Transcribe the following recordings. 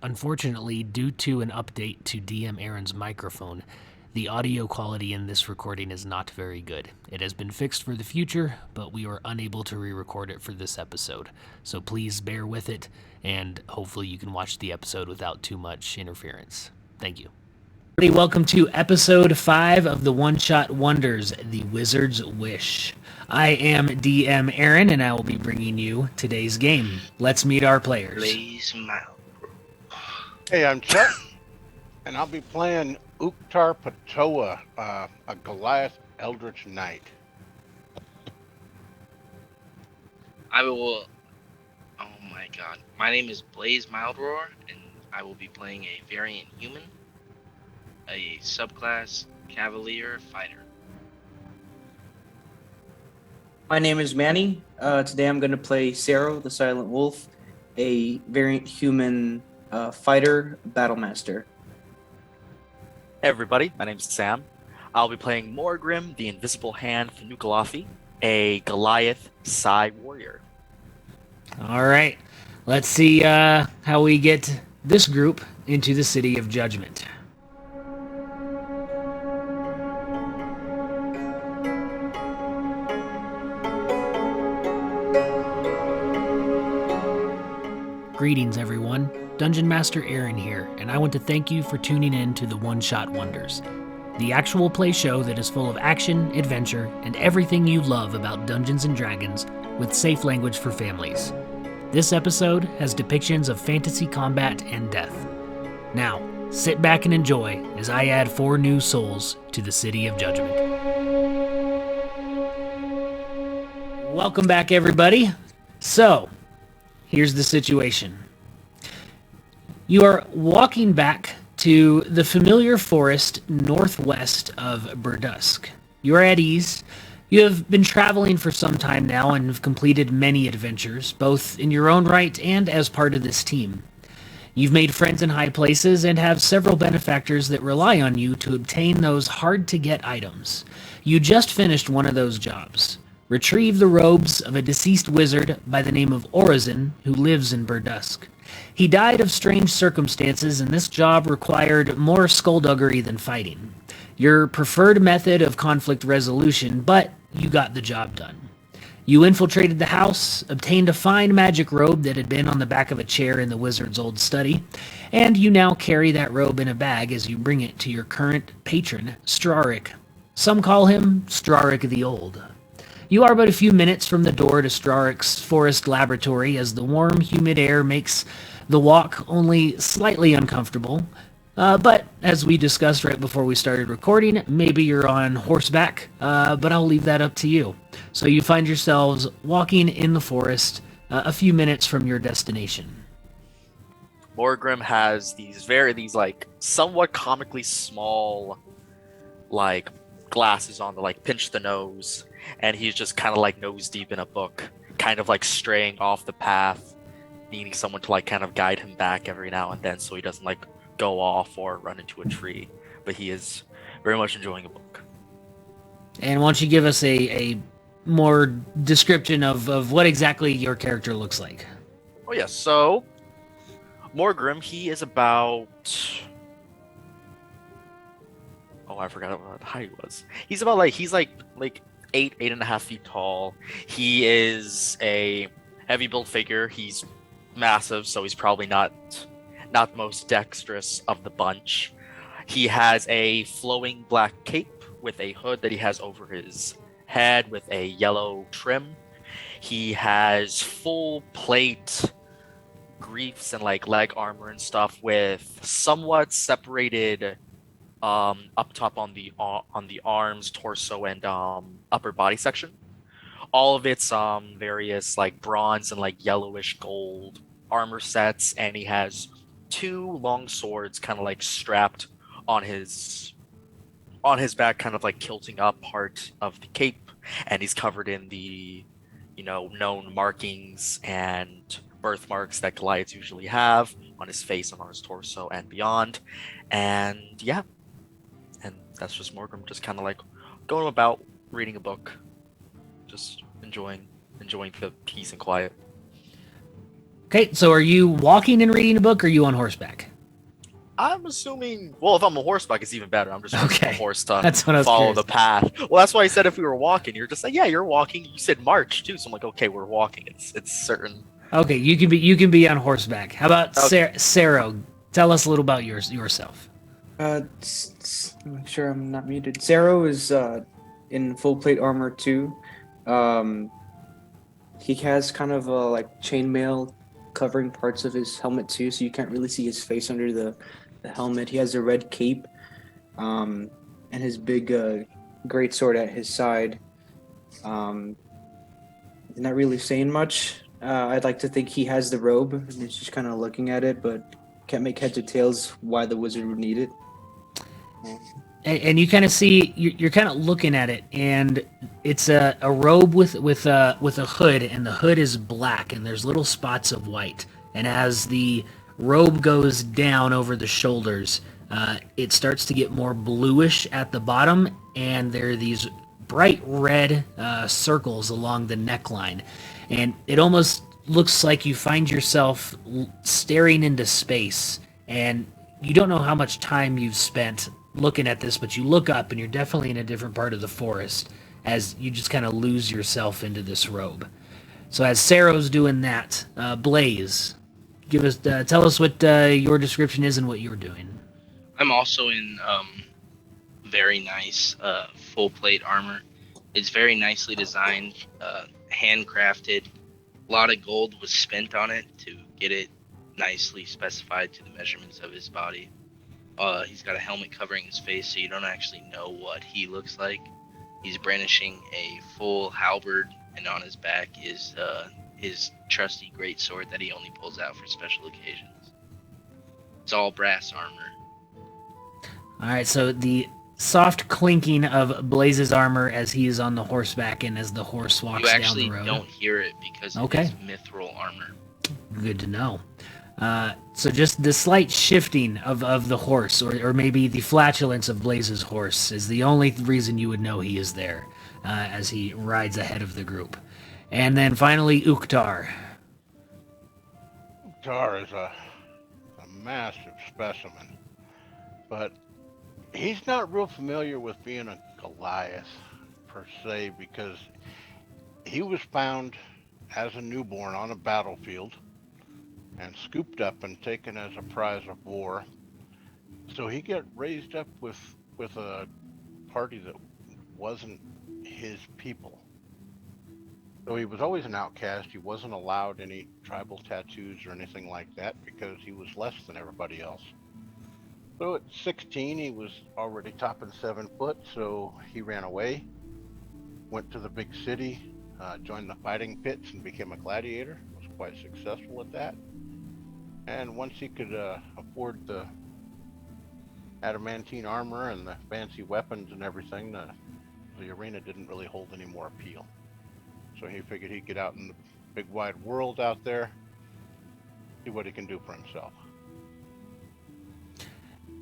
Unfortunately, due to an update to DM Aaron's microphone, the audio quality in this recording is not very good. It has been fixed for the future, but we were unable to re-record it for this episode. So please bear with it, and hopefully you can watch the episode without too much interference. Thank you. Welcome to episode 5 of the One Shot Wonders, The Wizard's Wish. I am DM Aaron, and I will be bringing you today's game. Let's meet our players. Blaze Mile. Hey, I'm Chuck, and I'll be playing Uktar Patoa, a Goliath Eldritch Knight. I will. Oh my god. My name is Blaze Mildroar, and I will be playing a variant human, a subclass Cavalier Fighter. My name is Manny. Today I'm going to play Sero, the Silent Wolf, a variant human fighter Battlemaster. Hey everybody, my name's Sam. I'll be playing Morgrim, the Invisible Hand Fanukalafi, a Goliath Psi Warrior. All right, let's see how we get this group into the City of Judgment. Greetings, everyone. Dungeon Master Aaron here, and I want to thank you for tuning in to the One Shot Wonders, the actual play show that is full of action, adventure, and everything you love about Dungeons and Dragons with safe language for families. This episode has depictions of fantasy combat and death. Now, sit back and enjoy as I add 4 new souls to the City of Judgment. Welcome back, everybody. So, here's the situation. You are walking back to the familiar forest northwest of Burdusk. You are at ease. You have been traveling for some time now and have completed many adventures, both in your own right and as part of this team. You've made friends in high places and have several benefactors that rely on you to obtain those hard-to-get items. You just finished one of those jobs. Retrieve the robes of a deceased wizard by the name of Orizon, who lives in Burdusk. He died of strange circumstances, and this job required more skullduggery than fighting. Your preferred method of conflict resolution, but you got the job done. You infiltrated the house, obtained a fine magic robe that had been on the back of a chair in the wizard's old study, and you now carry that robe in a bag as you bring it to your current patron, Strarik. Some call him Strarik the Old. You are but a few minutes from the door to Strarik's forest laboratory as the warm, humid air makes the walk only slightly uncomfortable. But as we discussed right before we started recording, maybe you're on horseback, but I'll leave that up to you. So you find yourselves walking in the forest a few minutes from your destination. Morgrim has these somewhat comically small glasses on to pinch the nose, and he's just kind of nose deep in a book, kind of straying off the path, needing someone to kind of guide him back every now and then so he doesn't go off or run into a tree. But he is very much enjoying a book. And why don't you give us a more description of what exactly your character looks like? Oh yeah, so Morgrim, he is about... Oh, I forgot what height he was. He's about he's 8.5 feet tall. He is a heavy built figure. He's massive, so he's probably not the most dexterous of the bunch. He has a flowing black cape with a hood that he has over his head with a yellow trim. He has full plate greaves and leg armor and stuff with somewhat separated up top on the arms, torso, and upper body section. All of it's various bronze and yellowish gold armor sets, and he has 2 long swords kind of strapped on his back, kind of kilting up part of the cape, and he's covered in the known markings and birthmarks that Goliaths usually have on his face and on his torso and beyond. And yeah, and that's just Morgrim just kind of going about reading a book, just enjoying the peace and quiet. Okay, so are you walking and reading a book, or are you on horseback? I'm assuming. Well, if I'm a horseback, it's even better. I'm just riding Okay. a horse to That's what I was follow curious. the path. Well, that's why I said if we were walking, you're just like, yeah, you're walking. You said march too, so I'm like, okay, we're walking. It's certain. Okay, you can be on horseback. How about Okay. Sarah? Tell us a little about yourself. Make sure I'm not muted. Zero is in full plate armor too. He has kind of like chainmail covering parts of his helmet too, so you can't really see his face under the helmet. He has a red cape, and his big great sword at his side. Not really saying much. I'd like to think he has the robe, and he's just kind of looking at it, but can't make heads or tails why the wizard would need it. And you kind of see you're kind of looking at it, and it's a robe with a hood, and the hood is black, and there's little spots of white. And as the robe goes down over the shoulders, it starts to get more bluish at the bottom, and there are these bright red circles along the neckline, and it almost looks like you find yourself staring into space, and you don't know how much time you've spent looking at this, but you look up and you're definitely in a different part of the forest as you just kind of lose yourself into this robe. So as Sarah's doing that, Blaze, tell us what your description is and what you're doing. I'm also in very nice full plate armor. It's very nicely designed, handcrafted. A lot of gold was spent on it to get it nicely specified to the measurements of his body. He's got a helmet covering his face, so you don't actually know what he looks like. He's brandishing a full halberd, and on his back is his trusty greatsword that he only pulls out for special occasions. It's all brass armor. All right, so the soft clinking of Blaze's armor as he is on the horseback and as the horse walks You down actually the road. don't hear it because it Okay. is mithril armor. Good to know. So just the slight shifting of the horse, or maybe the flatulence of Blaze's horse, is the only reason you would know he is there as he rides ahead of the group. And then finally, Uktar. Tar is a massive specimen, but he's not real familiar with being a Goliath per se, because he was found as a newborn on a battlefield and scooped up and taken as a prize of war. So he got raised up with a party that wasn't his people. So he was always an outcast. He wasn't allowed any tribal tattoos or anything like that because he was less than everybody else. So at 16, he was already topping 7 foot, so he ran away, went to the big city, joined the fighting pits and became a gladiator. Was quite successful at that. And once he could afford the adamantine armor and the fancy weapons and everything, the arena didn't really hold any more appeal. So he figured he'd get out in the big wide world out there, see what he can do for himself.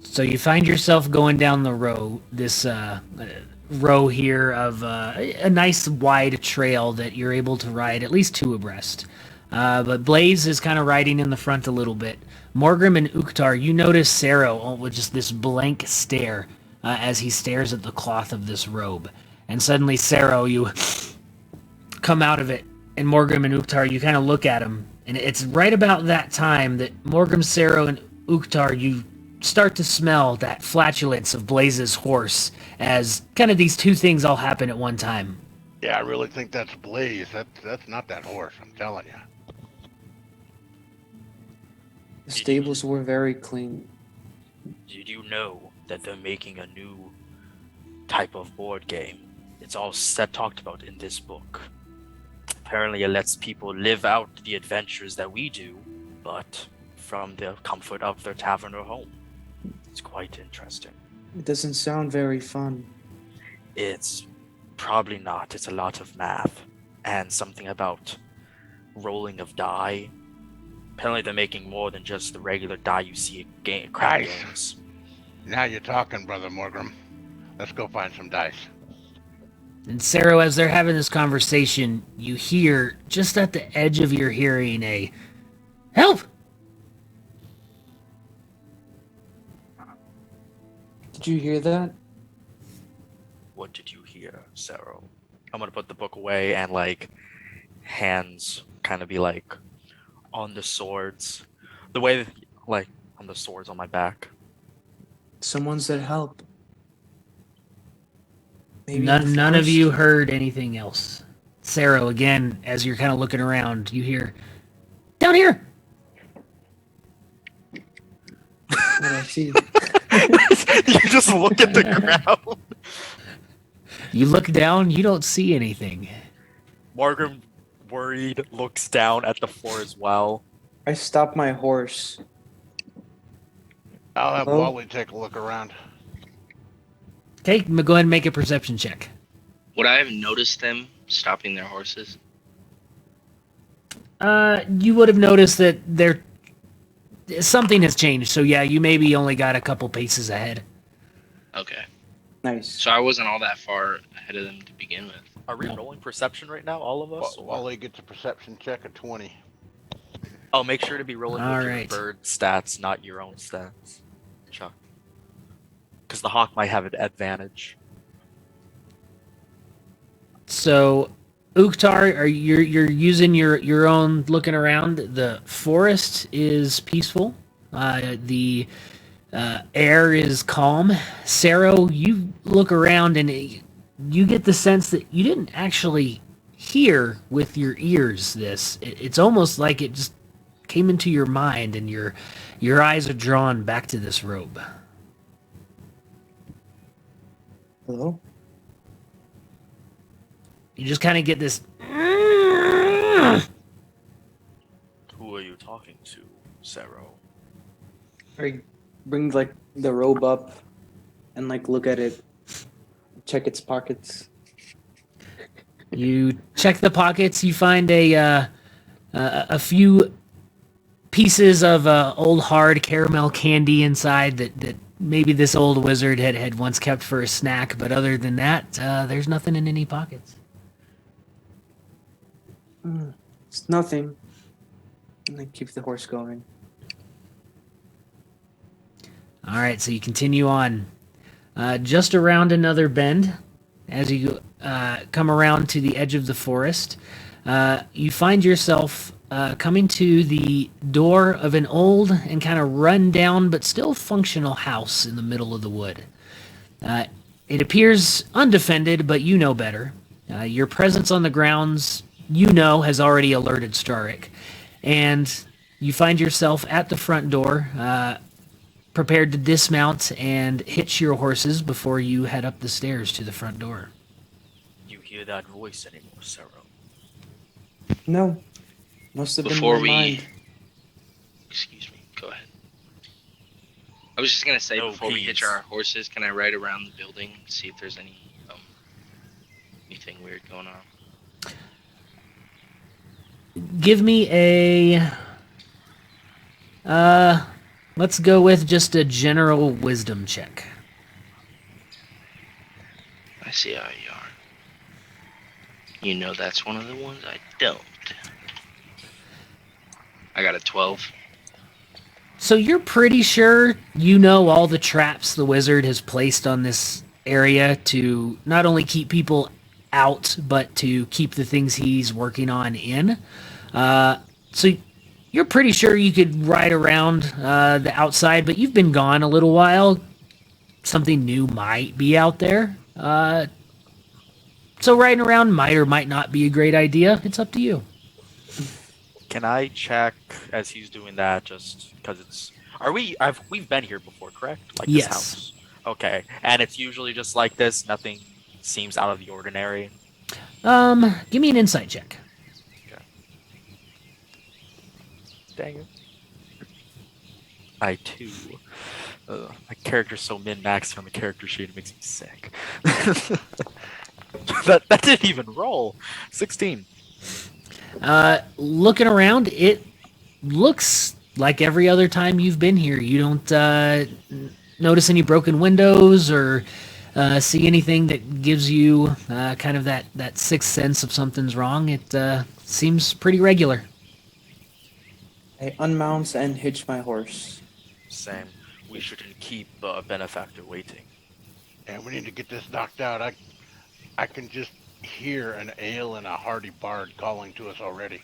So you find yourself going down the row, this row here of a nice wide trail that you're able to ride at least 2 abreast. But Blaze is kind of riding in the front a little bit. Morgrim and Uktar, you notice Sarah with just this blank stare as he stares at the cloth of this robe. And suddenly, Sarah, you come out of it, and Morgrim and Uktar, you kind of look at him. And it's right about that time that Morgrim, Sarah, and Uktar, you start to smell that flatulence of Blaze's horse as kind of these 2 things all happen at one time. Yeah, I really think that's Blaze. That's not that horse, I'm telling you. The stables were very clean. Did you know that they're making a new type of board game? It's all talked about in this book. Apparently it lets people live out the adventures that we do, but from the comfort of their tavern or home. It's quite interesting. It doesn't sound very fun. It's probably not. It's a lot of math and something about rolling of die. Apparently they're making more than just the regular die you see at crap Nice. games. Now you're talking, Brother Morgrim. Let's go find some dice. And Sarah, as they're having this conversation, you hear, just at the edge of your hearing, a Help! Did you hear that? What did you hear, Sarah? I'm gonna put the book away and like hands kind of be like on the swords, the way that, like on the swords on my back. Someone said help. Maybe in the None of forest? you heard anything else. Sarah, again, as you're kind of looking around, you hear, down here! What I see. You just look at the ground. You look down, you don't see anything. Margaret, worried, looks down at the floor as well. I stopped my horse. I'll have Hello? Wally take a look around. Okay, go ahead and make a perception check. Would I have noticed them stopping their horses? You would have noticed that something has changed, so yeah, you maybe only got a couple paces ahead. Okay. Nice. So I wasn't all that far ahead of them to begin with. Are we rolling perception right now, all of us? Wally gets a perception check of 20. Oh, make sure to be rolling with your Alright. bird stats, not your own stats, Chuck. Because the hawk might have an advantage. So, Uktar, you're using your own looking around. The forest is peaceful. The air is calm. Sarah, you look around and you get the sense that you didn't actually hear with your ears this. It's almost like it just came into your mind and your eyes are drawn back to this robe. Hello? You just kind of get this. Who are you talking to, Sarah? I bring like the robe up and like look at it, check its pockets. You check the pockets. You find a few pieces of old hard caramel candy inside that maybe this old wizard had once kept for a snack. But other than that, there's nothing in any pockets. It's nothing. And I keep the horse going. All right, so you continue on. Just around another bend, as you come around to the edge of the forest, you find yourself coming to the door of an old and kind of run down but still functional house in the middle of the wood. It appears undefended, but you know better. Your presence on the grounds, you know, has already alerted Starik. And you find yourself at the front door, prepared to dismount and hitch your horses before you head up the stairs to the front door. You hear that voice anymore, Sarah? No. Must have Before been my mind. Excuse me, go ahead. I was just gonna say, No, before we hitch please. our horses, can I ride around the building, see if there's anything weird going on? Give me a... let's go with just a general wisdom check. I see how you are. You know that's one of the ones I don't. I got a 12. So you're pretty sure you know all the traps the wizard has placed on this area to not only keep people out, but to keep the things he's working on in. So you're pretty sure you could ride around the outside, but you've been gone a little while. Something new might be out there. So riding around might or might not be a great idea. It's up to you. Can I check as he's doing that? Just because it's. We've been here before, correct? Like Yes. this house. Okay, and it's usually just like this. Nothing seems out of the ordinary. Give me an insight check. Dang it. I too. My character's so min-maxed on the character sheet, it makes me sick. that didn't even roll. 16. Looking around, it looks like every other time you've been here. You don't notice any broken windows or see anything that gives you kind of that sixth sense of something's wrong. It seems pretty regular. I unmount and hitch my horse. Same. We shouldn't keep a benefactor waiting. And we need to get this knocked out. I can just hear an ale and a hearty bard calling to us already.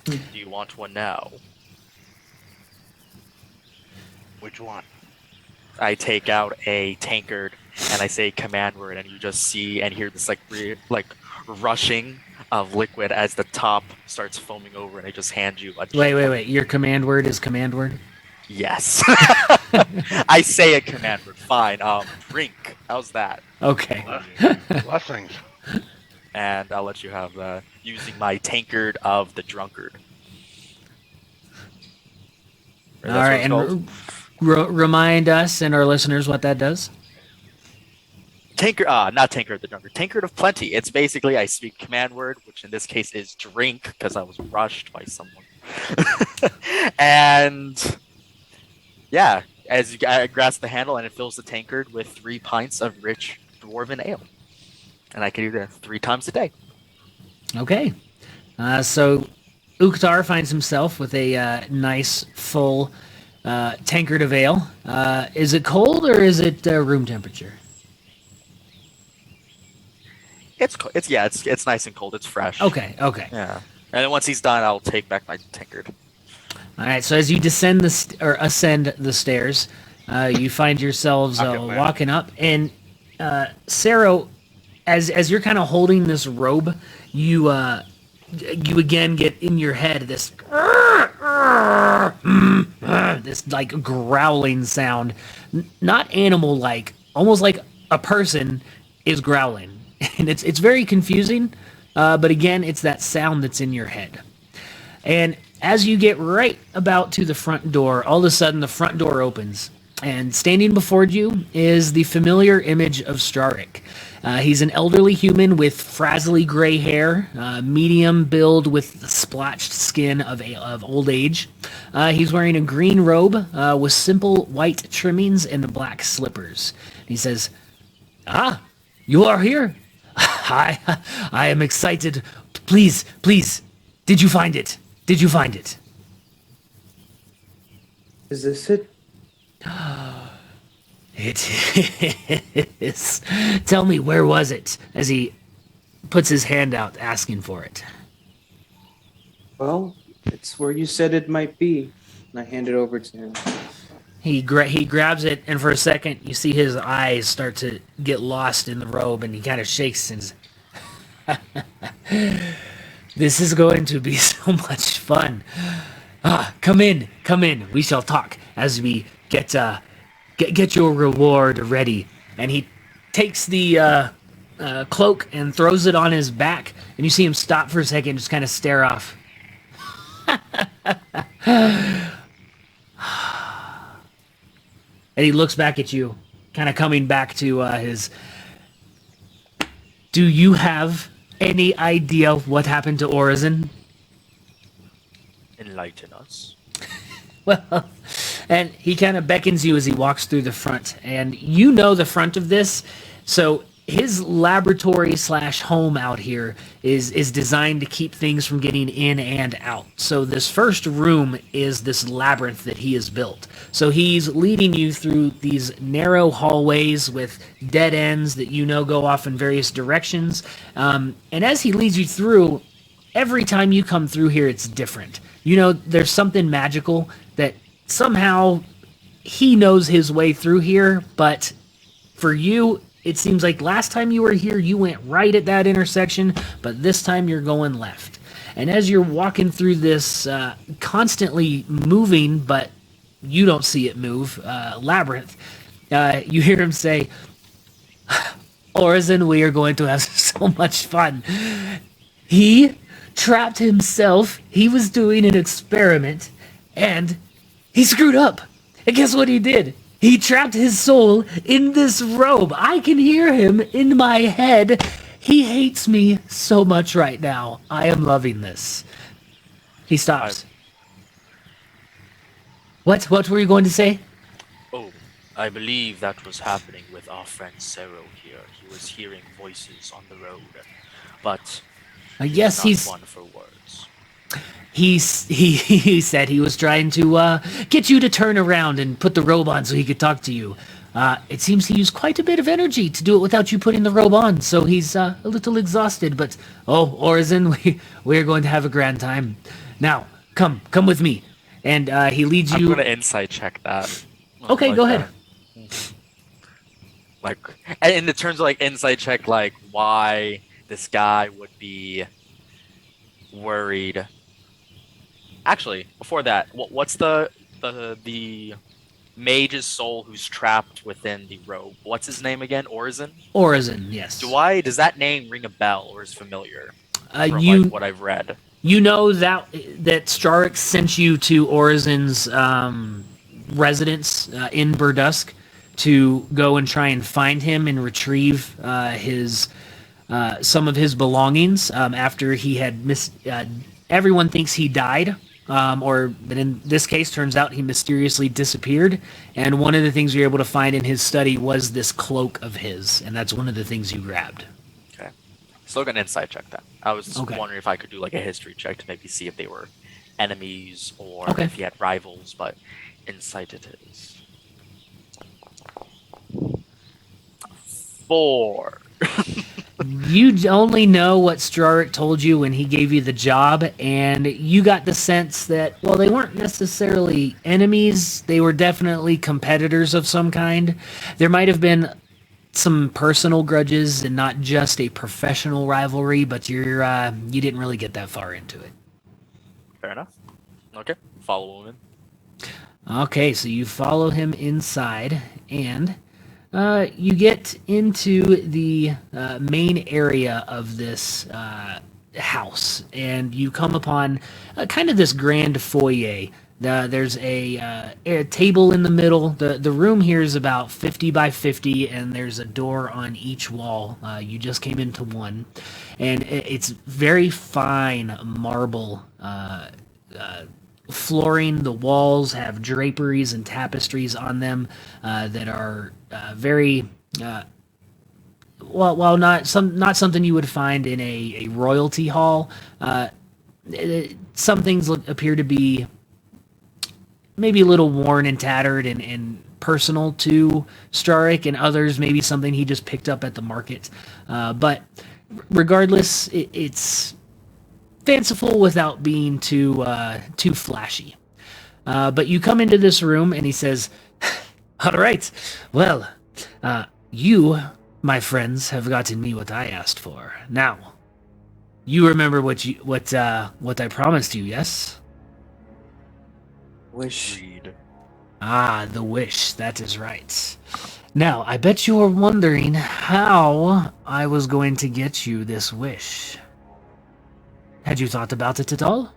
Do you want one now? Which one? I take out a tankard and I say command word, and you just see and hear this like rushing of liquid as the top starts foaming over, and I just hand you a Wait. Your command word is command word? Yes. I say a command word. Fine. Drink. How's that? Okay. Blessings. And I'll let you have that using my tankard of the drunkard. All right, and remind us and our listeners what that does. Tankard, not tankard of the drunkard. Tankard of plenty. It's basically I speak command word, which in this case is drink, because I was rushed by someone. And yeah, as I grasp the handle, and it fills the tankard with 3 pints of rich dwarven ale, and I can do that 3 times a day. Okay, so Uktar finds himself with a nice full tankard of ale. Is it cold or is it room temperature? It's nice and cold. It's fresh. Okay. Yeah, and then once he's done, I'll take back my tankard. All right. So as you ascend the stairs, you find yourselves walking up, and Sarah, as you're kind of holding this robe, you again get in your head this this like growling sound, not animal like, almost like a person is growling. And it's very confusing, but again, it's that sound that's in your head. And as you get right about to the front door, all of a sudden the front door opens, and standing before you is the familiar image of Strarik. He's an elderly human with frazzly gray hair, medium build with the splotched skin of old age. He's wearing a green robe with simple white trimmings and black slippers. He says, "Ah, you are here. I am excited. Please, did you find it? Did you find it?" Is this it? It is. Tell me, where was it? As he puts his hand out, asking for it. Well, it's where you said it might be. And I hand it over to him. He grabs it, and for a second, you see his eyes start to get lost in the robe, and he kind of shakes and "This is going to be so much fun. Come in. We shall talk as we get your reward ready." And he takes the cloak and throws it on his back, and you see him stop for a second, just kind of stare off. And he looks back at you, kind of coming back to his... Do you have any idea what happened to Orizen? Enlighten us. Well, and he kind of beckons you as he walks through the front, and you know the front of this, so his laboratory / home out here is designed to keep things from getting in and out. So this first room is this labyrinth that he has built. So he's leading you through these narrow hallways with dead ends that you know go off in various directions. And as he leads you through, every time you come through here, it's different. You know, there's something magical that somehow he knows his way through here, but for you, it seems like last time you were here, you went right at that intersection, but this time you're going left. And as you're walking through this constantly moving, but you don't see it move, labyrinth, you hear him say, "Orizen, we are going to have so much fun. He trapped himself. He was doing an experiment, and he screwed up. And guess what he did? He trapped his soul in this robe. I can hear him in my head. He hates me so much right now. I am loving this." He stops. What were you going to say? Oh, I believe that was happening with our friend Zero here. He was hearing voices on the road, but Yes, not he's one for words. He said he was trying to get you to turn around and put the robe on so he could talk to you. It seems he used quite a bit of energy to do it without you putting the robe on, so he's a little exhausted. But Orzin, we're going to have a grand time. Now, come with me, and he leads you. I'm gonna insight check that. Okay, go ahead. Like, and in the terms of like insight check, like why this guy would be worried. Actually, before that, what's the mage's soul who's trapped within the robe? What's his name again? Orzin? Orzin, yes. Does that name ring a bell or is familiar? From like what I've read. You know that Strarik sent you to Orzin's residence in Burdusk to go and try and find him and retrieve some of his belongings after he had everyone thinks he died, but in this case, turns out he mysteriously disappeared. And one of the things you're able to find in his study was this cloak of his, and that's one of the things you grabbed. Okay, still gonna insight check that. I was Okay. wondering if I could do like a history check to maybe see if they were enemies or Okay. if he had rivals, but insight it is. 4. You only know what Strarik told you when he gave you the job, and you got the sense that, well, they weren't necessarily enemies. They were definitely competitors of some kind. There might have been some personal grudges and not just a professional rivalry, but you didn't really get that far into it. Fair enough. Okay, follow him in. Okay, so you follow him inside, and you get into the main area of this house, and you come upon kind of this grand foyer. There's a table in the middle. The room here is about 50 by 50, and there's a door on each wall. You just came into one, and it's very fine marble flooring. The walls have draperies and tapestries on them that are very while not something you would find in a royalty hall. Some things appear to be maybe a little worn and tattered and personal to Strarik, and others maybe something he just picked up at the market. But regardless, it's fanciful without being too flashy. But you come into this room, and he says, "All right, well, you, my friends, have gotten me what I asked for. Now, you remember what I promised you, yes?" Wish. Read. Ah, the wish. That is right. Now, I bet you are wondering how I was going to get you this wish. Had you thought about it at all?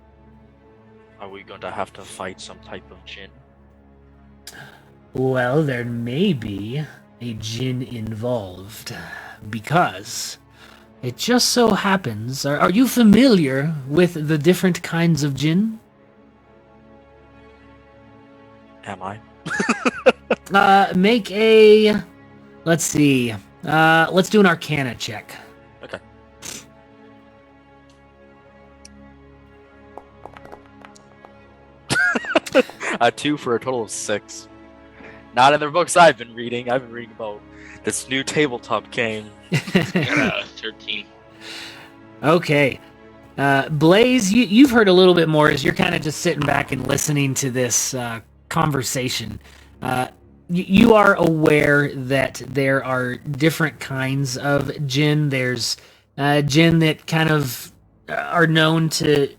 Are we going to have to fight some type of djinn? Well, there may be a djinn involved, because it just so happens... Are you familiar with the different kinds of djinn? Am I? Make a... Let's see. Let's do an Arcana check. Okay. A 2 for a total of 6. Not in the books I've been reading. I've been reading about this new tabletop game. Got a 13. Okay. Blaze, you've heard a little bit more as you're kind of just sitting back and listening to this conversation. You are aware that there are different kinds of djinn. There's djinn that kind of are known to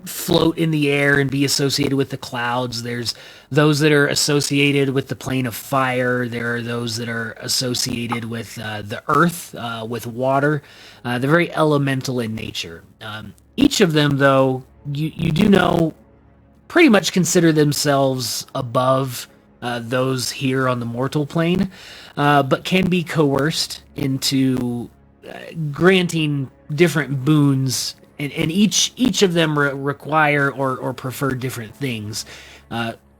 float in the air and be associated with the clouds. There's those that are associated with the plane of fire. There are those that are associated with the earth, with water. They're very elemental in nature. Each of them, though, you do know, pretty much consider themselves above those here on the mortal plane, but can be coerced into granting different boons, and each of them require or prefer different things.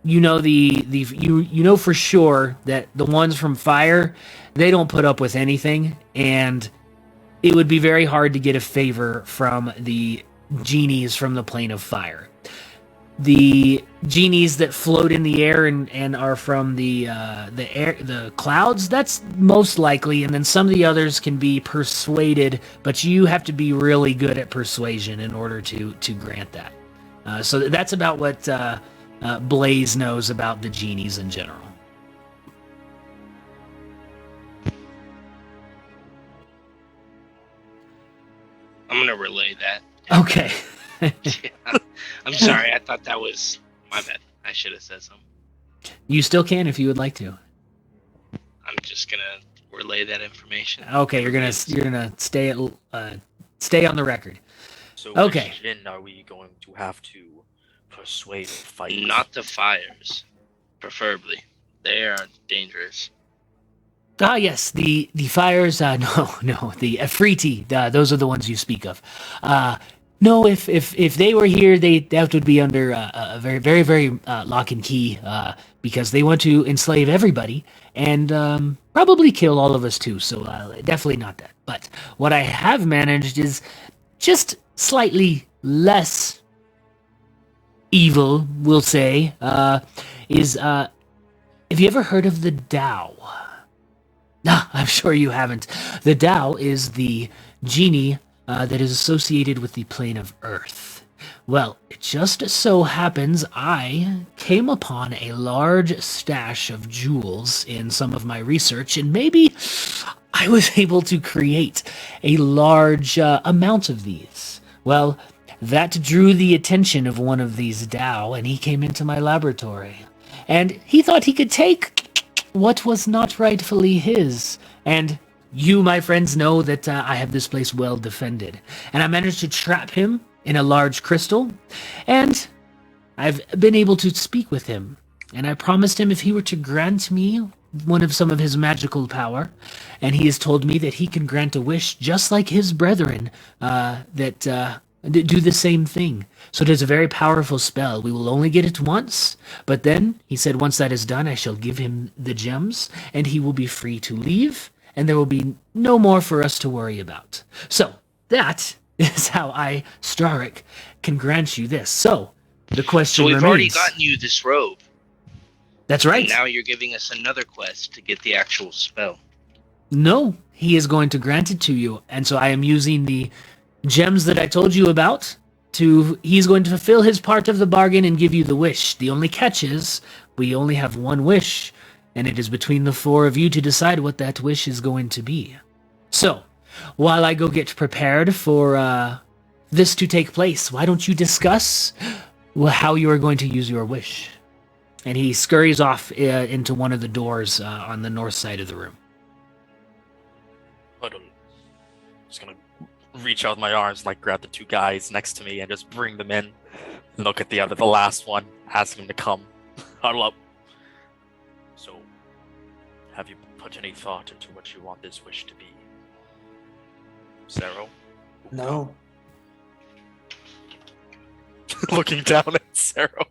You know you know for sure that the ones from fire, they don't put up with anything, and it would be very hard to get a favor from the genies from the plane of fire. The genies that float in the air and are from the clouds, that's most likely, and then some of the others can be persuaded, but you have to be really good at persuasion in order to grant that. So that's about what Blaze knows about the genies in general. I'm gonna relay that. Okay. Yeah. I'm sorry. I thought that was my bad. I should have said something. You still can if you would like to. I'm just gonna relay that information. Okay, you're gonna stay on the record. So Okay. which Jin are we going to have to persuade and fight? Not the fires, preferably. They are dangerous. Ah, yes, the fires. No, the Afriti. Those are the ones you speak of. No, if they were here, that would be under a very, very, very lock and key, because they want to enslave everybody and probably kill all of us too. So definitely not that. But what I have managed is just slightly less evil, we'll say. Have you ever heard of the Tao? No, I'm sure you haven't. The Tao is the genie that is associated with the plane of Earth. Well, it just so happens I came upon a large stash of jewels in some of my research, and maybe I was able to create a large amount of these. Well, that drew the attention of one of these Tao, and he came into my laboratory. And he thought he could take what was not rightfully his. And you, my friends, know that I have this place well defended. And I managed to trap him in a large crystal. And I've been able to speak with him. And I promised him if he were to grant me some of his magical power, and he has told me that he can grant a wish just like his brethren that do the same thing. So it is a very powerful spell. We will only get it once, but then, he said, once that is done, I shall give him the gems, and he will be free to leave, and there will be no more for us to worry about. So, that is how I, Strarik, can grant you this. So, the question remains... So we've already gotten you this robe. That's right. And now you're giving us another quest to get the actual spell. No, he is going to grant it to you, and so I am using the gems that I told you about he's going to fulfill his part of the bargain and give you the wish. The only catch is we only have one wish, and it is between the four of you to decide what that wish is going to be. So, while I go get prepared for this to take place, why don't you discuss how you are going to use your wish? And he scurries off into one of the doors on the north side of the room. I'm just gonna reach out with my arms, like grab the two guys next to me and just bring them in. Look at the last one, ask him to come. Huddle up. So, have you put any thought into what you want this wish to be? Zero? No. Looking down at Zero.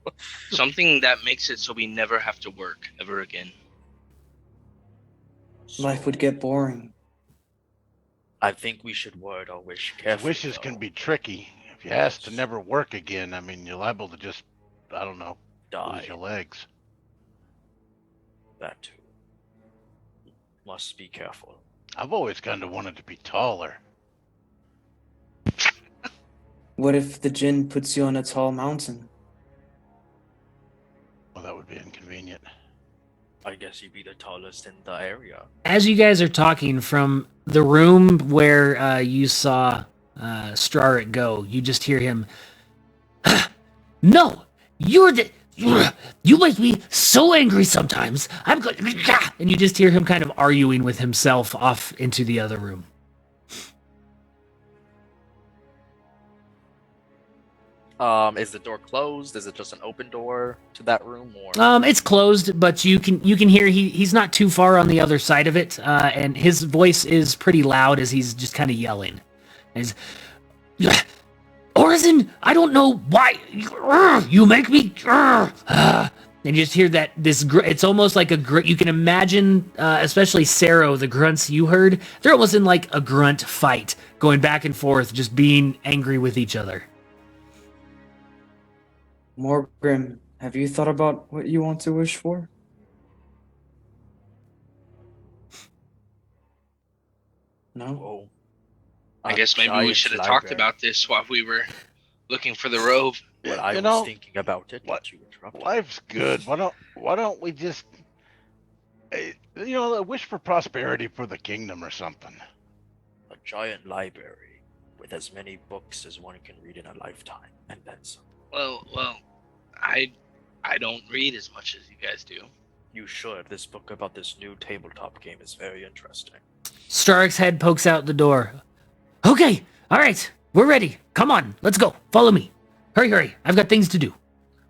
Something that makes it so we never have to work ever again. Life would get boring. I think we should word our wish carefully. Wishes can be tricky. If you ask to never work again, I mean, you're liable to just, I don't know, die. lose your legs. That too. Must be careful. I've always kind of wanted to be taller. What if the djinn puts you on a tall mountain? Well, that would be inconvenient. I guess you'd be the tallest in the area. As you guys are talking from the room where you saw Strarik go, you just hear him, "No! You make me so angry sometimes. I'm going..." And you just hear him kind of arguing with himself off into the other room. Is the door closed? Is it just an open door to that room, or? It's closed, but you can hear he's not too far on the other side of it, and his voice is pretty loud as he's just kind of yelling. He's, "Orison, I don't know why you make me." And you just hear that it's almost like you can imagine, especially Sero, the grunts you heard. They're almost in like a grunt fight, going back and forth, just being angry with each other. Morgrim, have you thought about what you want to wish for? No? Whoa. I A guess maybe we giant should have talked library. about this while we were looking for the robe. Well, I You was know, thinking about it, what- but you interrupted. life's good. Why don't we just, wish for prosperity for the kingdom or something? A giant library with as many books as one can read in a lifetime, and then some. Well, I don't read as much as you guys do. You should. This book about this new tabletop game is very interesting. Starrick's head pokes out the door. Okay, all right, we're ready. Come on, let's go. Follow me. Hurry. I've got things to do.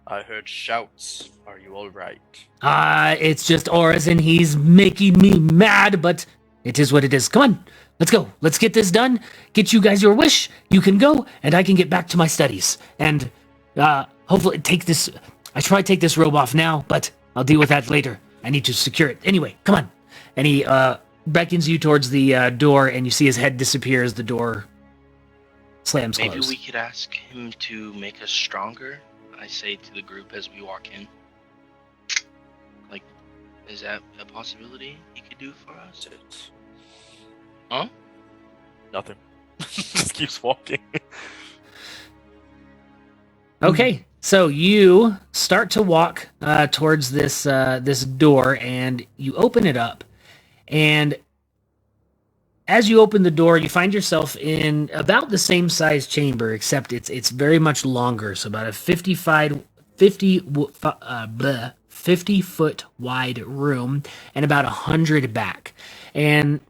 I heard shouts. Are you all right? It's just Oris and he's making me mad, but it is what it is. Come on, let's go. Let's get this done. Get you guys your wish. You can go, and I can get back to my studies. And, hopefully take this... I should probably take this robe off now, but I'll deal with that later. I need to secure it. Anyway, come on. And he, beckons you towards the, door, and you see his head disappear as the door slams Maybe closed. we could ask him to make us stronger. I say to the group as we walk in. Like, is that a possibility he could do for us? It. Huh? Nothing. Just keeps walking. Okay, so you start to walk towards this this door, and you open it up. And as you open the door, you find yourself in about the same size chamber, except it's very much longer. So about a 50 foot wide room, and about 100 back. And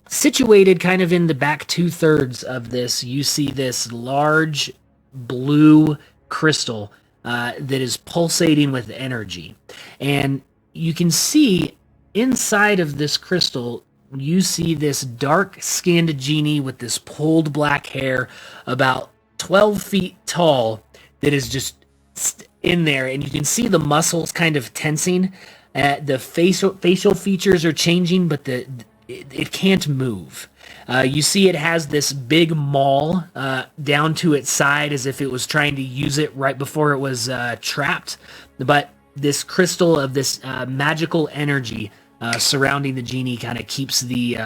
situated kind of in the back 2/3 of this, you see this large blue crystal that is pulsating with energy. And you can see inside of this crystal, you see this dark-skinned genie with this pulled black hair, about 12 feet tall, that is just in there. And you can see the muscles kind of tensing. The facial features are changing, but it can't move. You see it has this big maul down to its side as if it was trying to use it right before it was trapped. But this crystal of this magical energy surrounding the genie kind of keeps the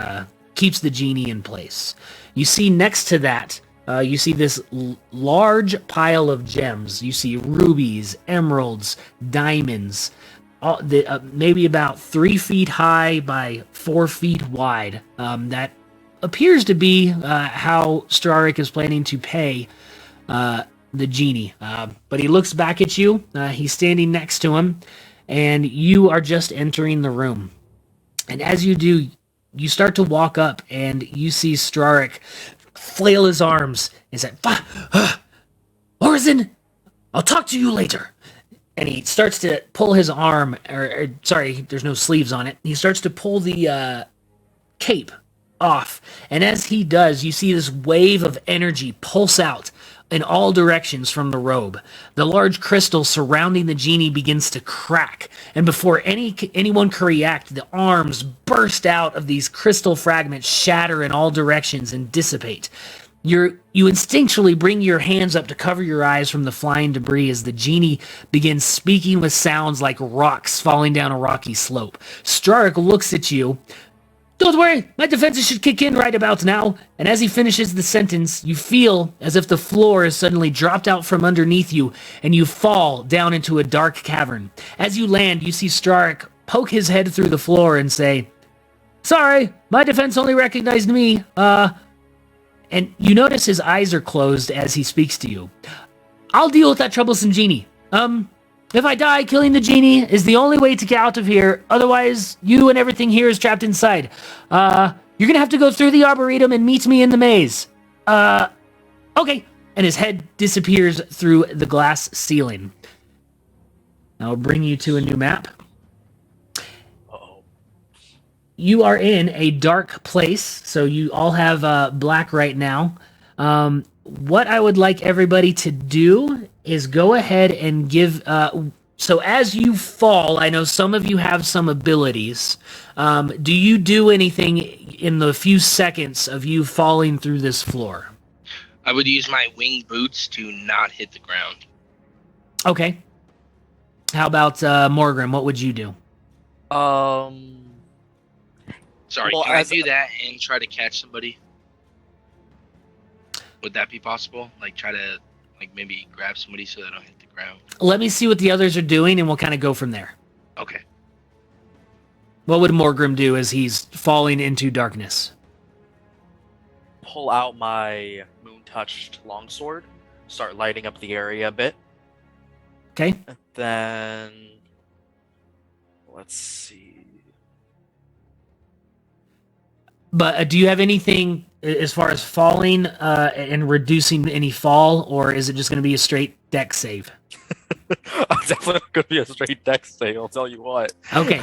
genie in place. You see next to that, you see this large pile of gems. You see rubies, emeralds, diamonds, maybe about 3 feet high by 4 feet wide. That appears to be how Straric is planning to pay the genie. But he looks back at you. He's standing next to him, and you are just entering the room. And as you do, you start to walk up, and you see Straric flail his arms and say, Horizon, I'll talk to you later. And he starts to pull his arm, sorry, there's no sleeves on it. He starts to pull the cape off. And as he does, you see this wave of energy pulse out in all directions from the robe. The large crystal surrounding the genie begins to crack. And before anyone can react, the arms burst out of these crystal fragments, shatter in all directions, and dissipate. You instinctually bring your hands up to cover your eyes from the flying debris as the genie begins speaking with sounds like rocks falling down a rocky slope. Straric looks at you. Don't worry, my defenses should kick in right about now. And as he finishes the sentence, you feel as if the floor has suddenly dropped out from underneath you, and you fall down into a dark cavern. As you land, you see Straric poke his head through the floor and say, Sorry, my defense only recognized me. And you notice his eyes are closed as he speaks to you. I'll deal with that troublesome genie. If I die, killing the genie is the only way to get out of here. Otherwise, you and everything here is trapped inside. You're gonna have to go through the Arboretum and meet me in the maze. Okay. And his head disappears through the glass ceiling. I'll bring you to a new map. Uh-oh. You are in a dark place, so you all have black right now. What I would like everybody to do is go ahead and give... so as you fall, I know some of you have some abilities. Do you do anything in the few seconds of you falling through this floor? I would use my wing boots to not hit the ground. Okay. How about Morgrim? What would you do? Sorry, Well, can I as- do that and try to catch somebody? Would that be possible? Like try to maybe grab somebody so they don't hit the ground. Let me see what the others are doing, and we'll kind of go from there. Okay. What would Morgrim do as he's falling into darkness? Pull out my moon-touched longsword, start lighting up the area a bit. Okay. And then let's see. But do you have anything as far as falling and reducing any fall, or is it just going to be a straight deck save? I'm definitely going to be a straight dex save, I'll tell you what. Okay.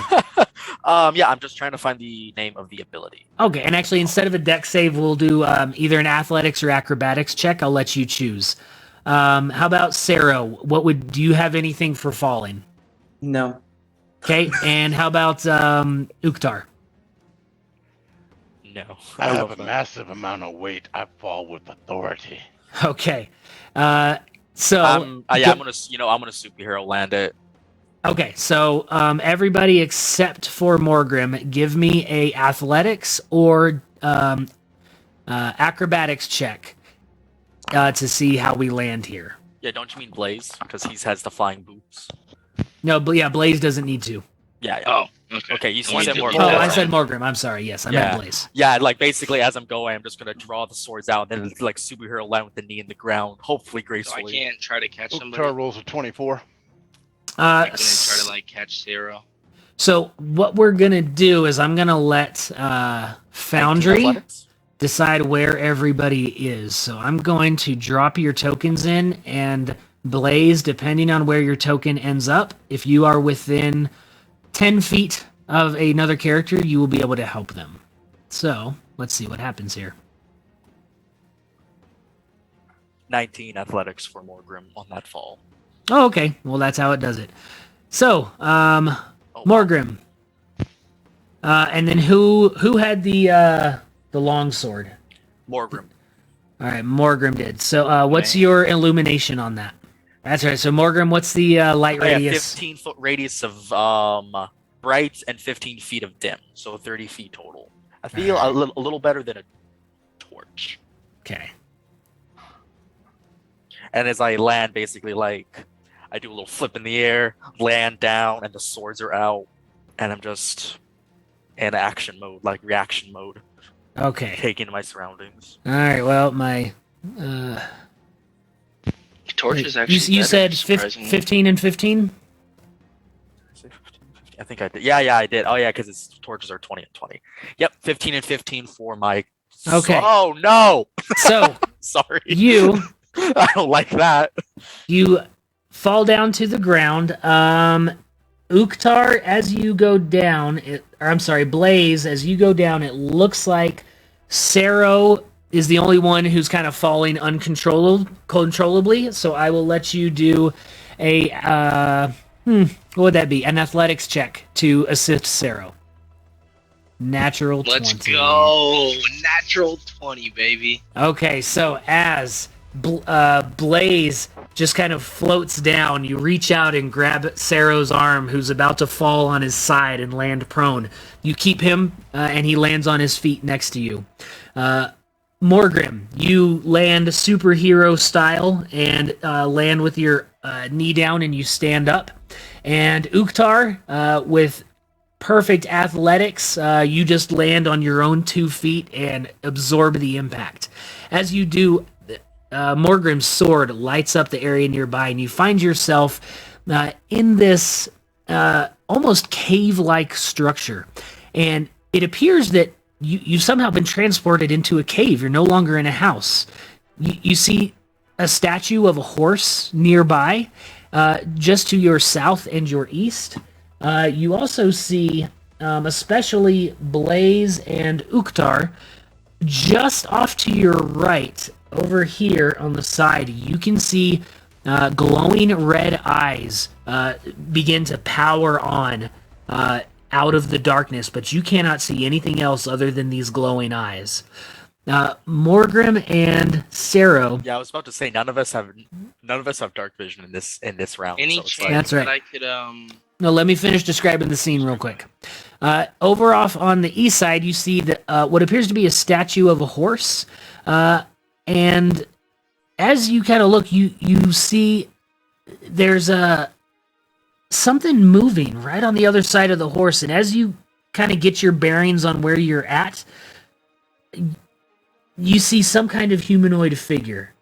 Yeah, I'm just trying to find the name of the ability. Okay, and actually, instead of a deck save, we'll do either an athletics or acrobatics check. I'll let you choose. How about Sarah? Do you have anything for falling? No. Okay, and how about Uktar? No. I have a massive amount of weight. I fall with authority. Okay, so I'm gonna superhero land it. okay, so everybody except for Morgrim, give me a athletics or acrobatics check to see how we land here. Yeah, don't you mean Blaze? Because he has the flying boots. No, but yeah, Blaze doesn't need to. Yeah. Oh, okay. Okay, you I wanted said to more. leave Oh, that I out. said Morgrim. I'm sorry. Yes, I meant Blaze. Yeah, like basically as I'm going, I'm just gonna draw the swords out and then like superhero land with the knee in the ground, hopefully So I gracefully. can't try to catch somebody. Uktar rolls a 24. I couldn't try to catch Zero. So what we're gonna do is I'm gonna let Foundry Athletics? decide where everybody is. So I'm going to drop your tokens in, and Blaze, depending on where your token ends up, if you are within 10 feet of another character, you will be able to help them. So let's see what happens here. 19 athletics for Morgrim on that fall. Oh, okay. Well, that's how it does it. So, Oh, Morgrim. And then who had the longsword? Morgrim. All right, Morgrim did. So, what's Okay. your illumination on that? That's right. So, Morgrim, what's the light I have radius? 15-foot radius of bright and 15 feet of dim, so 30 feet total. I feel a little better than a torch. Okay. And as I land, basically, like, I do a little flip in the air, land down, and the swords are out, and I'm just in action mode, like reaction mode, Okay. taking in my surroundings. All right. Well, my Torch is actually you better, said surprisingly. 15 and 15. I think I did. Yeah, I did. Oh, yeah, because its torches are 20 and 20. Yep, 15 and 15 for my... Okay. Oh, no! So Sorry. you I don't like that. fall down to the ground. Uktar, as you go down, Blaze, as you go down, it looks like Saro is the only one who's kind of falling uncontrollably. So I will let you do a what would that be? An athletics check to assist Saro. Natural 20. Let's go. Natural 20, baby. Okay, so as Blaze just kind of floats down, you reach out and grab Saro's arm, who's about to fall on his side and land prone. You keep him, and he lands on his feet next to you. Morgrim, you land superhero style and land with your knee down, and you stand up. And Uktar, with perfect athletics, you just land on your own 2 feet and absorb the impact. As you do, Morgrim's sword lights up the area nearby, and you find yourself in this almost cave-like structure. And it appears that you've somehow been transported into a cave. You're no longer in a house. You see a statue of a horse nearby, just to your south and your east. You also see, especially Blaze and Uktar, just off to your right, over here on the side, you can see glowing red eyes begin to power on out of the darkness, but you cannot see anything else other than these glowing eyes. Morgrim and Sero. Yeah, I was about to say none of us have dark vision in this round. Any so it's chance like, That's right. that I could No, let me finish describing the scene real quick. Over off on the east side, you see what appears to be a statue of a horse. And as you kind of look, you see there's something moving right on the other side of the horse. And as you kind of get your bearings on where you're at, you see some kind of humanoid figure.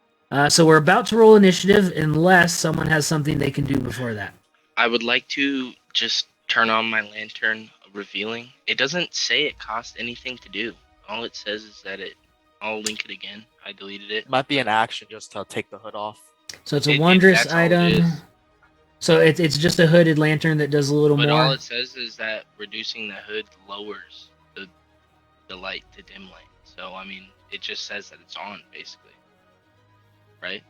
So we're about to roll initiative unless someone has something they can do before that. I would like to just turn on my lantern revealing. It doesn't say it costs anything to do. All it says is that I'll link it again. I deleted it. might be an action just to take the hood off. So it's a wondrous that's all it item. is. So it's just a hooded lantern that does a little But more. all it says is that reducing the hood lowers the light to dim light. So, I mean, it just says that it's on, basically. Right?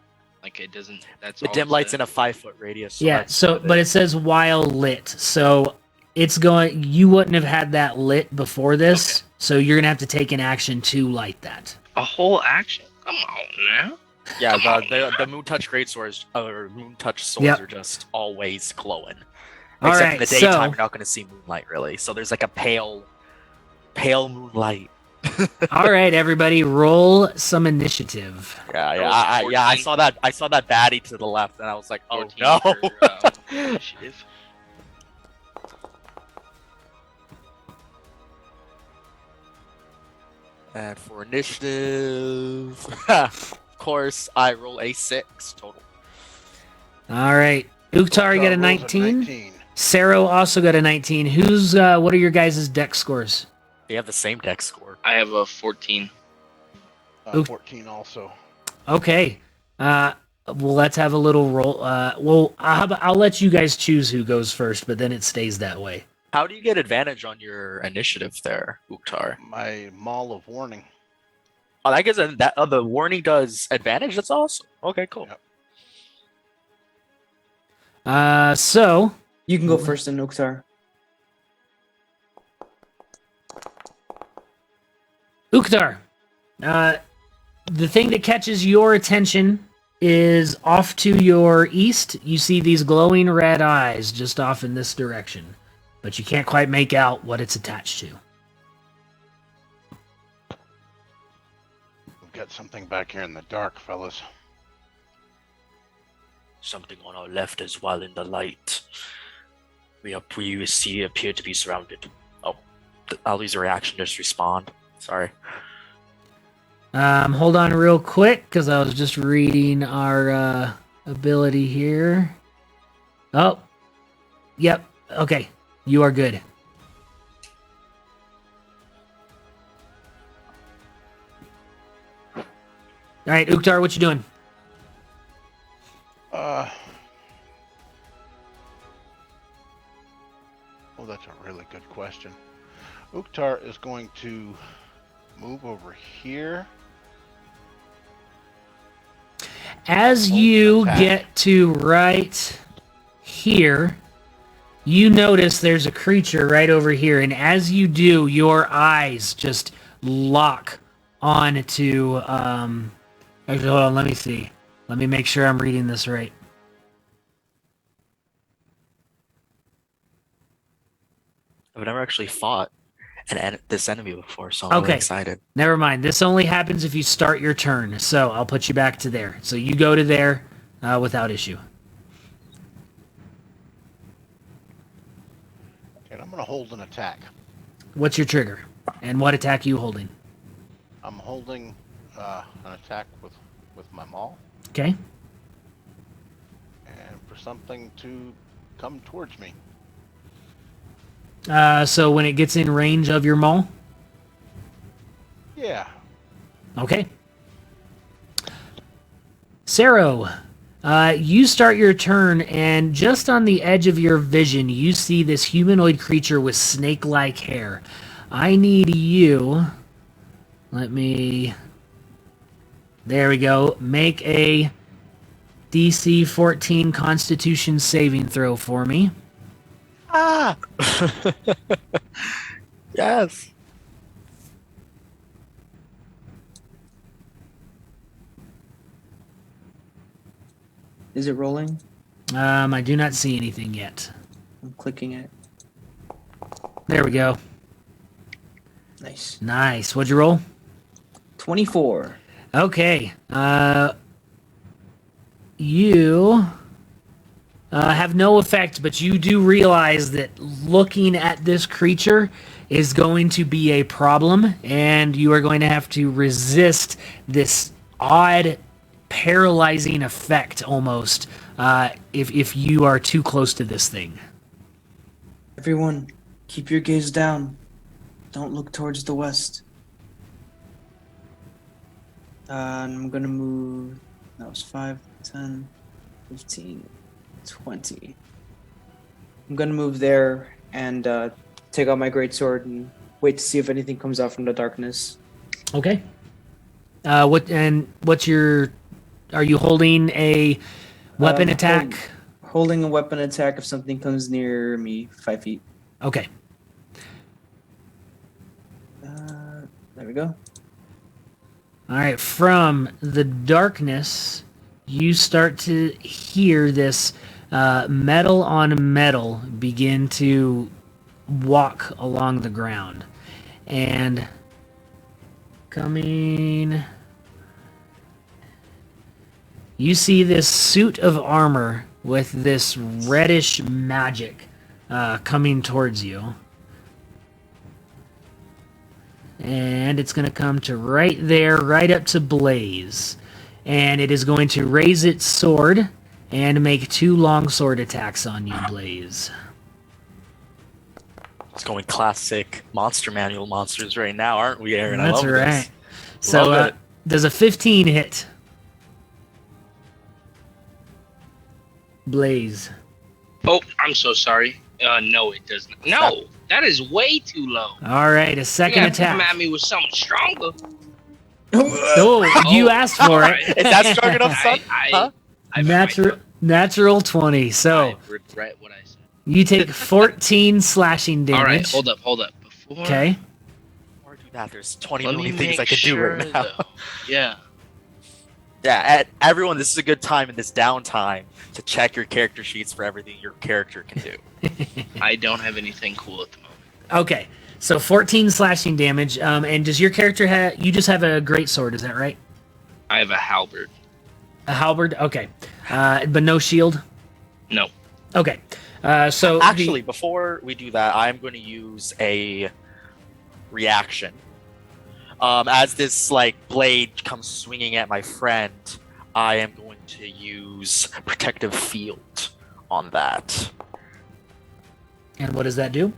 Like, it doesn't... That's The all dim it light's says. in a 5-foot radius. So Yeah, that's so about but it. it says while lit. So it's going you wouldn't have had that lit before this. Okay. So you're going to have to take an action to light that. A whole action? Come on now. Yeah, Come the Moon Touch great swords or Moon Touch swords Yep. are just always glowing. All Except right, in the daytime, so- you're not going to see moonlight really. So there's like a pale moonlight. All right, everybody, roll some initiative. Yeah, That yeah, was I 14. saw that. I saw that baddie to the left, and I was like, oh 14 no. for, initiative. And for initiative, of course, I roll a 6 total. All right. Uktar, you got a Rolls 19. Sero also got a 19. What are your guys' deck scores? They have the same deck score. I have a 14. Oof. 14 also. Okay. Well, let's have a little roll. I'll let you guys choose who goes first, but then it stays that way. How do you get advantage on your initiative there, Uktar? My Maul of Warning. Oh, that gives the warning does advantage. That's awesome. Okay, cool. Yep. So You can go first, then Oktar. Uktar, the thing that catches your attention is off to your east. You see these glowing red eyes just off in this direction, but you can't quite make out what it's attached to. We've got something back here in the dark, fellas. Something on our left as well in the light. We appear to be surrounded. Oh, I'll use a reaction, just respond. Sorry. Hold on real quick, because I was just reading our ability here. Oh, yep. Okay, you are good. All right, Uktar, what you doing? Oh, that's a really good question. Uktar is going to move over here. As you attack. get to right here, you notice there's a creature right over here, and as you do, your eyes just lock onto. Actually, hold on. Let me see. Let me make sure I'm reading this right. I've never actually fought this enemy before, so I'm Okay. really excited. Never mind. This only happens if you start your turn, so I'll put you back to there. So you go to there without issue. And I'm going to hold an attack. What's your trigger? And what attack are you holding? I'm holding an attack with my Maul, Okay. and for something to come towards me. So when it gets in range of your maul? Yeah. Okay. Sero, you start your turn, and just on the edge of your vision, you see this humanoid creature with snake-like hair. I need you... There we go. Make a DC 14 Constitution saving throw for me. Ah! Yes. Is it rolling? I do not see anything yet. I'm clicking it. There we go. Nice. Nice. What'd you roll? 24. Okay. You have no effect, but you do realize that looking at this creature is going to be a problem, and you are going to have to resist this odd, paralyzing effect almost if you are too close to this thing. Everyone, keep your gaze down. Don't look towards the west. I'm gonna move. That was 5, 10, 15, 20. I'm gonna move there and take out my greatsword and wait to see if anything comes out from the darkness. Okay. What's your? Are you holding a weapon attack? Holding a weapon attack if something comes near me 5 feet. Okay. There we go. All right. From the darkness, you start to hear this metal on metal begin to walk along the ground, and coming. You see this suit of armor with this reddish magic coming towards you. And it's going to come to right there, right up to Blaze. And it is going to raise its sword and make 2 longsword attacks on you, Blaze. It's going classic Monster Manual monsters right now, aren't we, Aaron? That's I love right. this. So Love it. does a 15 hit? Blaze. Oh, I'm so sorry. No, it does not. No, that is way too low. All right, a You second have to come attack. at me with something stronger. Oh, you asked for all it. right. Is that strong enough, son? Huh? Natural 20. I So regret what I said. you take 14 slashing damage. All right, hold up. Before Okay. Before I do that, there's 20 let me million things make I can sure, do right now. though. Yeah. Yeah, everyone, this is a good time in this downtime to check your character sheets for everything your character can do. I don't have anything cool at the moment. Okay. So 14 slashing damage. And does your character have? You just have a great sword, is that right? I have a halberd. A halberd. Okay. But no shield. No. Okay. So Actually, before we do that, I'm going to use a reaction. As this blade comes swinging at my friend, I am going to use protective field on that. And what does that do?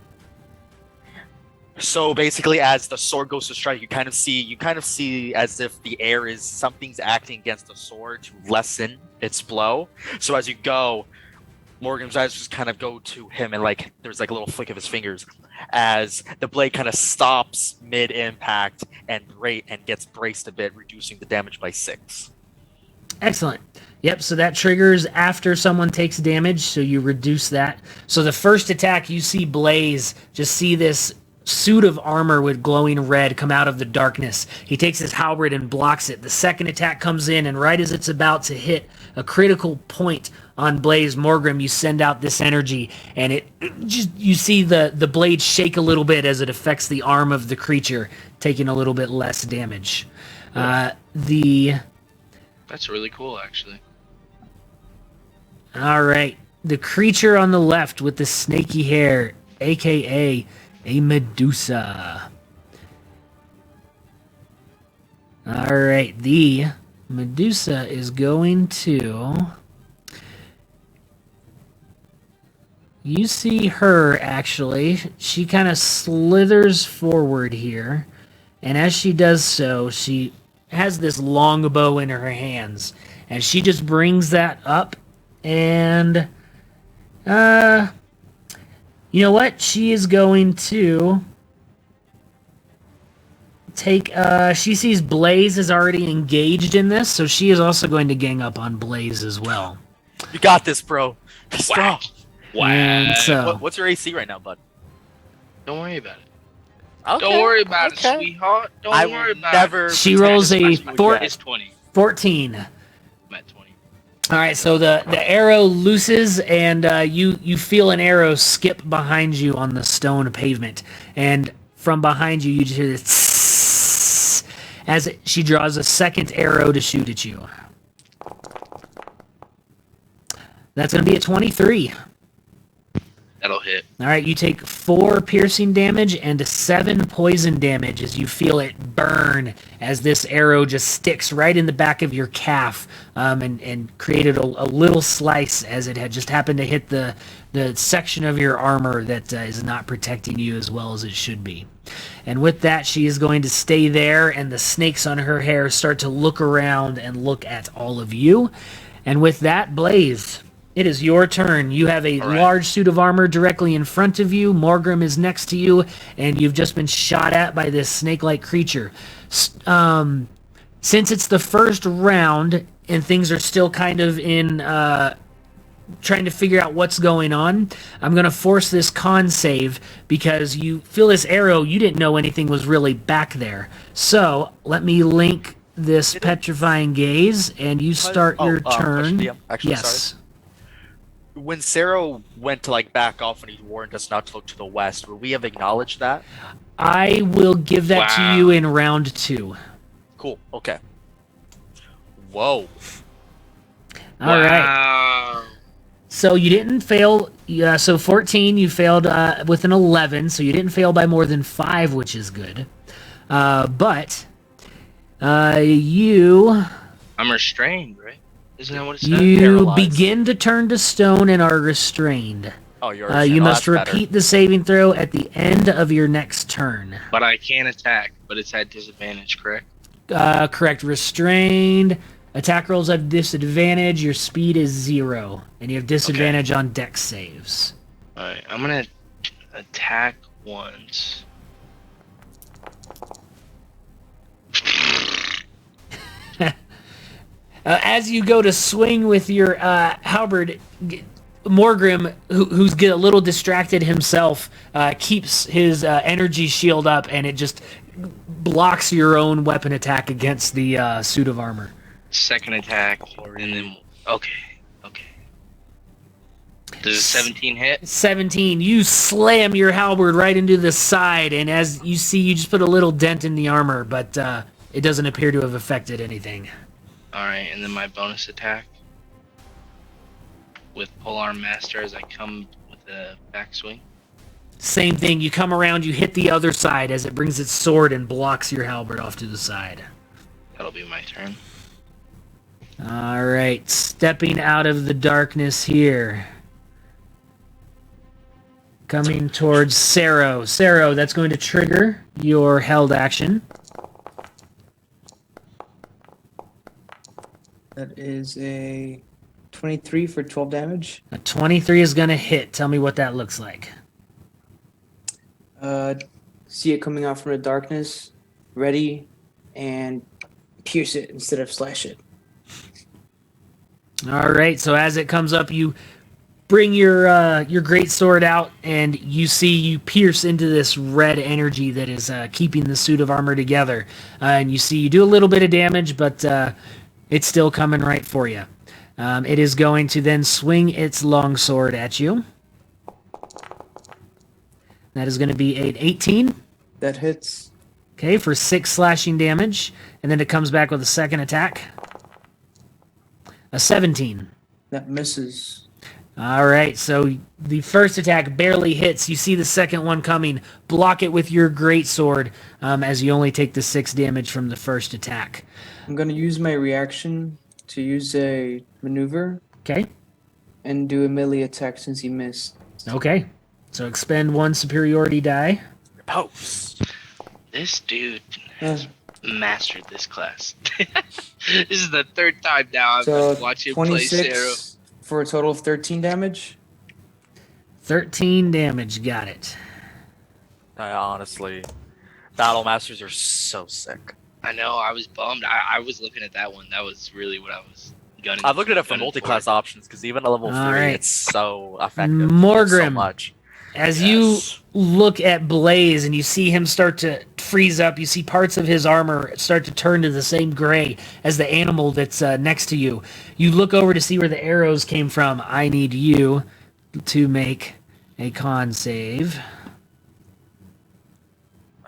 So basically, as the sword goes to strike, you kind of see as if the air is something's acting against the sword to lessen its blow. So as you go, Morgan's eyes just kind of go to him, and there's a little flick of his fingers as the blade kind of stops mid-impact and gets braced a bit, reducing the damage by 6. Excellent. Yep, so that triggers after someone takes damage, so you reduce that. So the first attack, you see Blaze just see this suit of armor with glowing red come out of the darkness. He takes his halberd and blocks it. The second attack comes in, and right as it's about to hit a critical point on Blaze Morgrim, you send out this energy, and you see the blade shake a little bit as it affects the arm of the creature, taking a little bit less damage. That's really cool, actually. All right. The creature on the left with the snaky hair, aka a Medusa. All right. The Medusa is going to... You see her, actually. She kind of slithers forward here. And as she does so, she has this long bow in her hands. And she just brings that up. And, you know what? She is going to take, she sees Blaze is already engaged in this. So she is also going to gang up on Blaze as well. You got this, bro. Be strong. Wow. And so, What's your AC right now, bud? Don't worry about it. Okay, Don't worry about it, okay. sweetheart. Don't worry about never it. She rolls a It's 20. 14. I'm at 20. All right, so the arrow looses, and you feel an arrow skip behind you on the stone pavement, and from behind you, you just hear this as she draws a second arrow to shoot at you. That's going to be a 23. That'll hit. All right, you take 4 piercing damage and 7 poison damage as you feel it burn as this arrow just sticks right in the back of your calf and created a little slice as it had just happened to hit the section of your armor that is not protecting you as well as it should be. And with that, she is going to stay there, and the snakes on her hair start to look around and look at all of you. And with that, Blaze, it is your turn. You have a large suit of armor directly in front of you. Morgrim is next to you, and you've just been shot at by this snake-like creature. Since it's the first round, and things are still kind of in trying to figure out what's going on, I'm going to force this con save because you feel this arrow. You didn't know anything was really back there. So let me link this petrifying gaze, and you start your turn. Actually, yes. Sorry. When Sarah went to back off and he warned us not to look to the west, would we have acknowledged that? I will give that to you in round 2. Cool. Okay. Whoa. All right. So you didn't fail. So 14, you failed with an 11. So you didn't fail by more than 5, which is good. But you. I'm restrained, right? Isn't that what it says? You Paralyzed. begin to turn to stone and are restrained. Oh, you're restrained. You Oh, must that's repeat the saving throw at the end of your next turn. But I can attack, but it's at disadvantage, correct? Correct. Restrained. Attack rolls have disadvantage. Your speed is 0. And you have disadvantage on dex saves. Alright, I'm gonna attack once. As you go to swing with your halberd, Morgrim, who's get a little distracted himself, keeps his energy shield up, and it just blocks your own weapon attack against the suit of armor. Second attack, and then... Okay. Does a 17 hit? 17. You slam your halberd right into the side, and as you see, you just put a little dent in the armor, but it doesn't appear to have affected anything. Alright, and then my bonus attack with Polearm Master as I come with a backswing. Same thing. You come around, you hit the other side as it brings its sword and blocks your halberd off to the side. That'll be my turn. All right, stepping out of the darkness here. Coming towards Sero. Sero, that's going to trigger your held action. That is a 23 for 12 damage. A 23 is going to hit. Tell me what that looks like. See it coming out from the darkness, ready, and pierce it instead of slash it. All right, so as it comes up, you bring your great sword out, and you pierce into this red energy that is keeping the suit of armor together. And you do a little bit of damage, but it's still coming right for you. It is going to then swing its longsword at you. That is going to be an 18. That hits. Okay, for 6 slashing damage. And then it comes back with a second attack. A 17. That misses. All right, so the first attack barely hits. You see the second one coming. Block it with your greatsword as you only take the 6 damage from the first attack. I'm going to use my reaction to use a maneuver. Okay. And do a melee attack since he missed. Okay. So expend 1 superiority die. Post. This dude has mastered this class. This is the 3rd time now I've been watching play Sarah. For a total of 13 damage. 13 damage, got it. Honestly, Battle Masters are so sick. I know, I was bummed. I was looking at that one. That was really what I was gunning. I've looked at it for multi-class options because even at level 3, right. it's so effective. Morgrim, so much. as you look at Blaze and you see him start to freeze up. You see parts of his armor start to turn to the same gray as the animal that's next to you. You look over to see where the arrows came from. I need you to make a con save.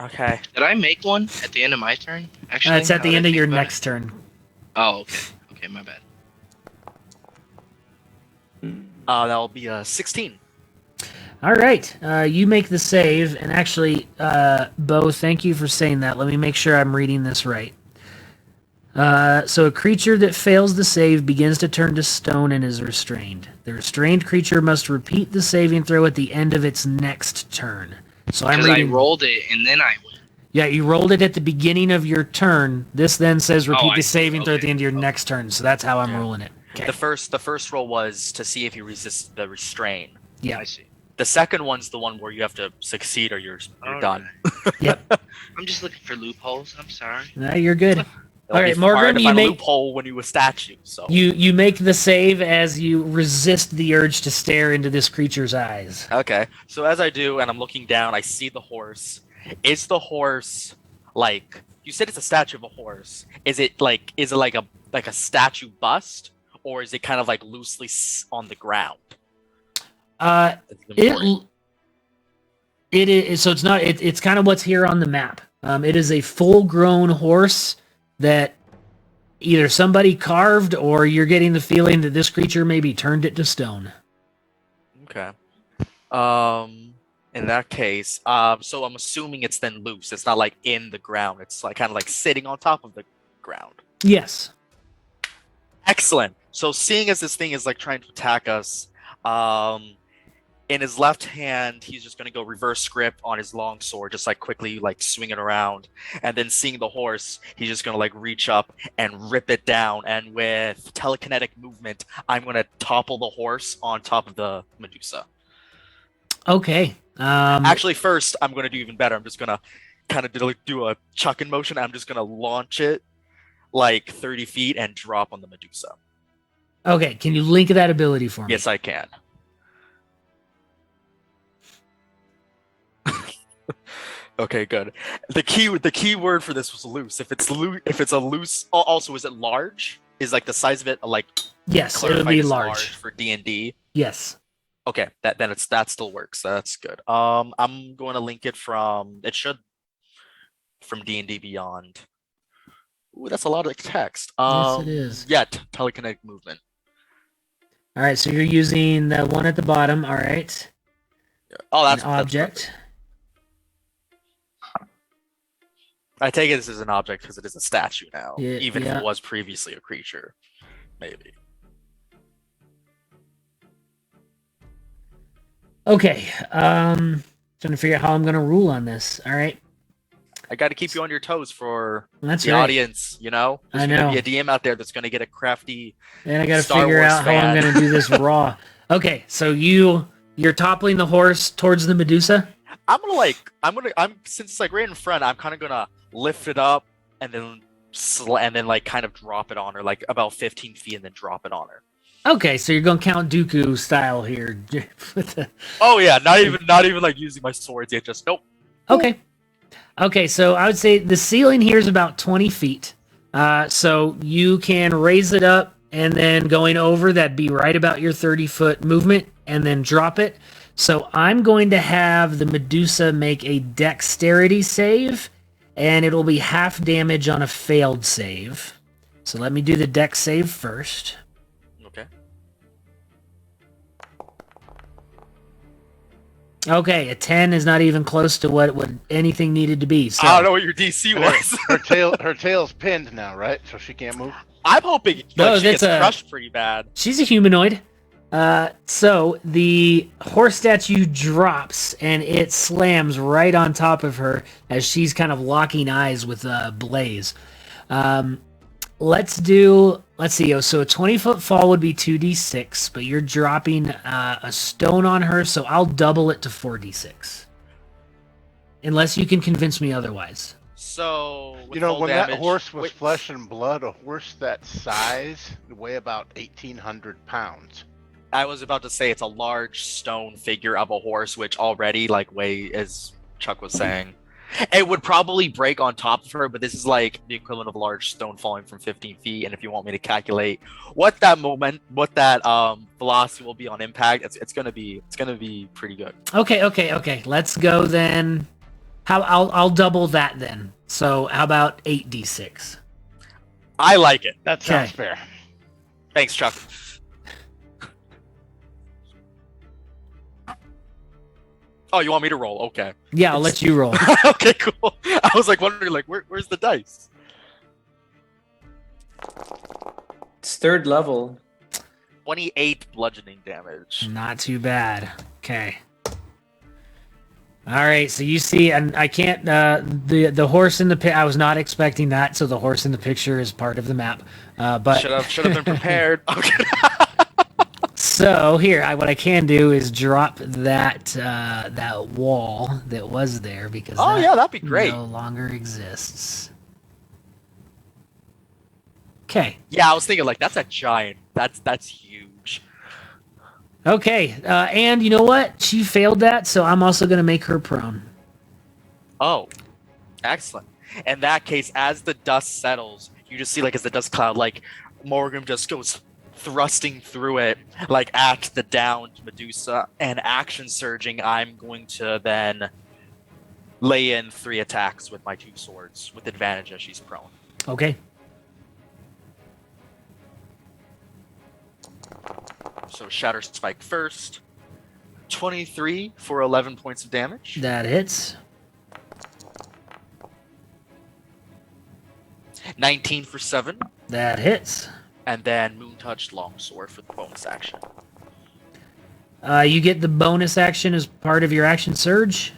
Okay. Did I make one at the end of my turn? Actually, It's at now the that I end of think your about next it. turn. Oh, okay. Okay, my bad. That'll be a 16. All right, you make the save, and actually, Beau, thank you for saying that. Let me make sure I'm reading this right. So a creature that fails the save begins to turn to stone and is restrained. The restrained creature must repeat the saving throw at the end of its next turn. So I'm Because I reading. rolled it and then I went. Yeah, you rolled it at the beginning of your turn. This then says repeat I the see. saving throw at the Okay. end of your next turn. So that's how I'm Yeah. ruling it. Okay. The first roll was to see if you resist the restrain. Yeah. I see. The second one's the one where you have to succeed or you're All done. right. Yep. I'm just looking for loopholes. I'm sorry. No, you're good. It'll All right, be hard Morgan, to you find a make loophole when you a statue. So you make the save as you resist the urge to stare into this creature's eyes. okay. So as I do, and I'm looking down, I see the horse. Is the horse like you said? It's a statue of a horse. Is it like a statue bust, or is it kind of like loosely on the ground? That's important. It is so it's not it's kind of what's here on the map. It is a full-grown horse that either somebody carved or you're getting the feeling that this creature maybe turned it to stone. Okay. In that case, so I'm assuming it's then loose. It's not like in the ground. It's like kind of like sitting on top of the ground. Yes. Excellent. So seeing as this thing is like trying to attack us, in his left hand, he's just gonna go reverse grip on his long sword, just like quickly like swing it around. And then seeing the horse, he's just gonna like reach up and rip it down. And with telekinetic movement, I'm gonna topple the horse on top of the Medusa. Okay. Actually, first I'm gonna do even better. I'm just gonna kind of do a chucking motion. I'm just gonna launch it like 30 feet and drop on the Medusa. Okay. Can you link that ability for me? Yes, I can. Okay, good. The key word for this was loose. If it's a loose. Also, is it large? Is like the size of it like Yes, it'll clarified be as large. for D&D? Yes. Okay, that still works. That's good. I'm going to link it from D&D Beyond. Ooh, that's a lot of text. Yes, it is. Yeah, telekinetic movement. All right. So you're using the one at the bottom. All right. Oh, that's An object. I take it this is an object because it is a statue now, Yeah, even yeah. if it was previously a creature. Maybe. Okay. Trying to figure out how I'm going to rule on this. All right. I got to keep you on your toes for That's the right. audience, you know? I There's know. going to be a DM out there that's going to get a crafty... And I got to Star figure Wars out how I'm fan. going to do this raw. Okay. So you're toppling the horse towards the Medusa. Since it's like right in front, I'm kind of going to lift it up and then like kind of drop it on her, like about 15 feet and then drop it on her. Okay. So you're going Count Dooku style here. Oh yeah, not even like using my swords yet, just nope. Okay. Okay, so I would say the ceiling here is about 20 feet. So you can raise it up and then going over, that'd be right about your 30-foot movement, and then drop it. So I'm going to have the Medusa make a dexterity save, and it'll be half damage on a failed save. So let me do the dex save first. Okay. Okay, a 10 is not even close to what anything needed to be. So I don't know what your DC was. Her tail's pinned now, right? So she can't move. I'm hoping like, No, she gets that's a- crushed pretty bad. she's a humanoid. So the horse statue drops and it slams right on top of her as she's kind of locking eyes with Blaze. Let's see. So a 20-foot fall would be 2d6, but you're dropping a stone on her, so I'll double it to 4d6. Unless you can convince me otherwise. So with You know, full when damage, that horse was wait, flesh and blood, a horse that size would weigh about 1,800 pounds. I was about to say it's a large stone figure of a horse, which already like weigh, as Chuck was saying. It would probably break on top of her, but this is like the equivalent of a large stone falling from 15 feet. And if you want me to calculate what that velocity will be on impact, it's gonna be pretty good. Okay. Let's go then. I'll double that then. So how about 8d6? I like it. That sounds Okay. fair. Thanks, Chuck. Oh, you want me to roll? Okay. Yeah, I'll let you roll. Okay, cool. I was like wondering, like, where's the dice? It's third level. 28 bludgeoning damage. Not too bad. Okay. All right, so you see, and I can't. The horse in the pit. I was not expecting that, so the horse in the picture is part of the map. But Should have been prepared. Okay. so here, what I can do is drop that wall that was there because that'd be great. no longer exists. Okay. Yeah, I was thinking like that's a giant. That's huge. Okay, and you know what? She failed that, so I'm also going to make her prone. Oh, excellent. In that case, as the dust settles, you just see like as the dust cloud, like Morgan just goes thrusting through it, like at the downed Medusa, and action surging. I'm going to then lay in 3 attacks with my 2 swords with advantage as she's prone. Okay. So Shatter Spike first. 23 for 11 points of damage. That hits. 19 for 7. That hits. And then Moon Touched Longsword for the bonus action. You get the bonus action as part of your action surge?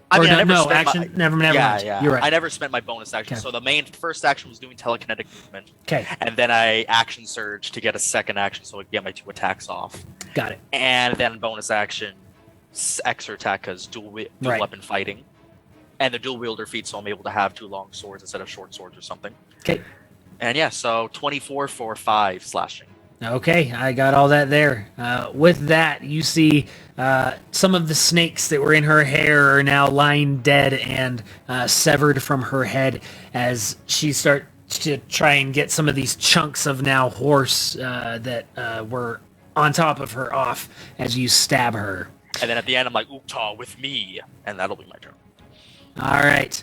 I mean, I never no, spent action. my... Never mind. Yeah. You're right. I never spent my bonus action. Okay. So the first action was doing telekinetic movement. Okay, And then I action surge to get a second action so I could get my 2 attacks off. got it. And then bonus action, extra attack because dual Right. weapon fighting. And the dual wielder feat, so I'm able to have 2 long swords instead of short swords or something. Okay. And yeah, so 24 for 5 slashing. Okay, I got all that there. With that, you see some of the snakes that were in her hair are now lying dead and severed from her head as she starts to try and get some of these chunks of now horse that were on top of her off as you stab her. And then at the end, I'm like, Uktar, with me. And that'll be my turn. All right.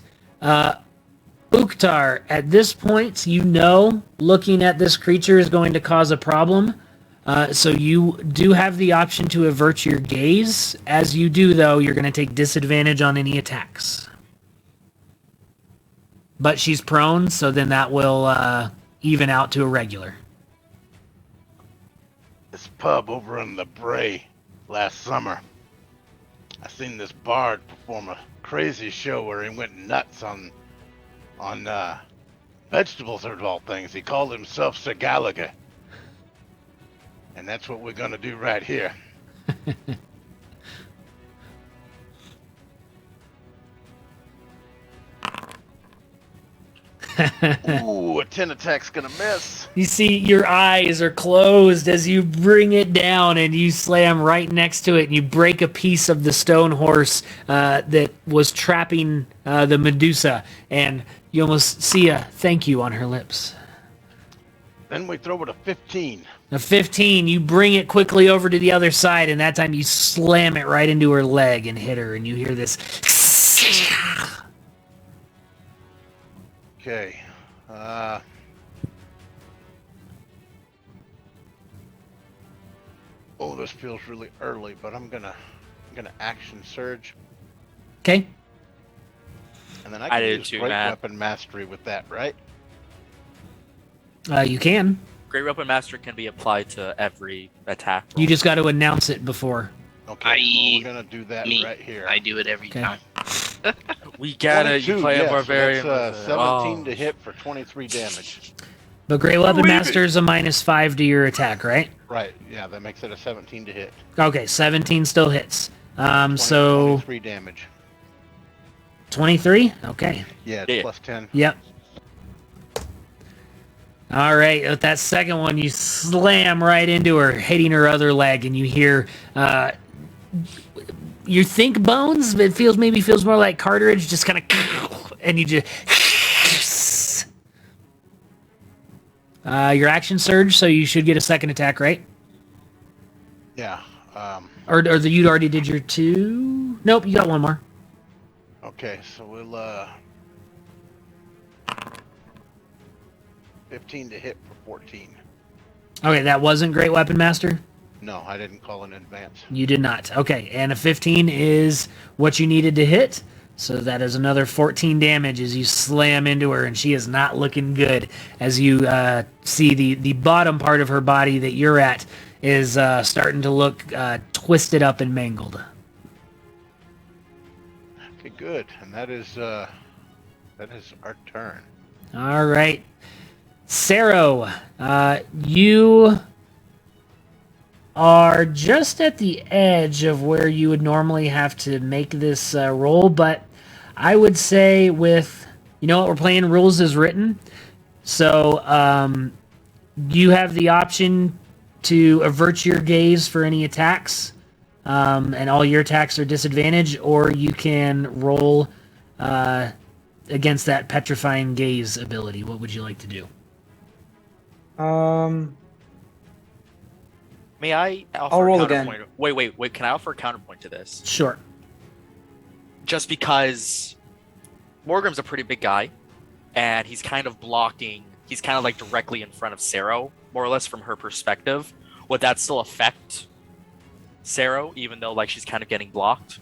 Uktar, at this point, you know looking at this creature is going to cause a problem. So you do have the option to avert your gaze. As you do, though, you're going to take disadvantage on any attacks. But she's prone, so then that will even out to a regular. This pub over in the Bray last summer. I seen this bard perform a crazy show where he went nuts on vegetables of all things. He called himself Sir Gallagher. And that's what we're gonna do right here. Ooh, a 10 attack's gonna miss. You see your eyes are closed as you bring it down and you slam right next to it and you break a piece of the stone horse that was trapping the Medusa, and you almost see a thank you on her lips. Then we throw it a 15. A 15, you bring it quickly over to the other side, and that time you slam it right into her leg and hit her, and you hear this. Okay. Oh, this feels really early, but I'm gonna action surge, Okay. and then I I can did use too, great Matt. weapon mastery with that, right? You can. Great Weapon Master can be applied to every attack roll. You just got to announce it before. Okay, I- well, we're gonna do that Me, right here. I do it every Okay. time. We get it. You 22, play a yes, barbarian. That's, with it. 17 Oh. to hit for 23 damage. But Great Weapon Believe it. Master is a -5 to your attack, right? Right, yeah, that makes it a 17 to hit. Okay, 17 still hits. 23 damage. 23? Okay. Yeah, it's Yeah. plus 10. Yep. All right, with that second one, you slam right into her, hitting her other leg, and you hear you think bones, but it maybe feels more like cartilage, just kind of, and you just. Your action surge, so you should get a second attack, right? Yeah. Or you already did your 2? Nope, you got one more. Okay, so we'll 15 to hit for 14. Okay, that wasn't Great Weapon Master? No, I didn't call in advance. You did not. Okay, and a 15 is what you needed to hit. So that is another 14 damage as you slam into her, and she is not looking good. As you see the bottom part of her body that you're at is starting to look twisted up and mangled. Okay, good. And that is our turn. All right. Saro, you are just at the edge of where you would normally have to make this roll, but I would say with, you know what, we're playing rules as written, so you have the option to avert your gaze for any attacks, and all your attacks are disadvantaged, or you can roll against that petrifying gaze ability. What would you like to do? May I offer I'll a roll counterpoint? again. Wait. Can I offer a counterpoint to this? Sure. Just because Morgrim's a pretty big guy, and he's kind of blocking. He's kind of like directly in front of Saro, more or less from her perspective. Would that still affect Saro, even though like she's kind of getting blocked?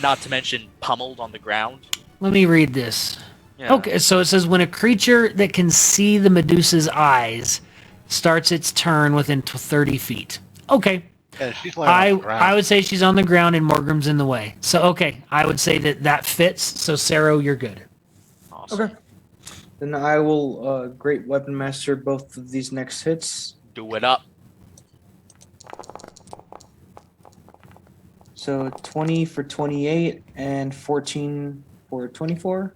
Not to mention pummeled on the ground. Let me read this. Yeah. Okay, so it says when a creature that can see the Medusa's eyes starts its turn within 30 feet. Okay. Yeah, she's laying on the ground. I would say she's on the ground and Morgrim's in the way. So, okay, I would say that fits. So, Saro, you're good. Awesome. Okay. Then I will Great Weapon Master both of these next hits. Do it up. So 20 for 28 and 14 for 24.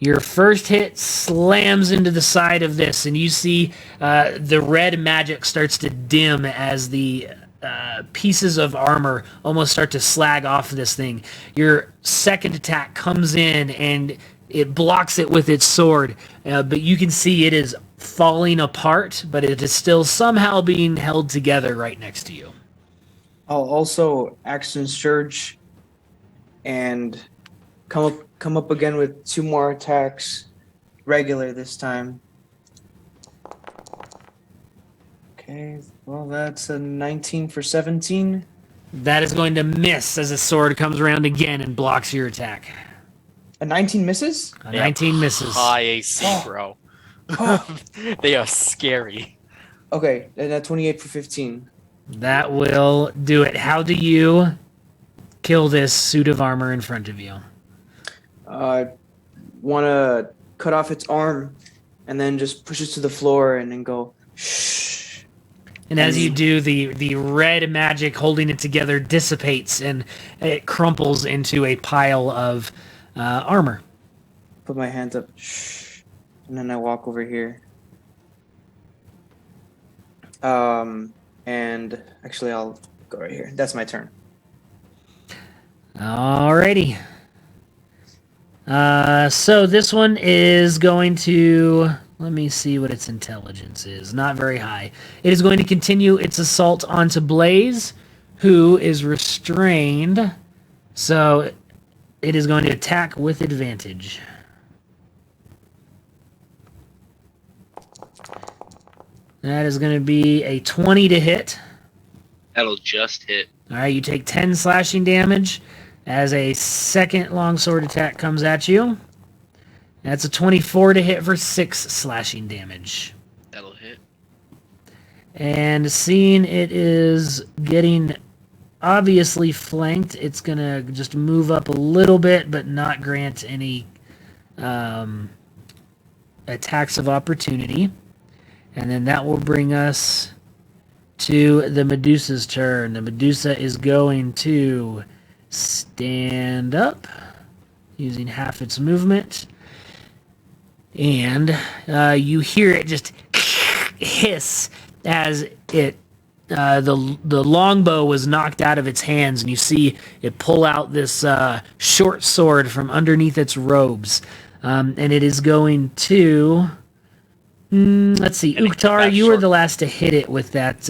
Your first hit slams into the side of this, and you see the red magic starts to dim as the pieces of armor almost start to slag off this thing. Your second attack comes in, and it blocks it with its sword, but you can see it is falling apart, but it is still somehow being held together right next to you. I'll also action surge and come up again with 2 more attacks, regular this time. Okay, well that's a 19 for 17. That is going to miss as a sword comes around again and blocks your attack. A 19 misses? A 19 misses. High AC, bro. They are scary. Okay, and a 28 for 15. That will do it. How do you kill this suit of armor in front of you? I want to cut off its arm and then just push it to the floor and then go, shh. And as you do, the red magic holding it together dissipates and it crumples into a pile of armor. Put my hands up, shh. And then I walk over here. And actually I'll go right here. That's my turn. Alrighty. So this one is going to... Let me see what its intelligence is. Not very high. It is going to continue its assault onto Blaze, who is restrained. So it is going to attack with advantage. That is going to be a 20 to hit. That'll just hit. All right, you take 10 slashing damage as a second longsword attack comes at you. That's a 24 to hit for 6 slashing damage. That'll hit. And seeing it is getting obviously flanked, it's going to just move up a little bit, but not grant any attacks of opportunity. And then that will bring us to the Medusa's turn. The Medusa is going to stand up using half its movement. And you hear it just hiss as it the longbow was knocked out of its hands, and you see it pull out this short sword from underneath its robes, and it is going to. Let's see, And Uktar, you were the last to hit it with that.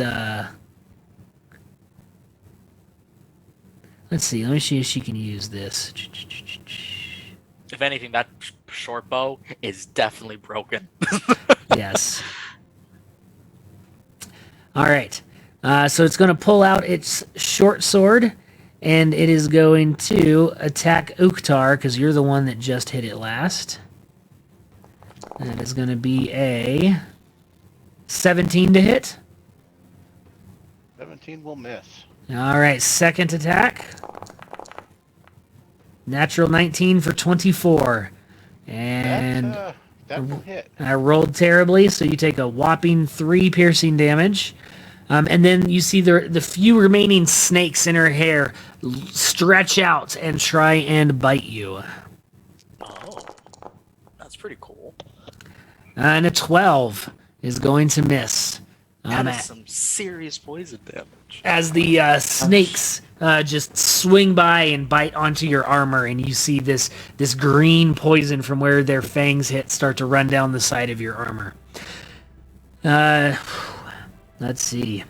Let's see. Let me see if she can use this. If anything, that short bow is definitely broken. Yes. All right. So it's going to pull out its short sword, and it is going to attack Uktar, because you're the one that just hit it last. That is going to be a 17 to hit. 17 will miss. All right, second attack. Natural 19 for 24. And That will hit. I rolled terribly, so you take a whopping 3 piercing damage. And then you see the few remaining snakes in her hair stretch out and try and bite you. Oh, that's pretty cool. And a 12 is going to miss. That is some serious poison damage. As the snakes just swing by and bite onto your armor, and you see this green poison from where their fangs hit start to run down the side of your armor. Let's see.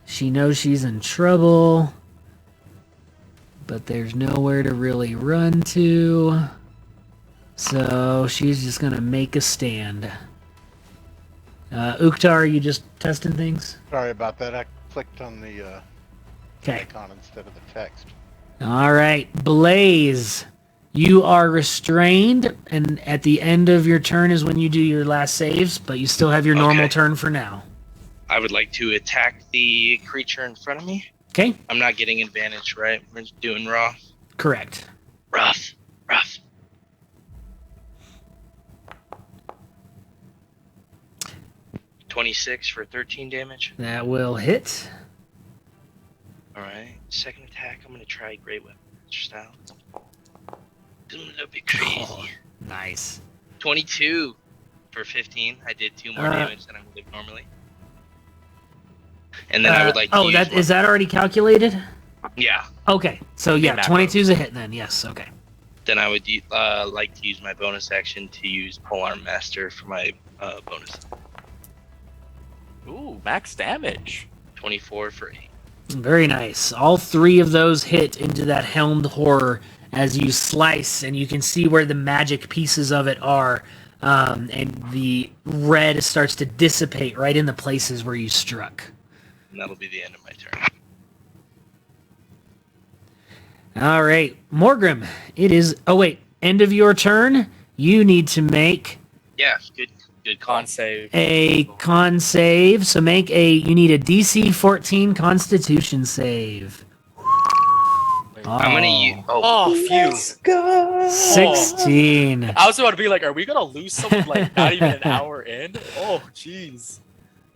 She knows she's in trouble, but there's nowhere to really run to. So she's just going to make a stand. Uktar, are you just testing things? Sorry about that. I clicked on the Okay. icon instead of the text. All right. Blaze, you are restrained, and at the end of your turn is when you do your last saves, but you still have your normal Okay. turn for now. I would like to attack the creature in front of me. Okay? I'm not getting advantage, right? We're just doing raw. Correct. Rough. 26 for 13 damage. That will hit. Alright. Second attack, I'm going to try Great Weapon style. Do a little bit crazy. Oh, nice. 22 for 15. I did 2 more damage than I would have normally. And then I would like to use is that already calculated? Yeah. Okay. So yeah, macros. 22 is a hit then. Yes. Okay. Then I would like to use my bonus action to use Polearm Master for my bonus. Ooh, max damage. 24 for 8. Very nice. All 3 of those hit into that helmed horror as you slice, and you can see where the magic pieces of it are, and the red starts to dissipate right in the places where you struck. And that'll be the end of my turn. All right, Morgrim, it is... Oh, wait. End of your turn. You need to make Yeah, good call. Con save. a con save. So you need a DC 14 Constitution save. I'm gonna use. Oh, phew. 16. I was about to be like, are we gonna lose someone like not even an hour in? Oh, jeez.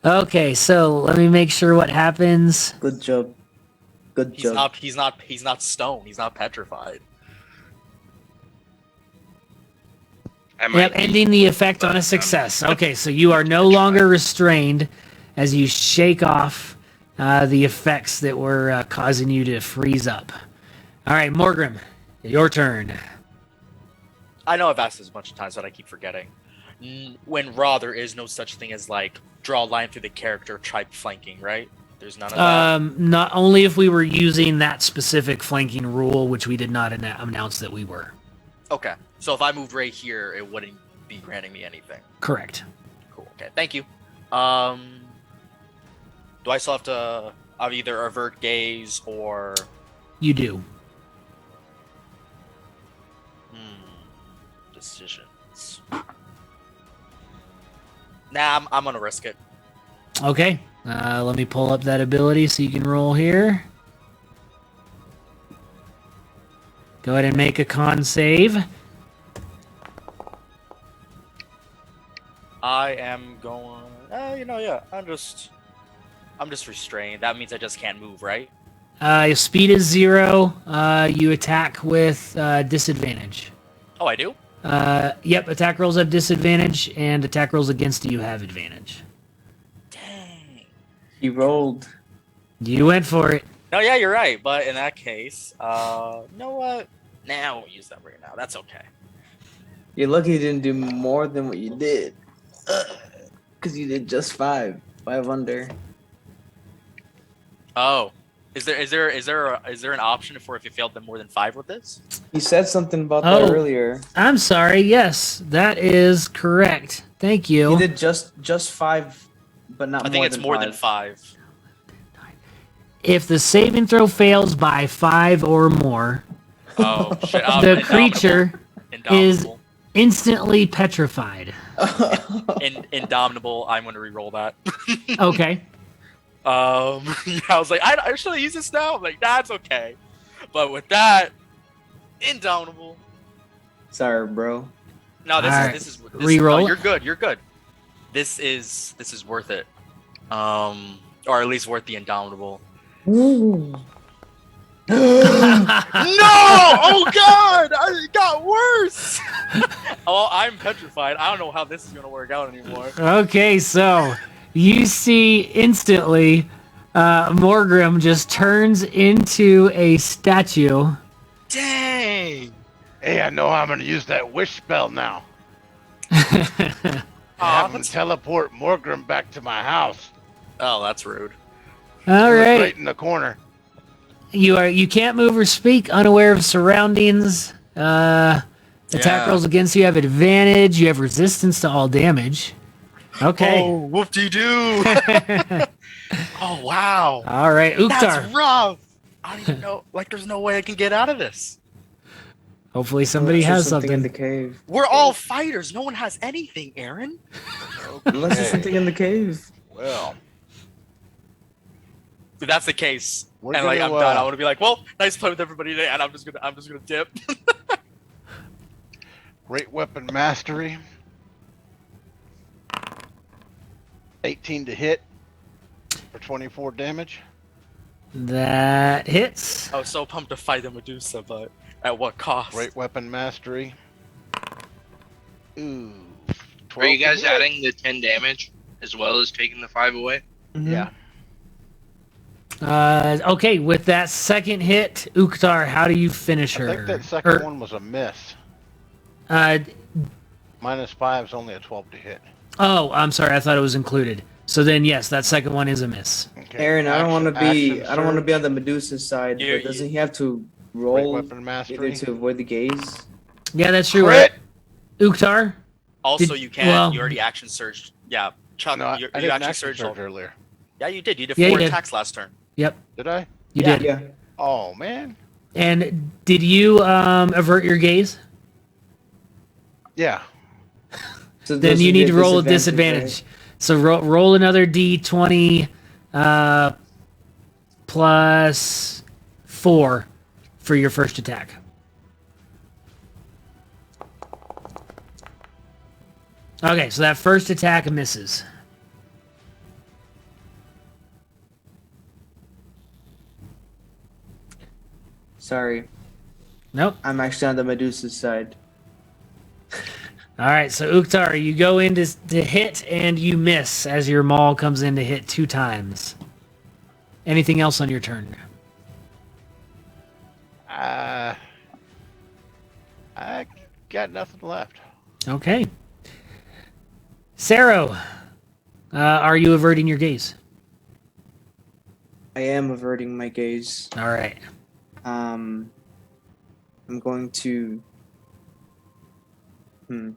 Okay, so let me make sure what happens. Good job. Good job. He's not stone. He's not petrified. Yep, ending the effect on a success. Okay, so you are no longer restrained as you shake off the effects that were causing you to freeze up. All right, Morgrim, your turn. I know I've asked this a bunch of times, but I keep forgetting. When raw, there is no such thing as like draw a line through the character type flanking, right? There's none of that. Not only if we were using that specific flanking rule, which we did not announce that we were. Okay, so if I moved right here, it wouldn't be granting me anything. Correct. Cool. Okay, thank you. Do I still have to either avert gaze or? You do. Decisions. Nah, I'm gonna risk it. Okay. Let me pull up that ability so you can roll here. Go ahead and make a con save. I am going. Yeah. I'm just restrained. That means I just can't move, right? Your speed is 0. You attack with disadvantage. Oh, I do. Yep. Attack rolls have disadvantage, and attack rolls against you have advantage. Dang. He rolled. You went for it. No, yeah, you're right. But in that case, you know what? Nah, I won't use that right now. That's okay. You're lucky you didn't do more than what you did. Because you did just 5. 5 under. Oh, is there an option for if you failed them more than 5 with this? You said something about Oh. that earlier. I'm sorry. Yes, that is correct. Thank you. You did just 5, but not more I think it's than more 5. than 5. If the saving throw fails by 5 or more, Oh shit! the creature is Indomitable. instantly petrified. Indomitable. I'm going to re-roll that. Okay. Yeah, I was like, I should I use this now? I'm like, that's okay. But with that, Indomitable. Sorry, bro. No, this Alright. is Re-roll No, it. you're good. You're good. This is worth it. Or at least worth the Indomitable. No! Oh god! It got worse! Oh, I'm petrified. I don't know how this is gonna work out anymore. Okay, so you see instantly Morgrim just turns into a statue. Dang! Hey, I know how I'm gonna use that wish spell now. Aw, Have him teleport Morgrim back to my house. Oh, that's rude. All He was right. right in the corner. You can't move or speak, unaware of surroundings. Attack Yeah. rolls against you have advantage. You have resistance to all damage. Okay. Oh, whoop-de-doo! Oh, wow. All right, Uktar. That's rough! I don't even know. Like, there's no way I can get out of this. Hopefully somebody Unless there's has something in something. the cave. We're all fighters. No one has anything, Aaron. Unless there's Okay. something in the cave. Well, If that's the case, We're and like I'm gonna, done, I want to be like, well, nice play with everybody today, and I'm just gonna dip. great weapon mastery. 18 to hit for 24 damage. That hits. I was so pumped to fight the Medusa, but at what cost? Great weapon mastery. Ooh. Are you 12 to guys hit. adding the 10 damage as well as taking the 5 away? Yeah. Okay, with that second hit, Uktar, how do you finish her? I think that second Or, one was a miss. Uh, -5 is only a 12 to hit. oh, I'm sorry. I thought it was included. So then, yes, that second one is a miss. Okay. Aaron, I don't want to be. action I don't want to surge, be on the Medusa side. You- But doesn't he have to Great roll weapon either mastery. to avoid the gaze? Yeah, that's true. Crit! Uktar? Also, Did- you can't. well- You already action surged. Yeah, Chuck, No, I you didn't action action surged. surge earlier. Yeah, you did. You did Yeah, you 4 did. attacks last turn. Yep, Did I? you Yeah. did. Yeah. Oh, man. And did you avert your gaze? Yeah. So Then those you would need be to roll a disadvantage, disadvantage. So roll another d20 plus 4 for your first attack. Okay, so that first attack misses. Sorry, Nope. I'm actually on the Medusa side. All right, so Uktar, you go in to hit and you miss as your maul comes in to hit 2 times. Anything else on your turn? I got nothing left. Okay. Saro, are you averting your gaze? I am averting my gaze. All right. I'm going to. I'm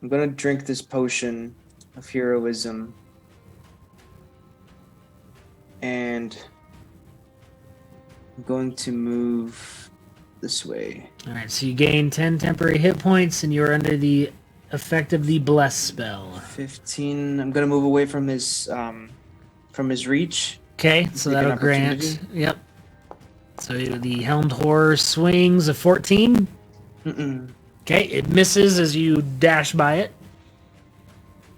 gonna drink this potion of heroism, and I'm going to move this way. All right, so you gain 10 temporary hit points and you're under the effect of the bless spell. 15. I'm gonna move away from his reach. Okay, so Take an that'll grant. opportunity. Yep. So the helmed horror swings a 14. Mm-mm. Okay, it misses as you dash by it.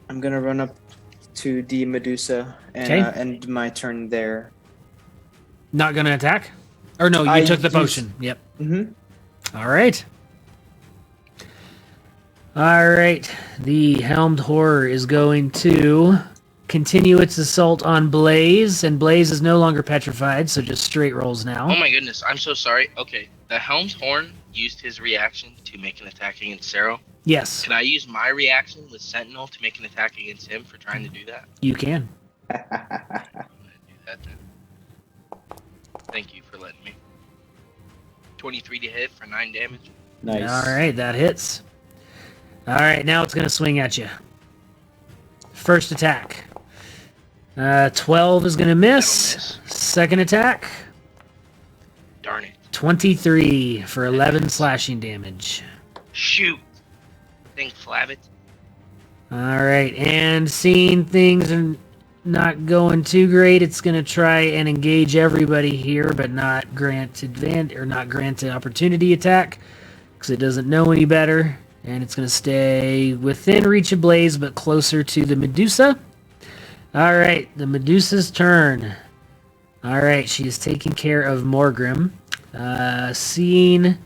I'm gonna run up to the Medusa and Okay. end my turn there. Not gonna attack? Or no, you I took the used- potion. Yep. Mm-hmm. All right. All right. The helmed horror is going to continue its assault on Blaze, and Blaze is no longer petrified, so just straight rolls now. Oh my goodness, I'm so sorry. Okay, the Helm's Horn used his reaction to make an attack against Zero. Yes, Can I use my reaction with Sentinel to make an attack against him for trying to do that? you can. I'm gonna do that then. Thank you for letting me. 23 to hit for 9 damage. Nice. All right, that hits. All right, now it's going to swing at you. First attack. 12 is going to miss. That'll miss. Second attack. Darn it. 23 for 11 slashing damage. Shoot. Thing flab it. All right, and seeing things are not going too great, it's going to try and engage everybody here, but not grant opportunity attack because it doesn't know any better, and it's going to stay within reach of Blaze, but closer to the Medusa. All right, the Medusa's turn. All right, she is taking care of Morgrim. Seeing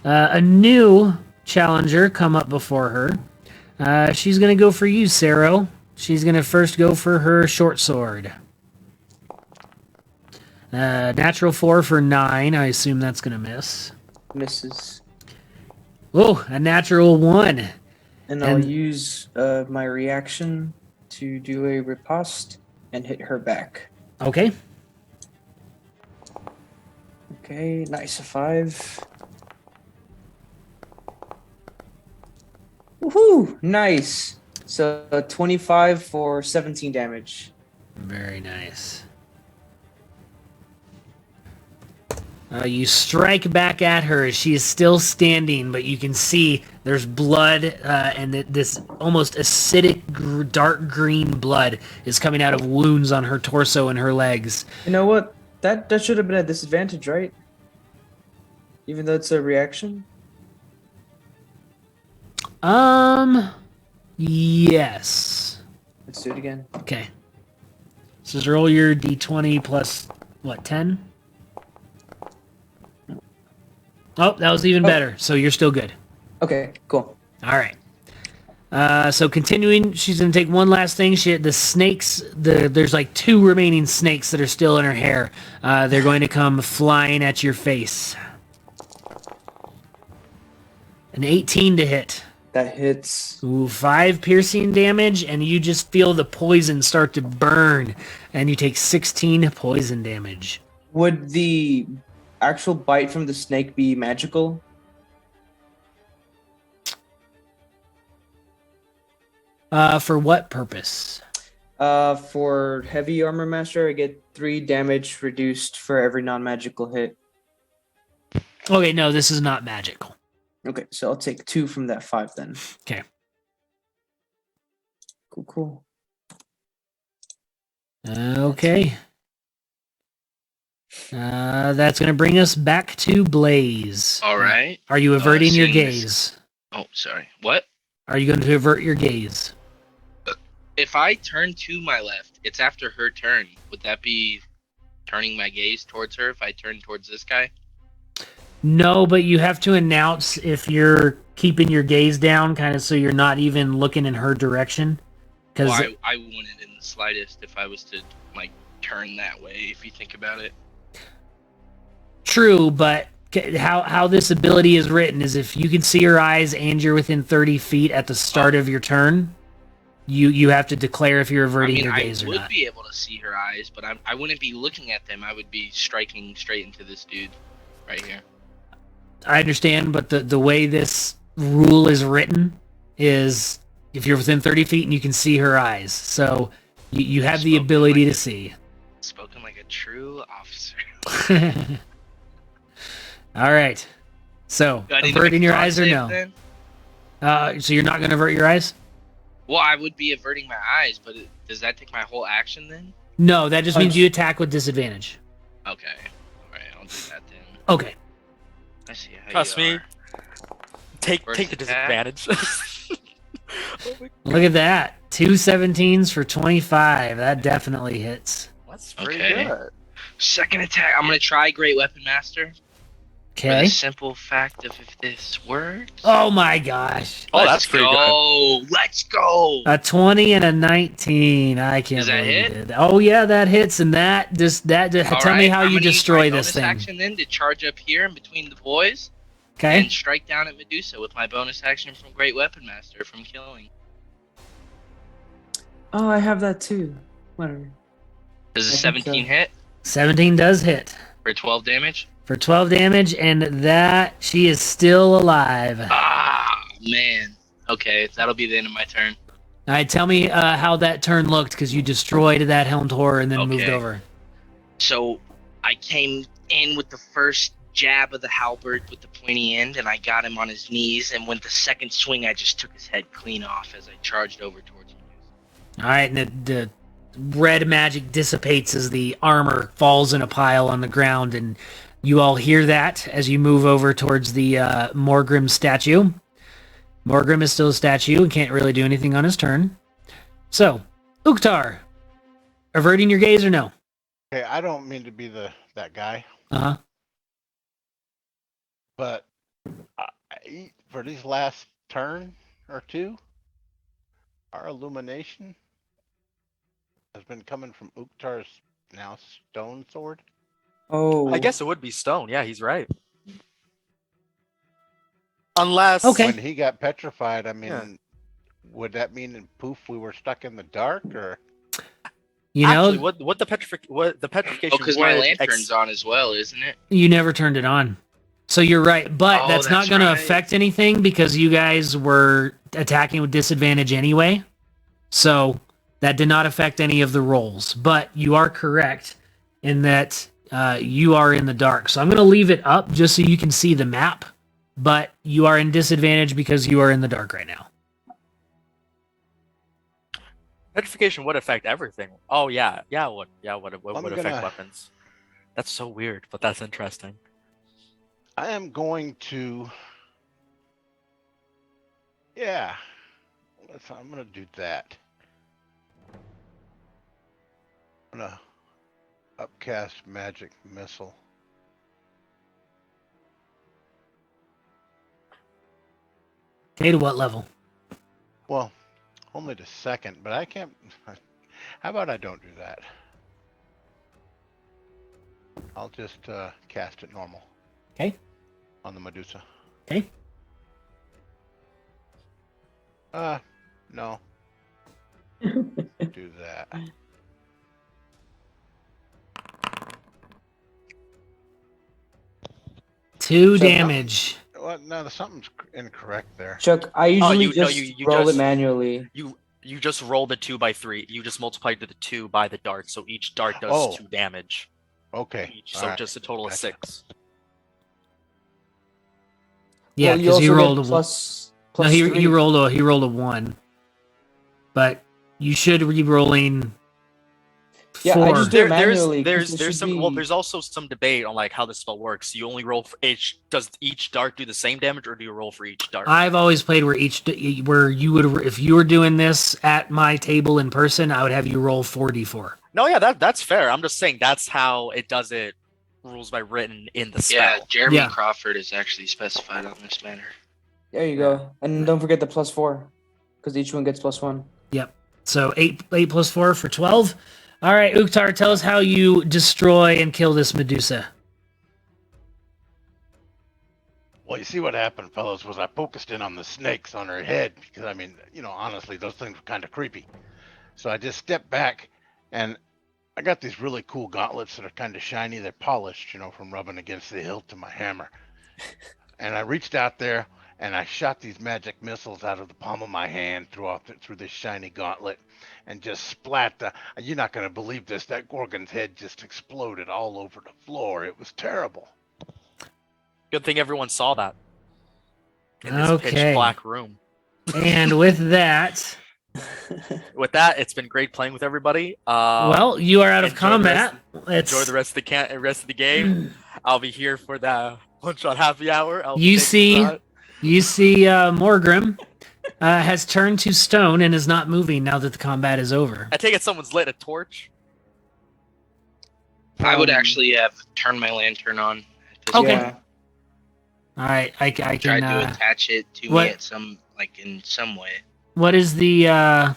a new challenger come up before her. She's going to go for you, Sero. She's going to first go for her short sword. Natural 4 for 9. I assume that's going to miss. Misses. Oh, a natural 1. And I'll use my reaction to do a riposte and hit her back. Okay. Okay, nice. A 5. Woohoo! Nice. So 25 for 17 damage. Very nice. You strike back at her as she is still standing, but you can see there's blood, and this almost acidic, dark green blood is coming out of wounds on her torso and her legs. You know what? That should have been a disadvantage, right? Even though it's a reaction? Yes. Let's do it again. Okay. So just roll your d20 plus, what, 10? Oh, that was even better. So you're still good. Okay, cool. All right. So continuing, she's going to take one last thing. The snakes, there's like 2 remaining snakes that are still in her hair. They're going to come flying at your face. An 18 to hit. That hits. Ooh, 5 piercing damage, and you just feel the poison start to burn, and you take 16 poison damage. Would the actual bite from the snake be magical? For what purpose? For heavy armor master, I get 3 damage reduced for every non-magical hit. Okay, no, this is not magical. Okay, so I'll take 2 from that 5 then. Okay. Cool. Okay. That's going to bring us back to Blaze. All right. Are you averting your seeing this- gaze? Oh, sorry. What? Are you going to avert your gaze? If I turn to my left, it's after her turn. Would that be turning my gaze towards her if I turn towards this guy? No, but you have to announce if you're keeping your gaze down, kind of so you're not even looking in her direction. Well, I wouldn't in the slightest if I was to, like, turn that way, if you think about it. True, but how this ability is written is if you can see her eyes and you're within 30 feet at the start of your turn, you have to declare if you're averting your gaze or I would not. be able to see her eyes, but I wouldn't be looking at them. I would be striking straight into this dude right here. I understand, but the way this rule is written is if you're within 30 feet and you can see her eyes. So you have the ability to see. Spoken like a true officer. All right. So, Do I need to averting make a your con eyes or save no? then? So you're not going to avert your eyes? Well, I would be averting my eyes, but does that take my whole action then? No, that just means you attack with disadvantage. Okay. Alright, I'll do that then. Okay. I see how Trust you me. are. Take First the attack. disadvantage. Look at that. 2 17s for 25. That definitely hits. That's pretty Okay. good. Second attack. I'm going to try Great Weapon Master. For the Okay. simple fact of if this works. Oh my gosh. Oh, Let's that's pretty good. go. Let's go. A 20 and a 19. I can't Does that believe hit? you did that. Oh yeah, that hits, and that just All tell me right, how I'm you gonna use destroy my this bonus thing. action then to charge up here in between the boys Okay. and strike down at Medusa with my bonus action from Great Weapon Master from killing. Oh, I have that too. Whatever. Does a I think so. 17 hit 17 does hit for 12 damage? for 12 damage, and that she is still alive. All Ah, man. Okay, that'll be the end of my turn. right, tell me how that turn looked, because you destroyed that helmed horror and then moved Okay. over. So I came in with the first jab of the halberd with the pointy end, and I got him on his knees. And with the second swing, I just took his head clean off as I charged over towards him. All right, and the red magic dissipates as the armor falls in a pile on the ground, and you all hear that as you move over towards the Morgrim statue. Morgrim is still a statue and can't really do anything on his turn. So, Uktar, averting your gaze or no? Okay, I don't mean to be that guy, Uh-huh. but for these last turn or two, our illumination has been coming from Uktar's now stone sword. Oh. I guess it would be stone. Yeah, he's right. Unless Okay. When he got petrified, I mean, Yeah. would that mean in poof we were stuck in the dark, or You know, actually, what the petrification? Oh, because my would lantern's on as well, isn't it? you never turned it on. So you're right, but Oh, that's not that's going to right. affect anything because you guys were attacking with disadvantage anyway. So that did not affect any of the rolls. But you are correct in that you are in the dark. So I'm going to leave it up just so you can see the map. But you are in disadvantage because you are in the dark right now. Petrification would affect everything. Oh yeah, it would. Yeah, it would I'm affect gonna- weapons. That's so weird, but that's interesting. I am going to. Yeah, I'm gonna do that. I'm gonna upcast magic missile. Okay, to what level? Well, only the second, but I can't. How about I don't do that? I'll just cast it normal. Okay. On the Medusa. Okay. No. Do that. Two So- damage. Well, no, something's incorrect there. Chuck, I usually you- no, just you roll just- it manually. You just roll the 2 by 3. You just multiplied the 2 by the dart, so each dart does Oh. 2 damage Okay. each. all So right. just a total of Gotcha. 6. Yeah, Well, you because he also get rolled a plus no, plus he 3. rolled a 1. But you should be rolling Yeah, I 4. just do it manually, 'cause There's it should some well, be- there's also some debate on like how the spell works. You only roll for each. Does each dart do the same damage, or do you roll for each dart? I've always played where you would, if you were doing this at my table in person, I would have you roll 4d4. No, yeah, that's fair. I'm just saying that's how it does it. Rules by written in the spell. Yeah, Jeremy Yeah. Crawford is actually specified on this matter. There you go. And don't forget the plus 4, because each one gets plus 1. So 8 plus 4 for 12. All right, Uktar, tell us how you destroy and kill this Medusa. Well, you see what happened, fellas, was I focused in on the snakes on her head because, I mean, honestly, those things were kind of creepy. So I just stepped back, and I got these really cool gauntlets that are kind of shiny. They're polished, from rubbing against the hilt of my hammer. And I reached out there, and I shot these magic missiles out of the palm of my hand through this shiny gauntlet, and just splat. You're not going to believe this. That Gorgon's head just exploded all over the floor. It was terrible. Good thing everyone saw that. In this Okay. pitch black room. And with that, With that, it's been great playing with everybody. well, you are out of enjoy the combat. Enjoy the rest of the game. I'll be here for the one-shot happy hour. I'll be You taking see- that. You see Morgrim has turned to stone and is not moving now that the combat is over. I take it someone's lit a torch. I would Um, actually have turned my lantern on. At this Okay. point. Yeah. All right, I Tried can. to attach it to what- me at in some way. What is the I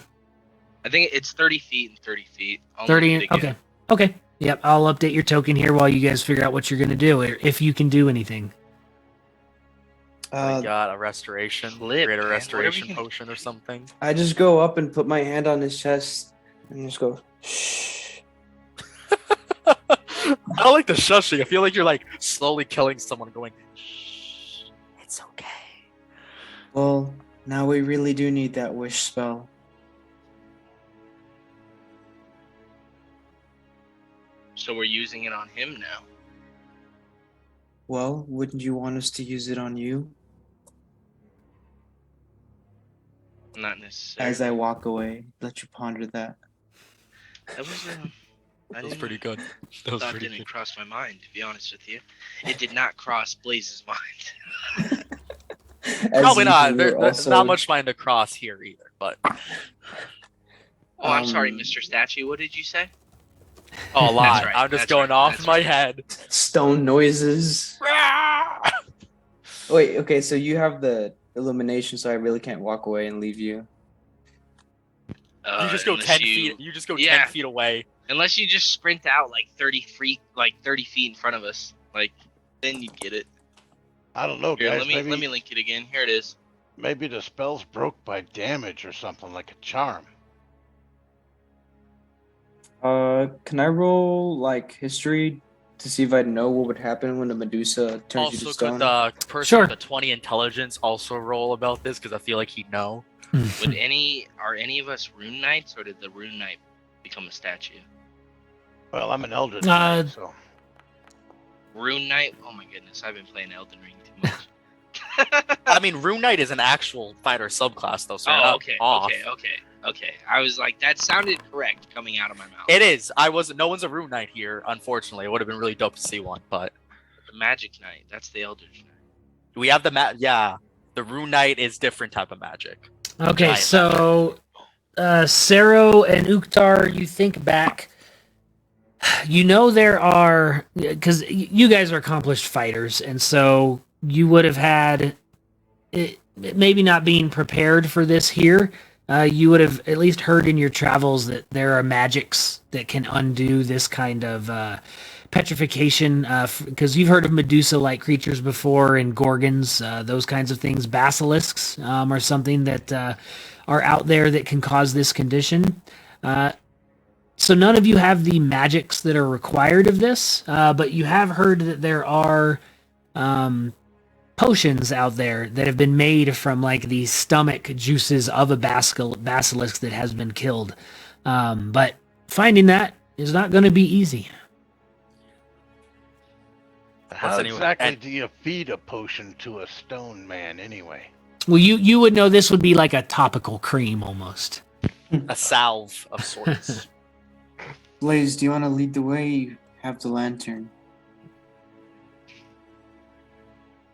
think it's 30 feet and 30 feet. I'll 30? need it again. Okay. Yep. I'll update your token here while you guys figure out what you're gonna do, or if you can do anything. We got a restoration, Flip, greater man. restoration Whatever you can- potion or something. I just go up and put my hand on his chest and just go, shh. I don't like the shushing. I feel like you're like slowly killing someone, going, "Shh, it's okay." Well, now we really do need that wish spell. So we're using it on him now. Well, wouldn't you want us to use it on you? Not necessarily. As I walk away, let you ponder that. That was That was pretty good. That was thought pretty didn't good. cross my mind, to be honest with you. It did not cross Blaze's mind. As Probably not. usual, There's also- not much mind to cross here either. But Oh, I'm sorry, Um, Mr. Statue. What did you say? oh, lie. That's right, I'm just that's going right, off that's in my right. head. Stone noises. Wait, okay, so you have the illumination, so I really can't walk away and leave you. You just go Unless 10 you- feet. You just go Yeah. 10 feet away. Unless you just sprint out like 30 feet in front of us. Like, then you get it. I don't know, Here, guys. let me link it again. Here it is. Maybe the spell's broke by damage or something, like a charm. Can I roll like history to see if I know what would happen when a Medusa turns you to Also, stone? could the person Sure. with the 20 intelligence also roll about this? Because I feel like he'd know. Are any of us rune knights, or did the rune knight become a statue? Well, I'm an Eldritch Uh, Knight, so Rune knight? Oh my goodness, I've been playing Elden Ring too much. I mean, Rune Knight is an actual fighter subclass, though, so you're Oh, not okay, off. okay. I was like, that sounded correct coming out of my mouth. It is. No one's a Rune Knight here, unfortunately. It would have been really dope to see one, but The magic knight. That's the Eldritch knight. we have the Rune Knight is different type of magic. Okay, Giant so Sero and Uktar, you think back. You know there are, because you guys are accomplished fighters, and so you would have had, maybe not being prepared for this here, you would have at least heard in your travels that there are magics that can undo this kind of petrification, because you've heard of Medusa-like creatures before, and Gorgons, those kinds of things. Basilisks are something that are out there that can cause this condition. So none of you have the magics that are required of this, but you have heard that there are potions out there that have been made from like the stomach juices of a basilisk that has been killed. But finding that is not going to be easy. how anyway- exactly and- do you feed a potion to a stone man anyway? Well, you would know this would be like a topical cream almost. A salve of sorts. Blaze, do you want to lead the way? You have the lantern.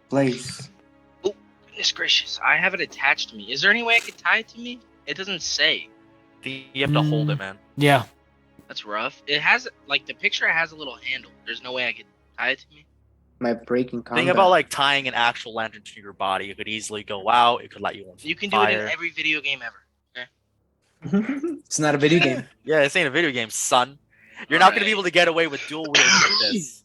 Blaze. Goodness gracious, I have it attached to me. Is there any way I could tie it to me? It doesn't say. You have to hold it, man. Yeah. That's rough. It has, like, the picture has a little handle. There's no way I could tie it to me. My breaking combat. Think about like tying an actual lantern to your body. It could easily go out. It could light you on You can do it in fire. every video game ever. It's not a video game. Yeah, this ain't a video game, son. You're not going to be Alright. able to get away with dual wielding with this.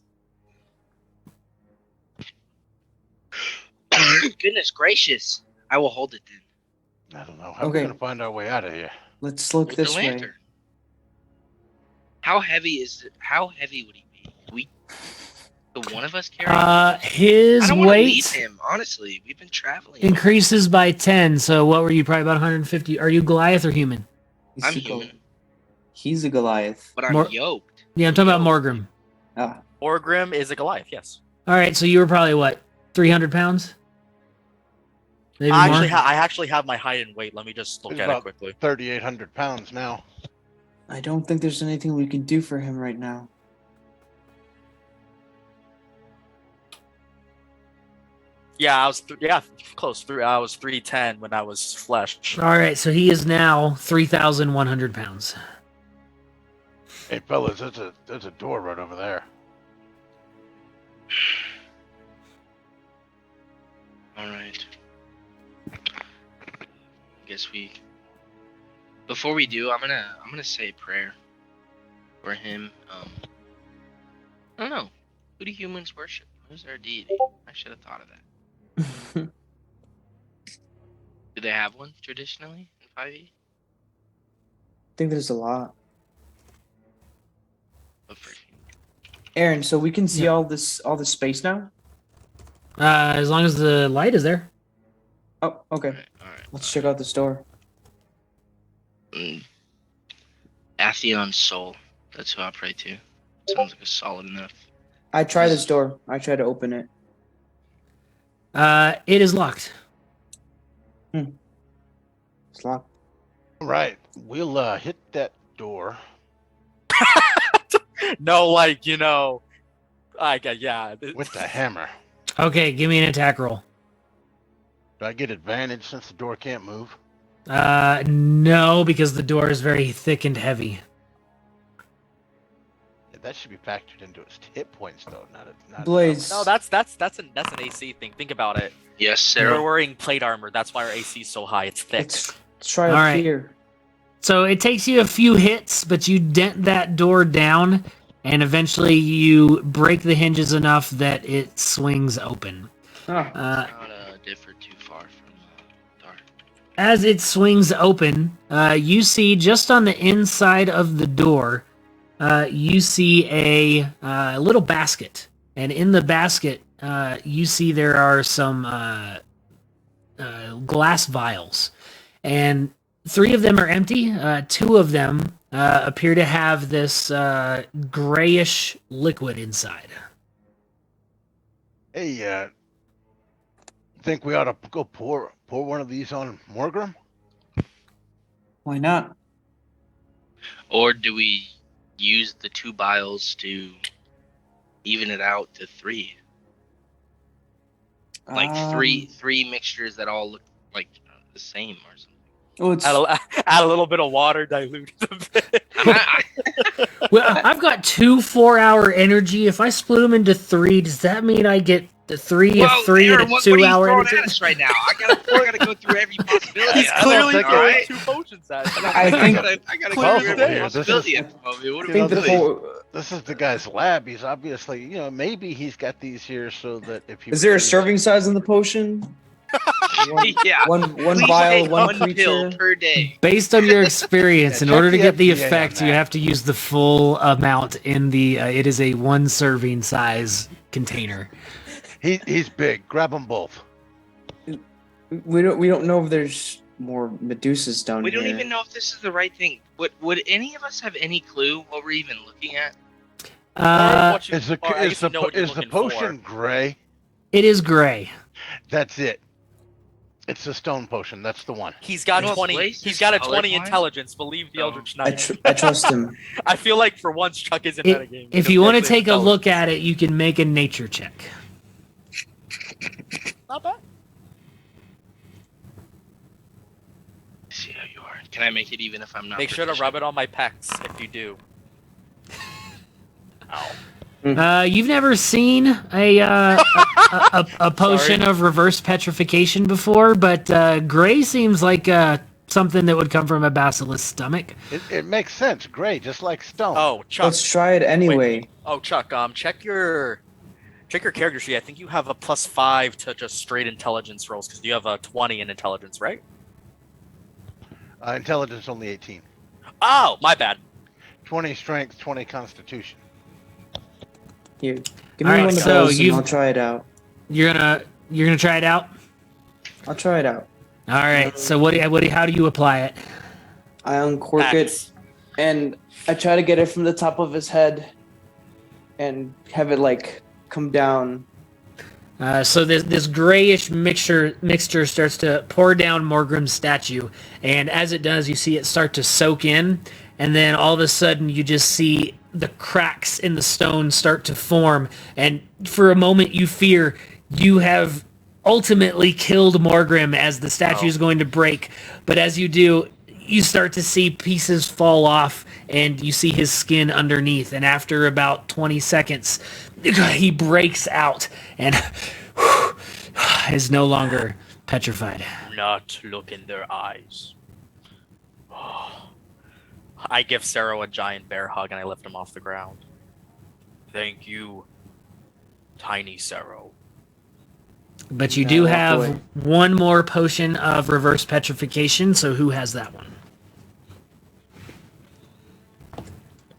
Goodness gracious. I will hold it then. I don't know. How are Okay. we gonna find our way out of here? Let's look With this the way. lantern. How heavy would he be? The one of us carry him? I His don't want to leave weight him, honestly. We've been traveling. increases by 10. So what were you? Probably about 150. Are you Goliath or human? I'm a Gol- human, He's a Goliath. but I'm More- yoked. Yeah, I'm talking about Morgrim. Ah, Orgrim is a Goliath, yes. All right, so you were probably what, 300 pounds? Maybe I more. actually have my height and weight. Let me just look He's at it about quickly. 3,800 pounds now. I don't think there's anything we can do for him right now. Yeah, I was close. I was 310 when I was flesh. All right, so he is now 3,100 pounds. Hey, fellas, there's a door right over there. All right. Guess we. Before we do, I'm gonna say a prayer for him. I don't know. Who do humans worship? Who's their deity? I should have thought of that. Do they have one traditionally in 5e? I think there's a lot. But for Aaron, so we can see all this space now? As long as the light is there. Oh, okay. all right. Let's check out the store. Atheon's soul. That's who I pray to. Sounds like a solid enough. I tried this door. I tried to open it. It is locked. It's locked. All right, we'll hit that door. No, like, you know, yeah. With the hammer. Okay, give me an attack roll. Do I get advantage since the door can't move? No, because the door is very thick and heavy. Yeah, that should be factored into its hit points, though. Not Blaze. No, that's an AC thing. Think about it. Yes, Sarah. We're wearing plate armor. That's why our AC is so high. It's thick. Let's try All up right. here. So it takes you a few hits, but you dent that door down, and eventually you break the hinges enough that it swings open. Oh, Not differ too far from dark. As it swings open, you see just on the inside of the door, you see a little basket. And in the basket, you see there are some glass vials. And 3 of them are empty. 2 of them appear to have this grayish liquid inside. Hey, think we ought to go pour one of these on Morgrim? why not? Or do we use the 2 vials to even it out to 3? Like three mixtures that all look like the same or something. Oh, it's Add a little bit of water, dilute it a bit. Well, I've got 2 4-hour energy. If I split them into 3, does that mean I get the 3 of 3 Aaron, and a what are you 2-hour throwing energy? at us right now? I gotta go through every possibility. He's I don't clearly think- throwing alright. 2 potions at it. I think- I gotta Well, go through every yeah, this is- possibility at the moment. What I are we think the doing? This is the guy's lab. He's obviously, maybe he's got these here so that if he Is there a serving size in the potion? Yeah. One Please vial, take one one pill creature. per day. Based on your experience, Yeah, in check order to the get the FDA on effect, you that. have to use the full amount in the. It is a 1 serving size container. He's big. Grab them both. We don't know if there's more Medusas down We here. don't even know if this is the right thing. Would any of us have any clue what we're even looking at? Is the potion gray? It is gray. That's it. It's a stone potion. That's the one. He's got No, 20. Blaze He's is got a 20 colorblind? intelligence. Believe the Oh. Eldritch Knight. I trust him. I feel like for once Chuck isn't If, metagame. if you want to take a look at it, you can make a nature check. Not bad. Let's see how you are. Can I make it even if I'm not? Make sure to rub it on my pecs if you do. You've never seen a potion Sorry. of reverse petrification before, but gray seems like something that would come from a basilisk's stomach. It makes sense. Gray, just like stone. Oh, Chuck. Let's try it anyway. Oh, Chuck. Check your character sheet. I think you have a +5 to just straight intelligence rolls because you have a 20 in intelligence, right? Intelligence only 18. Oh, my bad. 20 strength, 20 constitution. Here, give me All right, one of so those and you've- I'll try it out. You're gonna try it out. I'll try it out. All right. So how do you apply it? I uncork it Facts. and I try to get it from the top of his head and have it like come down. So this grayish mixture starts to pour down Morgrim's statue, and as it does, you see it start to soak in, and then all of a sudden you just see the cracks in the stone start to form, and for a moment you fear you have ultimately killed Morgrim as the statue is going to break, but as you do, you start to see pieces fall off, and you see his skin underneath, and after about 20 seconds, he breaks out, and is no longer petrified. Not look in their eyes. I give Sarah a giant bear hug and I lift him off the ground. Thank you, tiny Sarah. But you Now do walk have away. one more potion of reverse petrification, so who has that one?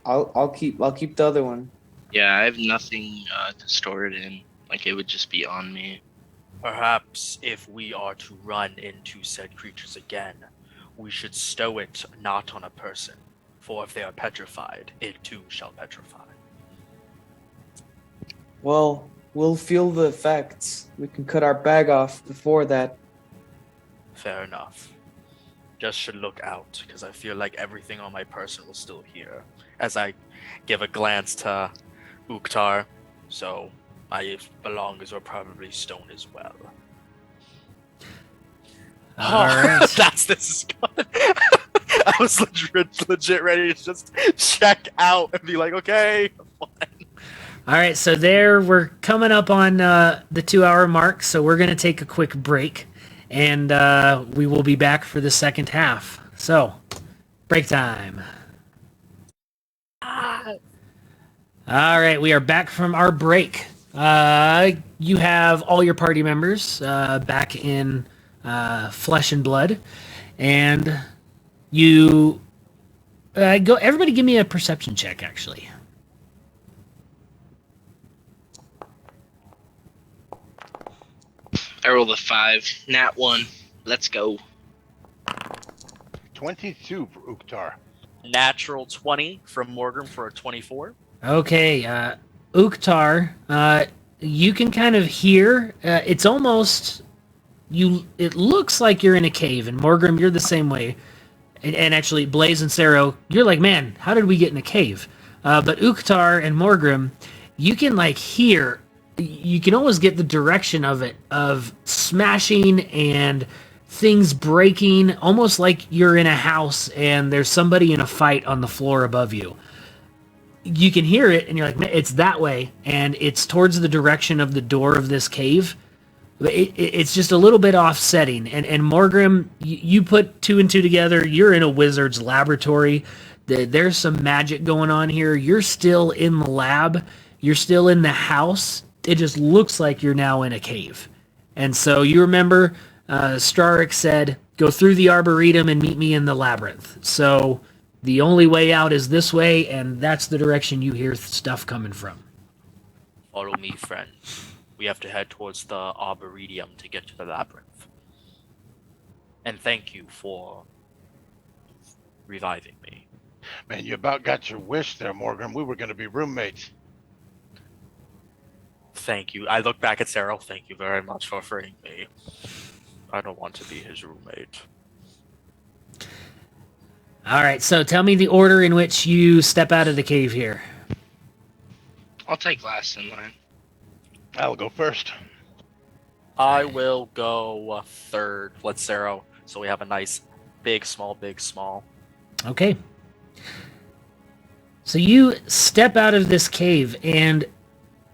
I'll keep the other one. Yeah, I have nothing to store it in. Like, it would just be on me. Perhaps if we are to run into said creatures again, we should stow it not on a person, for if they are petrified, it too shall petrify. Well, we'll feel the effects. We can cut our bag off before that. Fair enough. Just should look out, because I feel like everything on my person was still here. As I give a glance to Uktar, so my belongings are probably stone as well. All right. This is good. I was legit ready to just check out and be like, okay, fine. All right, so we're coming up on the 2-hour mark, so we're going to take a quick break, and we will be back for the second half. So, break time. All right, we are back from our break. You have all your party members back in flesh and blood, and you go. Everybody, give me a perception check, actually. I rolled a 5. Nat 1. Let's go. 22 for Uktar. Natural 20 from Morgan for a 24. Okay, Uktar, you can kind of hear. It's almost It looks like you're in a cave, and Morgrim, you're the same way. And actually, Blaze and Saro, you're like, man, how did we get in a cave? But Uktar and Morgrim, you can like hear. You can almost get the direction of it, of smashing and things breaking, almost like you're in a house and there's somebody in a fight on the floor above you. You can hear it, and you're like, it's that way, and it's towards the direction of the door of this cave. It's just a little bit offsetting. And Morgrim, you put 2 and 2 together. You're in a wizard's laboratory. There's some magic going on here. You're still in the lab. You're still in the house. It just looks like you're now in a cave. And so you remember Strarik said, go through the Arboretum and meet me in the labyrinth. So the only way out is this way, and that's the direction you hear stuff coming from. Follow me, friend. We have to head towards the Arboretum to get to the labyrinth. And thank you for reviving me. Man, you about got your wish there, Morgan. We were going to be roommates. Thank you. I look back at Sarah. Thank you very much for freeing me. I don't want to be his roommate. All right, so tell me the order in which you step out of the cave here. I'll take last in line. I'll go first. I will go third. Let's Sarah. So we have a nice big, small, big, small. Okay. So you step out of this cave, and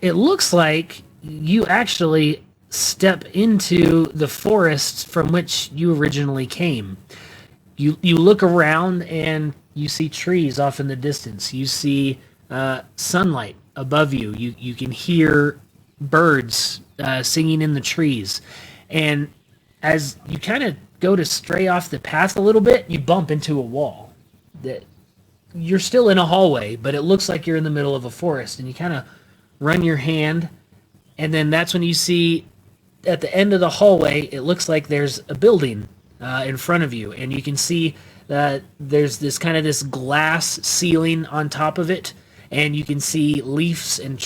it looks like you actually step into the forest from which you originally came. You look around, and you see trees off in the distance. You see sunlight above you. You can hear birds singing in the trees. And as you kind of go to stray off the path a little bit, you bump into a wall. That you're still in a hallway, but it looks like you're in the middle of a forest. And you kind of run your hand, and then that's when you see at the end of the hallway, it looks like there's a building in front of you, and you can see that there's this kind of this glass ceiling on top of it, and you can see leaves and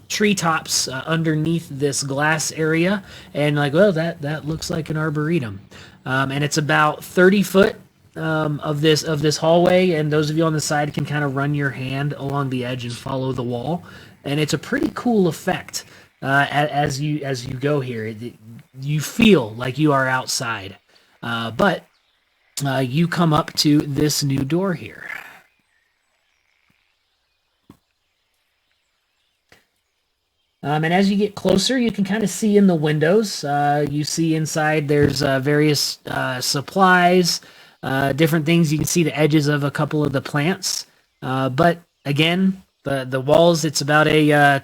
treetops underneath this glass area, and like, well, that looks like an arboretum, and it's about 30 foot of this hallway, and those of you on the side can kind of run your hand along the edge and follow the wall, and it's a pretty cool effect as you go here. You feel like you are outside, but you come up to this new door here. And as you get closer, you can kind of see in the windows. You see inside there's various supplies, different things. You can see the edges of a couple of the plants. But again, the walls, it's about a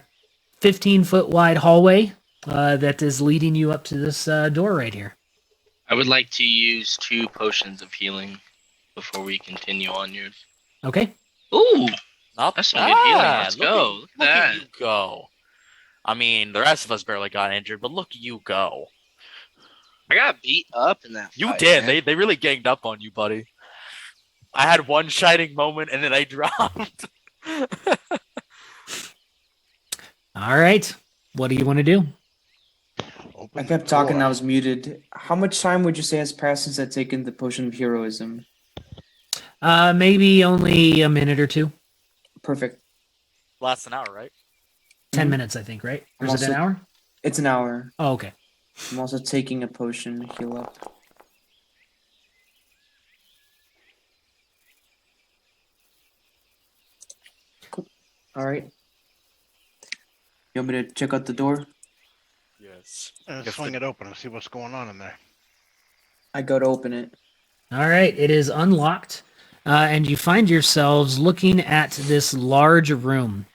15-foot wide hallway that is leading you up to this door right here. I would like to use 2 potions of healing before we continue on yours. Okay. Ooh, Not that's some good healing. bad. Let's go. Look at that. you go. I mean, the rest of us barely got injured, but look at you go. I got beat up in that You fight, did. man. They really ganged up on you, buddy. I had one shining moment, and then I dropped. All right. What do you want to do? Open I the kept talking. door. I was muted. How much time would you say has passed since I've taken the potion of heroism? Maybe only a minute or 2. Perfect. Lasts an hour, right? 10 minutes, I think, right? Or I'm is it an also- hour? It's an hour. Oh, okay. I'm also taking a potion to heal up. Cool. All right. You want me to check out the door? Yes. Swing it open and see what's going on in there. I go to open it. All right, it is unlocked, and you find yourselves looking at this large room.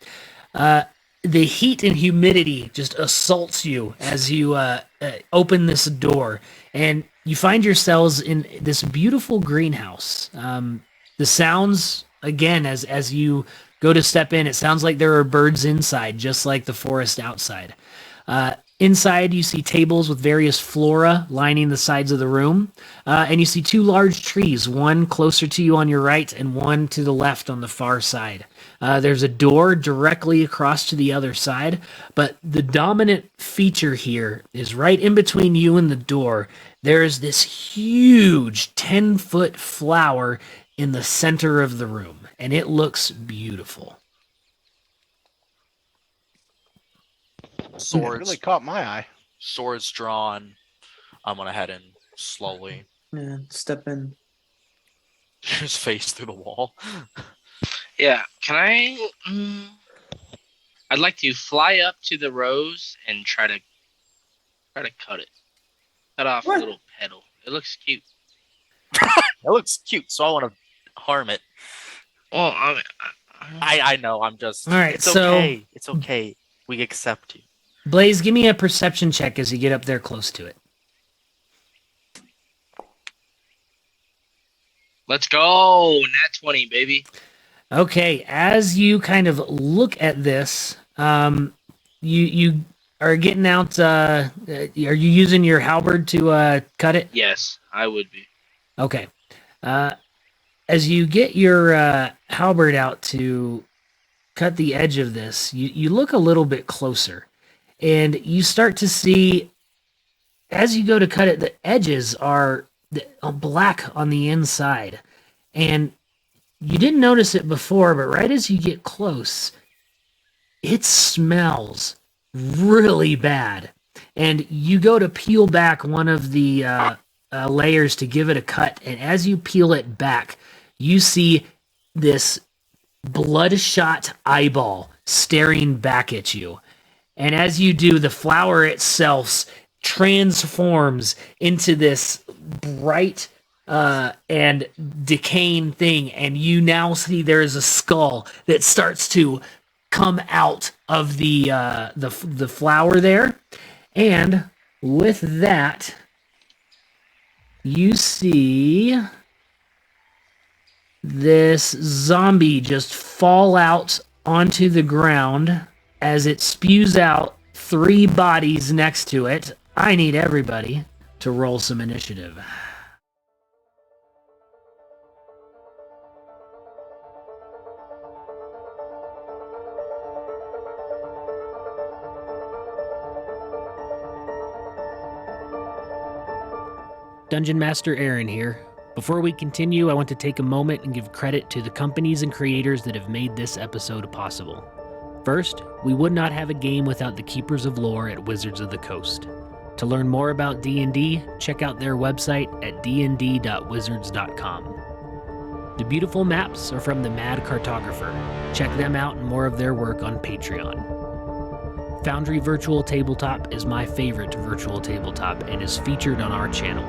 The heat and humidity just assaults you as you open this door, and you find yourselves in this beautiful greenhouse. The sounds, again, as you go to step in, it sounds like there are birds inside, just like the forest outside. Inside, you see tables with various flora lining the sides of the room, and you see 2 large trees, one closer to you on your right and one to the left on the far side. There's a door directly across to the other side, but the dominant feature here is right in between you and the door. There is this huge 10-foot flower in the center of the room, and it looks beautiful. It Swords, really caught my eye. swords drawn. I'm gonna head in slowly. Yeah, step in. Just face through the wall. Yeah, can I? I'd like to fly up to the rose and try to cut it. Cut off What? a little petal. It looks cute. It looks cute, so I want to harm it. Well, I know. I'm just. All right, It's so- okay. It's okay. We accept you. Blaze, give me a perception check as you get up there close to it. let's go. Nat 20, baby. Okay, as you kind of look at this, you are getting out. Are you using your halberd to cut it? Yes, I would be. Okay. As you get your halberd out to cut the edge of this, you look a little bit closer, and you start to see, as you go to cut it, the edges are black on the inside, and you didn't notice it before, but right as you get close, it smells really bad. And you go to peel back one of the layers to give it a cut, and as you peel it back, you see this bloodshot eyeball staring back at you. And as you do, the flower itself transforms into this bright and decaying thing, and you now see there is a skull that starts to come out of the flower there. And with that, you see this zombie just fall out onto the ground as it spews out 3 bodies next to it. I need everybody to roll some initiative. Dungeon Master Aaron here. Before we continue, I want to take a moment and give credit to the companies and creators that have made this episode possible. First, we would not have a game without the Keepers of Lore at Wizards of the Coast. To learn more about D&D, check out their website at dnd.wizards.com. The beautiful maps are from the MAD Cartographer. Check them out and more of their work on Patreon. Foundry Virtual Tabletop is my favorite virtual tabletop and is featured on our channel.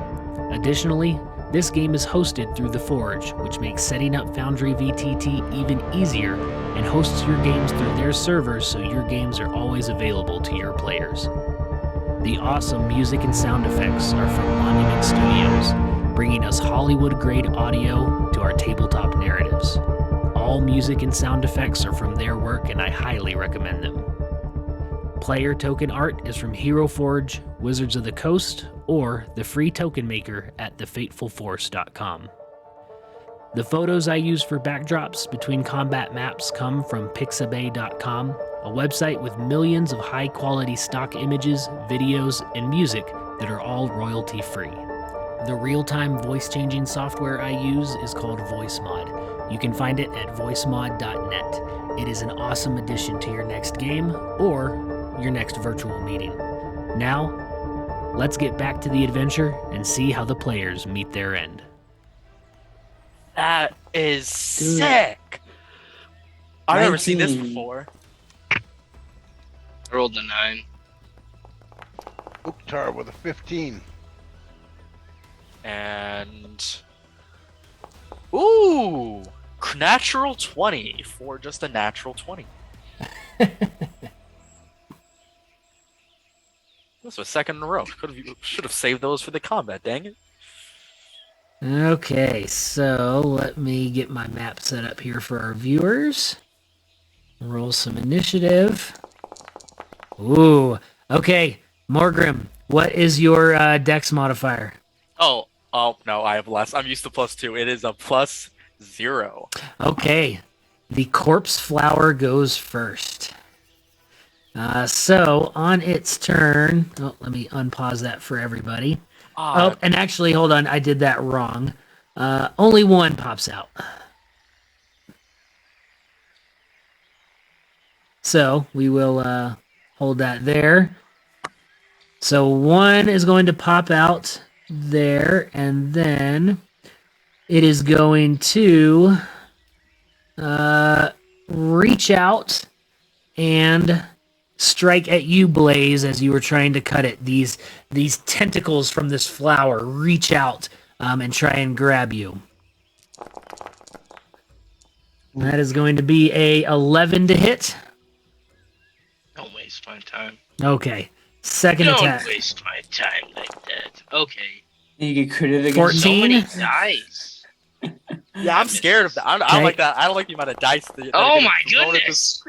Additionally, this game is hosted through the Forge, which makes setting up Foundry VTT even easier and hosts your games through their servers so your games are always available to your players. The awesome music and sound effects are from Monument Studios, bringing us Hollywood-grade audio to our tabletop narratives. All music and sound effects are from their work and I highly recommend them. Player token art is from HeroForge, Wizards of the Coast, or the free token maker at thefatefulforce.com. The photos I use for backdrops between combat maps come from pixabay.com, a website with millions of high-quality stock images, videos, and music that are all royalty-free. The real-time voice-changing software I use is called VoiceMod. You can find it at voicemod.net. It is an awesome addition to your next game or your next virtual meeting. Now, let's get back to the adventure and see how the players meet their end. That is sick. I've never seen this before. I rolled a 9. Uktar with a 15. And ooh, natural 20 for just a natural 20. That's a second in a row. Should have saved those for the combat, dang it. Okay, so let me get my map set up here for our viewers. Roll some initiative. Ooh, okay, Morgrim, what is your dex modifier? Oh, no, I have less. I'm used to +2. It is a +0. Okay, the corpse flower goes first. So on its turn, let me unpause that for everybody. Oh, and actually, hold on, I did that wrong. Only one pops out. So we will hold that there. So one is going to pop out there, and then it is going to reach out and strike at you, Blaze, as you were trying to cut it. These tentacles from this flower reach out and try and grab you. That is going to be a 11 to hit. Don't waste my time. Okay. Second attack. Don't waste my time like that. Okay. You get critted against 14. So many dice. Yeah, I'm scared of that. I don't like that. I don't like the amount of dice. Oh my goodness.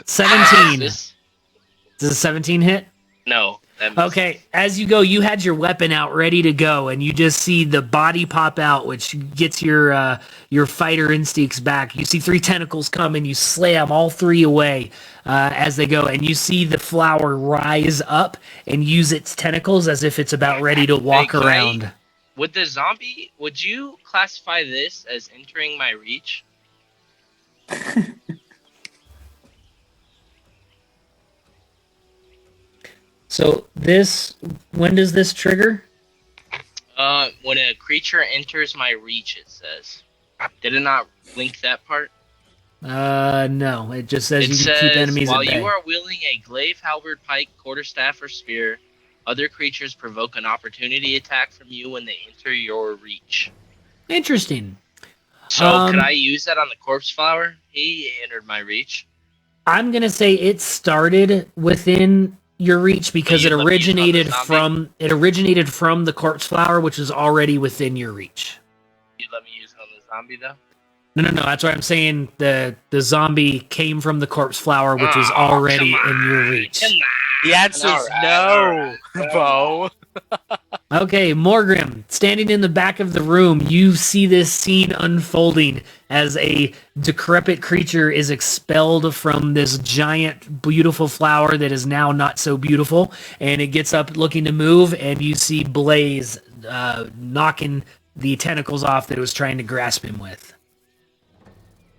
17. Does a 17 hit? No. Okay, as you go, you had your weapon out ready to go, and you just see the body pop out, which gets your fighter instincts back. You see 3 tentacles come, and you slam all 3 away as they go, and you see the flower rise up and use its tentacles as if it's about ready to walk around. Would the zombie? Would you classify this as entering my reach? So when does this trigger? When a creature enters my reach, it says. Did it not link that part? No. It just says you can keep enemies while at bay. you are wielding a glaive, halberd, pike, quarterstaff, or spear, other creatures provoke an opportunity attack from you when they enter your reach. Interesting. So could I use that on the corpse flower? He entered my reach. I'm gonna say it started within your reach because it originated from the corpse flower, which is already within your reach. You let me use it on the zombie though? No. That's why I'm saying the zombie came from the corpse flower, which is already in your reach. The answer is no, Beau. Okay, Morgrim, standing in the back of the room, you see this scene unfolding as a decrepit creature is expelled from this giant, beautiful flower that is now not so beautiful, and it gets up looking to move, and you see Blaze knocking the tentacles off that it was trying to grasp him with.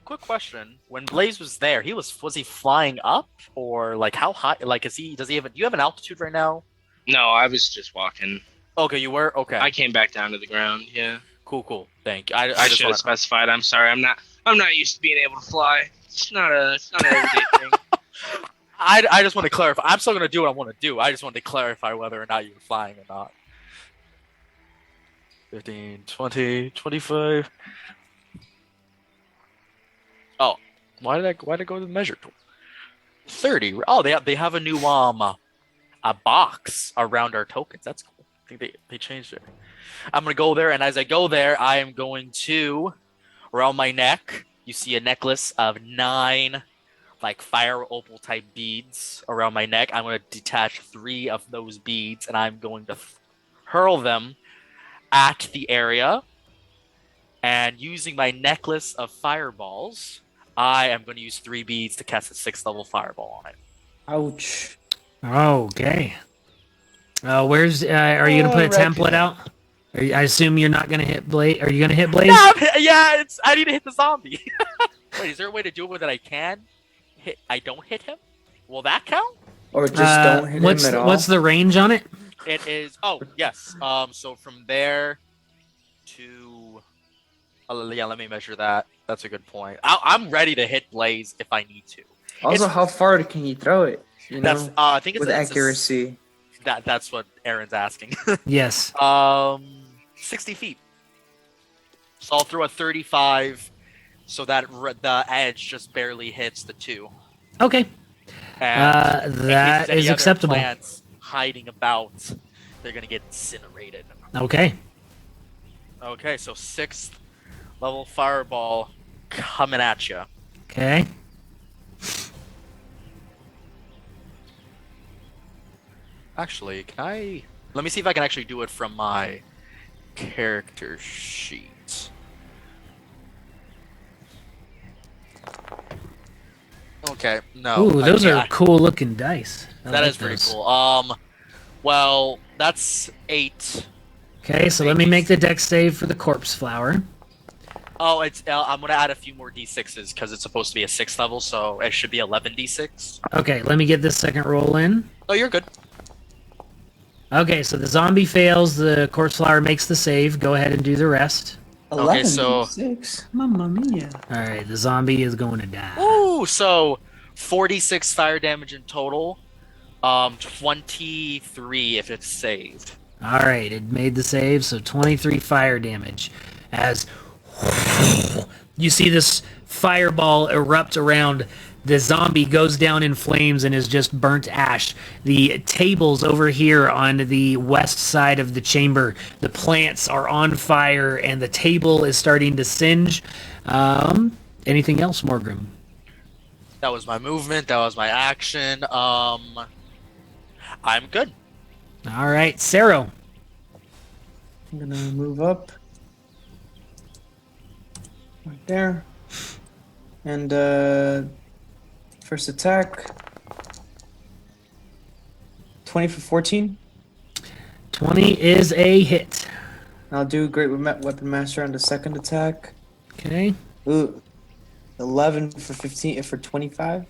Quick question: when Blaze was there, was he flying up, or like how high? Like, do you have an altitude right now? No, I was just walking. Okay, you were? Okay. I came back down to the ground, yeah. Cool. Thank you. I just should have specified. I'm sorry. I'm not used to being able to fly. It's not an everyday thing. I just want to clarify. I'm still gonna do what I want to do. I just wanted to clarify whether or not you were flying or not. 15, 20, 25. Oh, why did I go to the measure tool? 30. Oh, they have a new a box around our tokens. That's cool. I think they changed it. I'm gonna go there, and as I go there, I am going to around my neck. You see a necklace of 9 like fire opal type beads around my neck. I'm going to detach 3 of those beads, and I'm going to hurl them at the area. And using my necklace of fireballs, I am going to use 3 beads to cast a 6th level fireball on it. Ouch. Okay. Where's? Are you gonna put a template out? I assume you're not gonna hit Blaze. Are you gonna hit Blaze? No, yeah, I need to hit the zombie. Wait, is there a way to do it that I can hit? I don't hit him. Will that count? Or just don't hit him at all? What's the range on it? It is. Oh, yes. So from there to. Yeah, let me measure that. That's a good point. I'm ready to hit Blaze if I need to. Also, how far can you throw it? You know, that's. I think it's with accuracy. That's what Aaron's asking. Yes. 60 feet. So I'll throw a 35, so that the edge just barely hits the 2. Okay. And that is acceptable. Plants hiding about, they're gonna get incinerated. Okay. Okay, so 6th level fireball coming at you. Okay. Actually, can I? Let me see if I can actually do it from my character sheet. Okay, no. Ooh, those are cool looking dice. That is pretty cool. Well, that's 8. Okay, so let me make the dex save for the corpse flower. Oh, it's. I'm gonna add a few more d6s because it's supposed to be a 6th level, so it should be 11 d6. Okay, let me get this second roll in. Oh, you're good. Okay, so the zombie fails, the corpse flower makes the save. Go ahead and do the rest. 11 so- d6. Mamma mia. Alright, the zombie is going to die. Ooh, so 46 fire damage in total. 23 if it's saved. Alright, it made the save, so 23 fire damage. As you see this fireball erupt around, the zombie goes down in flames and is just burnt ash. The tables over here on the west side of the chamber, the plants are on fire and the table is starting to singe. Anything else, Morgrim? That was my movement. That was my action. I'm good. All right, Sero. I'm gonna move up. Right there. And first attack. 20 for 14. 20 is a hit. I'll do Great Weapon Master on the second attack. Okay. Ooh. 11 for 15 for 25.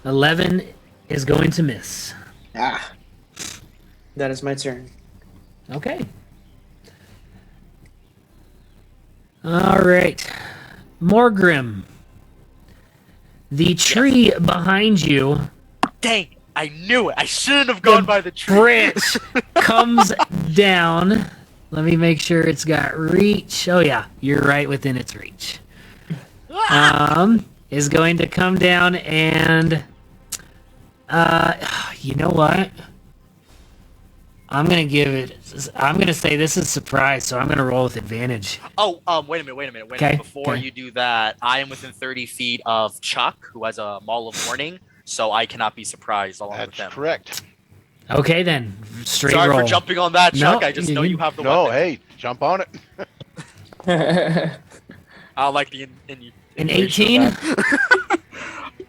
11 is going to miss. Ah. That is my turn. Okay. All right. Morgrim. The tree behind you, Dang, I knew it. I shouldn't have gone by the tree. branch comes down. Let me make sure it's got reach. Oh yeah, you're right within its reach. Is going to come down and you know what? I'm gonna say this is surprise, so I'm gonna roll with advantage. Oh, wait a minute. Okay, Before okay. you do that, I am within 30 feet of Chuck, who has a Maul of Warning, so I cannot be surprised along with That's them. correct. Okay then, straight Sorry roll. for jumping on that, Chuck. No, I just know you have the No, weapon. hey, jump on it. I like the An 18?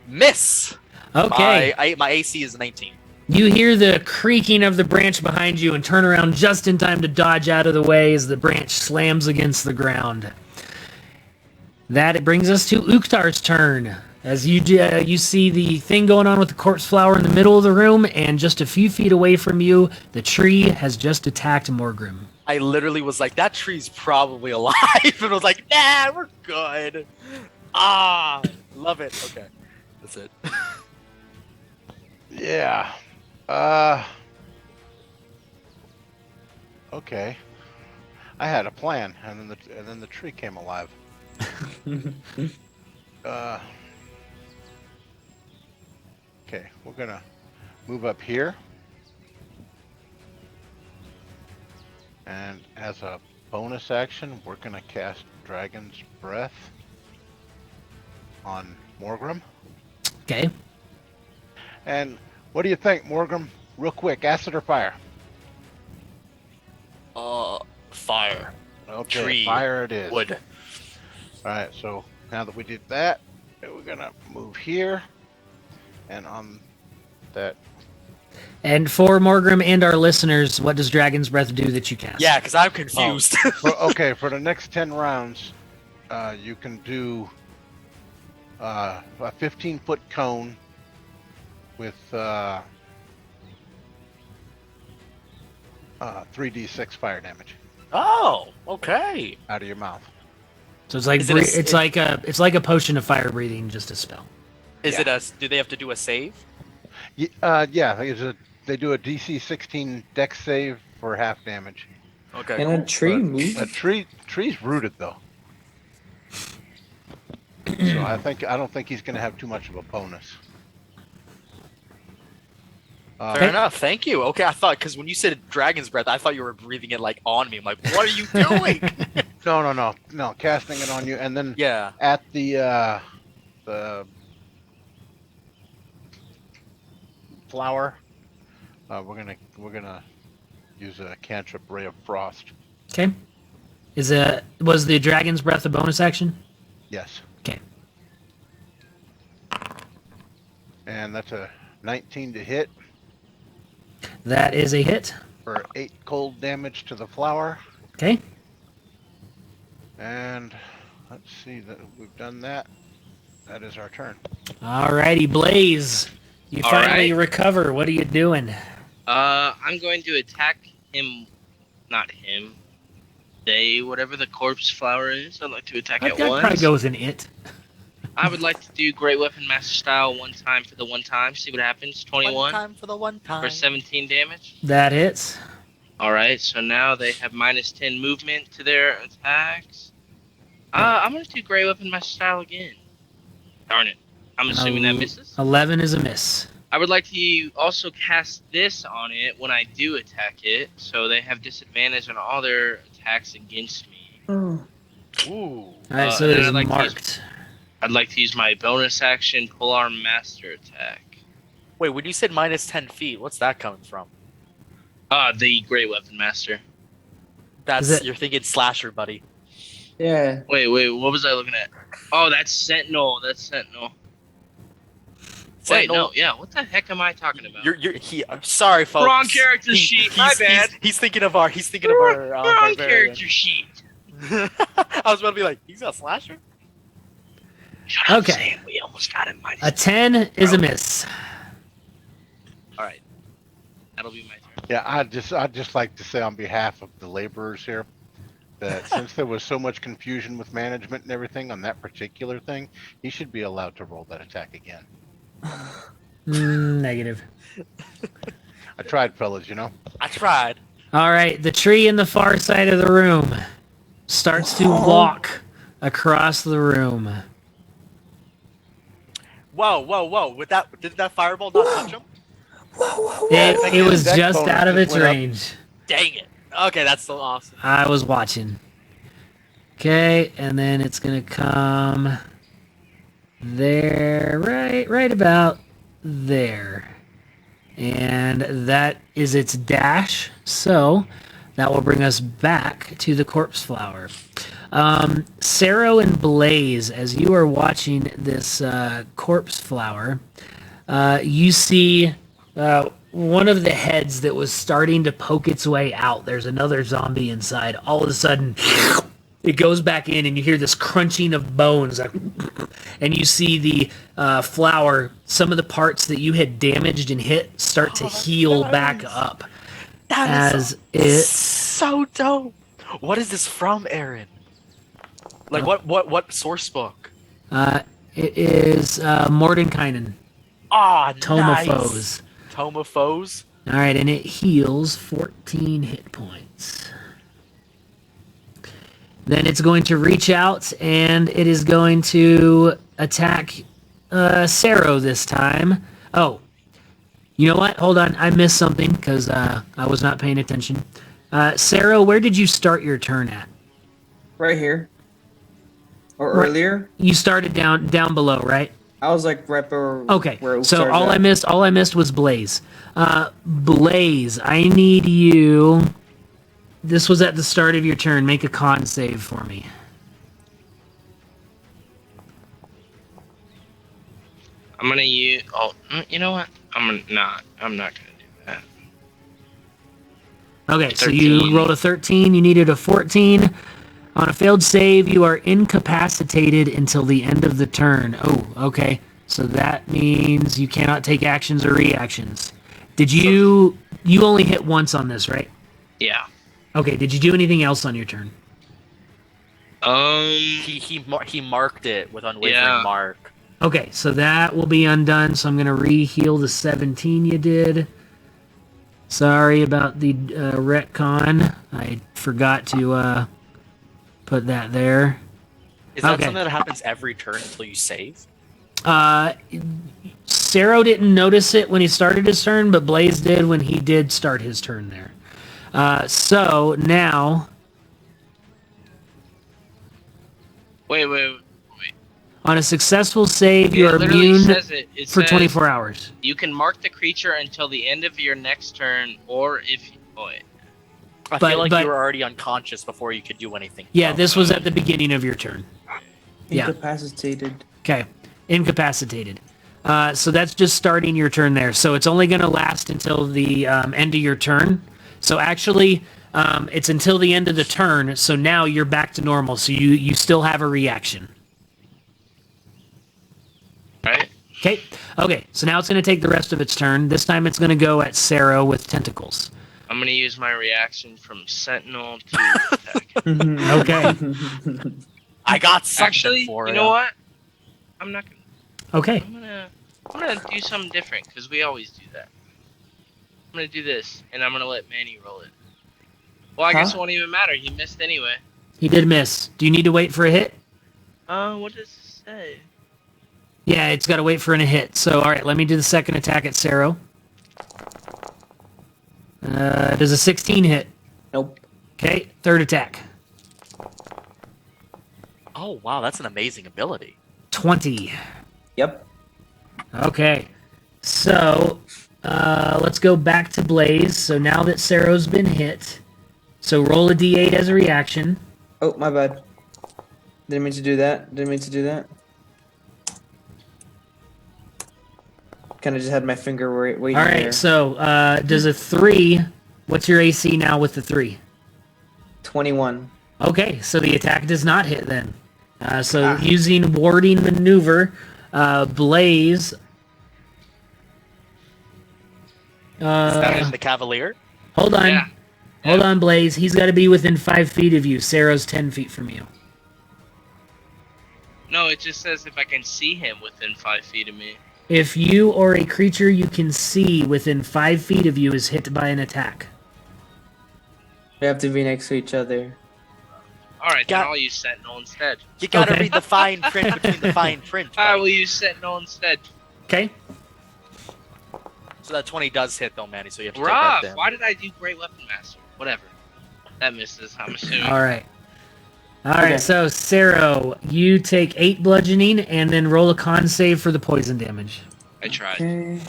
Miss. Okay. My AC is 19. You hear the creaking of the branch behind you and turn around just in time to dodge out of the way as the branch slams against the ground. That brings us to Uktar's turn. As you see the thing going on with the corpse flower in the middle of the room, and just a few feet away from you, the tree has just attacked Morgrim. I literally was like, that tree's probably alive. And I was like, nah, we're good. Ah, love it. Okay, that's it. Yeah. Okay. I had a plan, and then the tree came alive. Okay, we're gonna move up here, and as a bonus action, we're gonna cast Dragon's Breath on Morgrim. Okay. And what do you think, Morgrim? Real quick, acid or fire? Fire. Okay, Tree. fire it is. Wood. All right, so now that we did that, we're gonna move here, and on that. And for Morgrim and our listeners, what does Dragon's Breath do that you cast? Yeah, because I'm confused. Okay, for the next 10 rounds, you can do a 15-foot cone with 3d6 fire damage Oh, okay. out of your mouth. So it's like Is it it's like a potion of fire breathing, just a spell. Is it a? Do they have to do a save? Yeah, they do a DC 16 dex save for half damage. Okay. Can a tree move? A tree's rooted though, so I don't think he's gonna have too much of a bonus. Fair enough. Thank you. Okay, I thought because when you said dragon's breath, I thought you were breathing it like on me. I'm like, what are you doing? No, casting it on you, and then Yeah. at the flower, we're gonna use a cantrip Ray of Frost. Okay. Was the Dragon's Breath a bonus action? Yes, Okay. and that's a 19 to hit That is a hit. for 8 cold damage to the flower. Okay. And let's see that we've done that. That is our turn. Alrighty, Blaze. You All finally right. recover. What are you doing? I'm going to attack him. Not him. They, whatever the corpse flower is, I'd like to attack I'd at probably once. go with an it. I would like to do Great Weapon Master style one time for the one time. See what happens. 21 One time for the one time. for 17 damage. That hits. Alright, so now they have minus 10 movement to their attacks. I'm going to do Great Weapon Master style again. Darn it. I'm assuming that misses. 11 is a miss. I would like to also cast this on it when I do attack it, so they have disadvantage on all their attacks against me. Oh. Ooh. Alright, so and it is I'd like to marked. I'd like to use my bonus action Polearm Master attack. Wait, when you said minus 10 feet, what's that coming from? The Great Weapon Master. That's you're thinking slasher, buddy. Yeah. Wait, what was I looking at? Oh, that's Sentinel. Wait, no, yeah. What the heck am I talking about? I'm sorry, folks. Wrong character sheet. My bad. He's thinking of our. Wrong barbarian. character sheet. I was about to be like, he's got slasher. Shut up, Okay. Sam. We almost got him. A 10 is a miss. All right, that'll be my turn. Yeah, I'd just like to say on behalf of the laborers here that since there was so much confusion with management and everything on that particular thing, he should be allowed to roll that attack again. Negative. I tried, fellas, you know. I tried. Alright, the tree in the far side of the room starts to walk across the room. Whoa! Did that fireball not touch him? It was dex just bonus out of just its went up. range. Dang it. Okay, that's still awesome. I was watching. Okay, and then it's gonna come there, right about there. And that is its dash, so that will bring us back to the corpse flower. Saro and Blaze, as you are watching this corpse flower, you see one of the heads that was starting to poke its way out. There's another zombie inside. All of a sudden, it goes back in, and you hear this crunching of bones. And you see the flower, some of the parts that you had damaged and hit, start to heal back up. That As is it so dope. What is this from, Aaron? Like what source book? it is Mordenkainen, Ah, Tome nice. of Foes. Tome of Foes. All right, and it heals 14 hit points. Then it's going to reach out, and it is going to attack Sero this time. Oh, you know what? Hold on. I missed something because I was not paying attention. Sero, where did you start your turn at? Right here. Or Right. earlier. You started down below, right? I was like right where. Okay. Where it So started all at. I missed was Blaze. Blaze, I need you. This was at the start of your turn. Make a con save for me. I'm gonna use. Oh, you know what? I'm not gonna do that. Okay, so 13. you rolled a 13. You needed a 14. On a failed save, you are incapacitated until the end of the turn. Oh, okay. So that means you cannot take actions or reactions. Did you... You only hit once on this, right? Yeah. Okay, did you do anything else on your turn? He marked it with unwavering Yeah. mark. Okay, so that will be undone, so I'm going to re-heal the 17 you did. Sorry about the retcon. I forgot to put that there. Is that Okay. something that happens every turn until you save? Sero didn't notice it when he started his turn, but Blaze did when he did start his turn there. So now, Wait. on a successful save, you It are literally immune says it. It for says 24 hours. You can mark the creature until the end of your next turn, or if. Wait. I But- feel like but- you were already unconscious before you could do anything. Yeah, Oh, this was at the beginning of your turn. Yeah. Incapacitated. Okay, incapacitated. So that's just starting your turn there. So it's only going to last until the end of your turn. So actually, it's until the end of the turn. So now you're back to normal. So you still have a reaction. Right? Okay. So now it's going to take the rest of its turn. This time it's going to go at Sero with tentacles. I'm gonna use my reaction from Sentinel to attack. Okay. I got something Actually, for you know what? I'm not gonna. Okay. I'm gonna do something different because we always do that. I'm gonna do this, and I'm gonna let Manny roll it. Well, I guess it won't even matter. He missed anyway. He did miss. Do you need to wait for a hit? What does it say? Yeah, it's got to wait for a hit. So, all right, let me do the second attack at Sero. Does a 16 hit? Nope. Okay, third attack. Oh wow, that's an amazing ability. 20. Yep. Okay. So, let's go back to Blaze. So now that Sero's been hit, so roll a d8 as a reaction. Oh, my bad. Didn't mean to do that. Kind of just had my finger waiting All right, there. so does a 3, what's your AC now with the 3? 21. Okay, so the attack does not hit then. So using warding maneuver, Blaze... Is that in the Cavalier? Hold on. Yeah. Hold on, Blaze. He's got to be within 5 feet of you. Sero's 10 feet from you. No, it just says if I can see him within 5 feet of me. If you or a creature you can see within 5 feet of you is hit by an attack. We have to be next to each other. All right, then Got- I'll use Sentinel instead. You gotta Okay. read the fine print between the fine print. I Mike. will use Sentinel instead. Okay? So that 20 does hit though, Manny. So you have to take Rough. that down. Why did I do Great Weapon Master? Whatever. That misses. I'm assuming. All right. All right, Okay. so Sero, you take 8 bludgeoning and then roll a con save for the poison damage. I tried. Okay.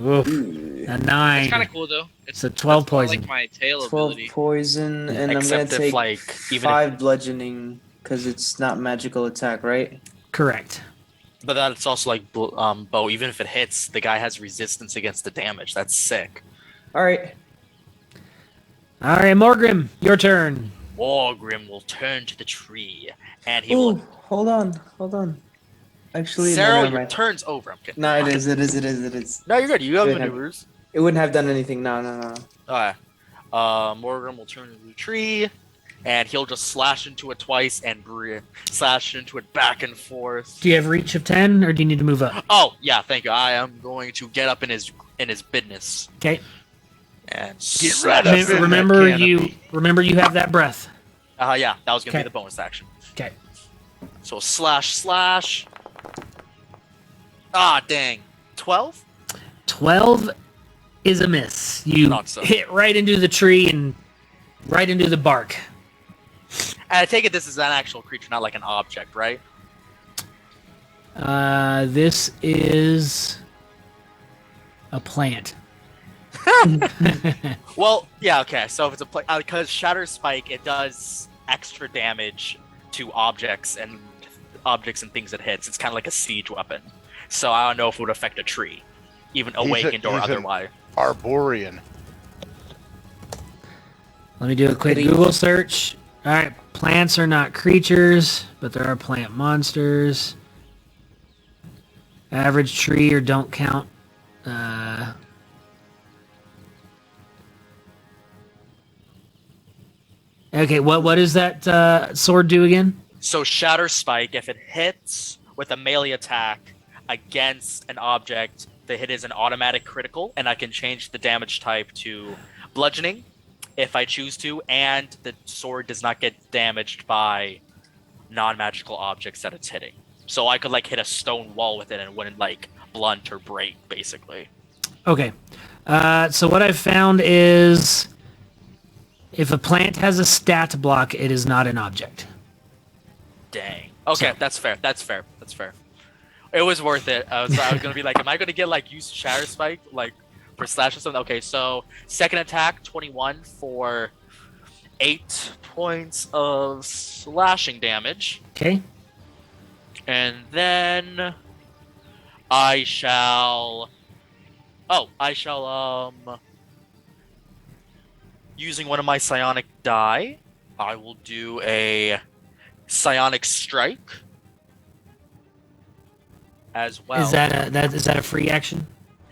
Oof. Ooh. It's A kind 9. of cool though. It's So 12 that's more poison. like my tail 12 ability. poison, and I'm Except gonna if take like even 5 bludgeoning because it's not magical attack, right? Correct. if, but that's also like Beau. Even if it hits, the guy has resistance against the damage. That's sick. All right. All right, Morgrim, your turn. Wargrim will turn to the tree, and he Ooh, will. hold on. Actually, no, Sarah, never your mind. turn's over. I'm kidding. No, it is. No, you're good. You have Wait, maneuvers. It wouldn't have done anything. No. Alright. Morgan will turn to the tree. and he'll just slash into it twice and slash into it back and forth. Do you have reach of 10, or do you need to move up? Oh, yeah, thank you. I am going to get up in his business. Okay. And Get right up in that remember canopy. you have that breath. yeah, that was going to be Okay. the bonus action. Okay. So slash. Ah, dang. 12? 12 is a miss. You Not so. hit right into the tree and right into the bark. And I take it this is an actual creature, not like an object, right? This is a plant. Well, yeah, okay. So if it's a because Shatter Spike, it does extra damage to objects and things it hits. It's kind of like a siege weapon. So I don't know if it would affect a tree, even awakened or he's an otherwise. Arborean. Let me do a quick Google search. All right, plants are not creatures, but there are plant monsters. Average tree or don't count. Okay, what does that sword do again? So Shatter Spike, if it hits with a melee attack against an object, the hit is an automatic critical, and I can change the damage type to bludgeoning if I choose to, and the sword does not get damaged by non-magical objects that it's hitting. So I could like hit a stone wall with it and it wouldn't like blunt or break, basically. Okay. So what I've found is if a plant has a stat block, it is not an object. Dang. Okay, So- that's fair. That's fair. It was worth it. I was gonna be like, am I gonna get like use Shatter Spike like for slash or something? Okay, so second attack 21 for 8 points of slashing damage, Okay. and then I shall using one of my psionic die, I will do a psionic strike as well. Is that a free action?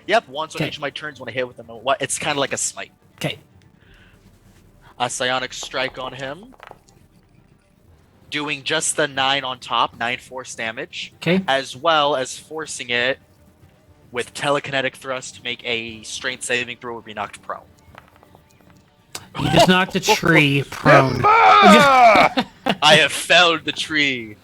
Yep, once on Okay. each of my turns when I hit with them. What? It's kind of like a smite. Okay. A psionic strike on him, doing just the 9 on top, 9 force damage, Okay. as well as forcing it with telekinetic thrust to make a strength saving throw or be knocked prone. You just knocked a tree prone. I have felled the tree.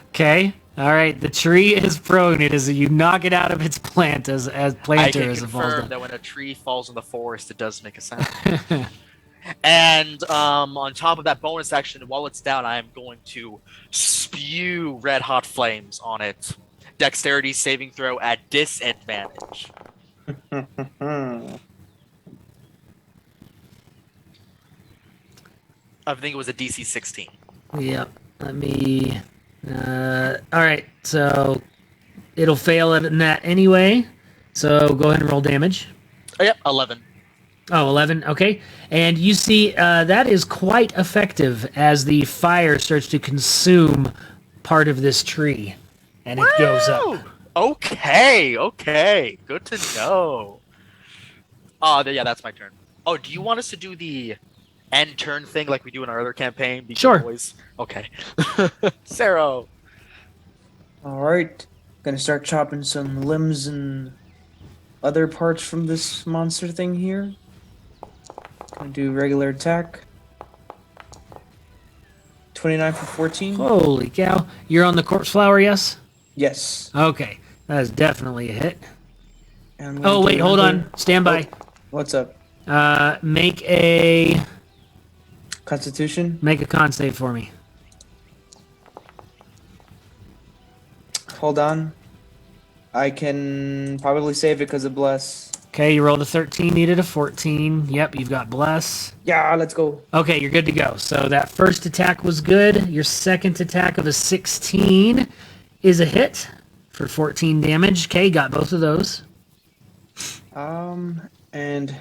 Okay. All right. The tree is prone. It is you knock it out of its plant as I planter can as it falls confirm down. that when a tree falls in the forest, it does make a sound. And on top of that bonus action, while it's down, I am going to spew red hot flames on it. Dexterity saving throw at disadvantage. I think it was a DC 16. Yep. Let me. All right. So it'll fail at that anyway. So go ahead and roll damage. Oh, yep, 11. Oh, 11. Okay. And you see that is quite effective as the fire starts to consume part of this tree. And it goes up. Okay. Good to know. Oh, yeah, that's my turn. Oh, do you want us to do the end turn thing like we do in our other campaign? Because Sure. Boys... Okay. Sarah. Alright. Gonna start chopping some limbs and other parts from this monster thing here. Gonna do regular attack. 29 for 14. Holy cow. You're on the corpse flower, yes? Yes. Okay. That is definitely a hit. And I'm gonna Oh, do wait. Hold another- on. Stand by. What's up? Make a Constitution? con save for me. Hold on. I can probably save it because of Bless. Okay, you rolled a 13, needed a 14. Yep, you've got bless. Yeah, let's go. Okay, you're good to go. So that first attack was good. Your second attack of a 16 is a hit for 14 damage. Okay, got both of those. And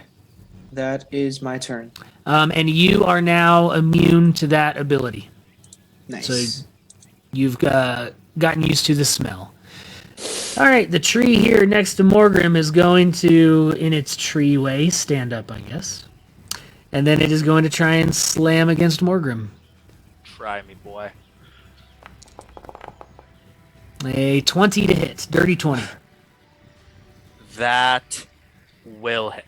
that is my turn. And you are now immune to that ability. Nice. So you've gotten used to the smell. All right, the tree here next to Morgrim is going to, in its tree way, stand up, I guess. And then it is going to try and slam against Morgrim. Try me, boy. A 20 to hit. Dirty 20. That will hit.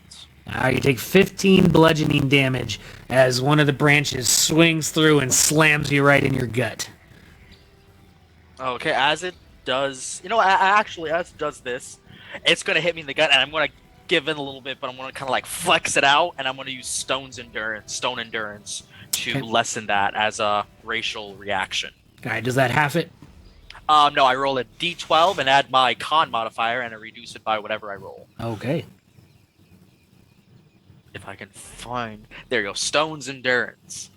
You take 15 bludgeoning damage as one of the branches swings through and slams you right in your gut. Okay, as it does, actually, as it does this, it's gonna hit me in the gut, and I'm gonna give in a little bit, but I'm gonna kind of like flex it out, and I'm gonna use stone endurance, to Okay. lessen that as a racial reaction. All right, does that half it? No, I roll a d12 and add my con modifier, and I reduce it by whatever I roll. Okay. If I can find, there you go, stone's endurance.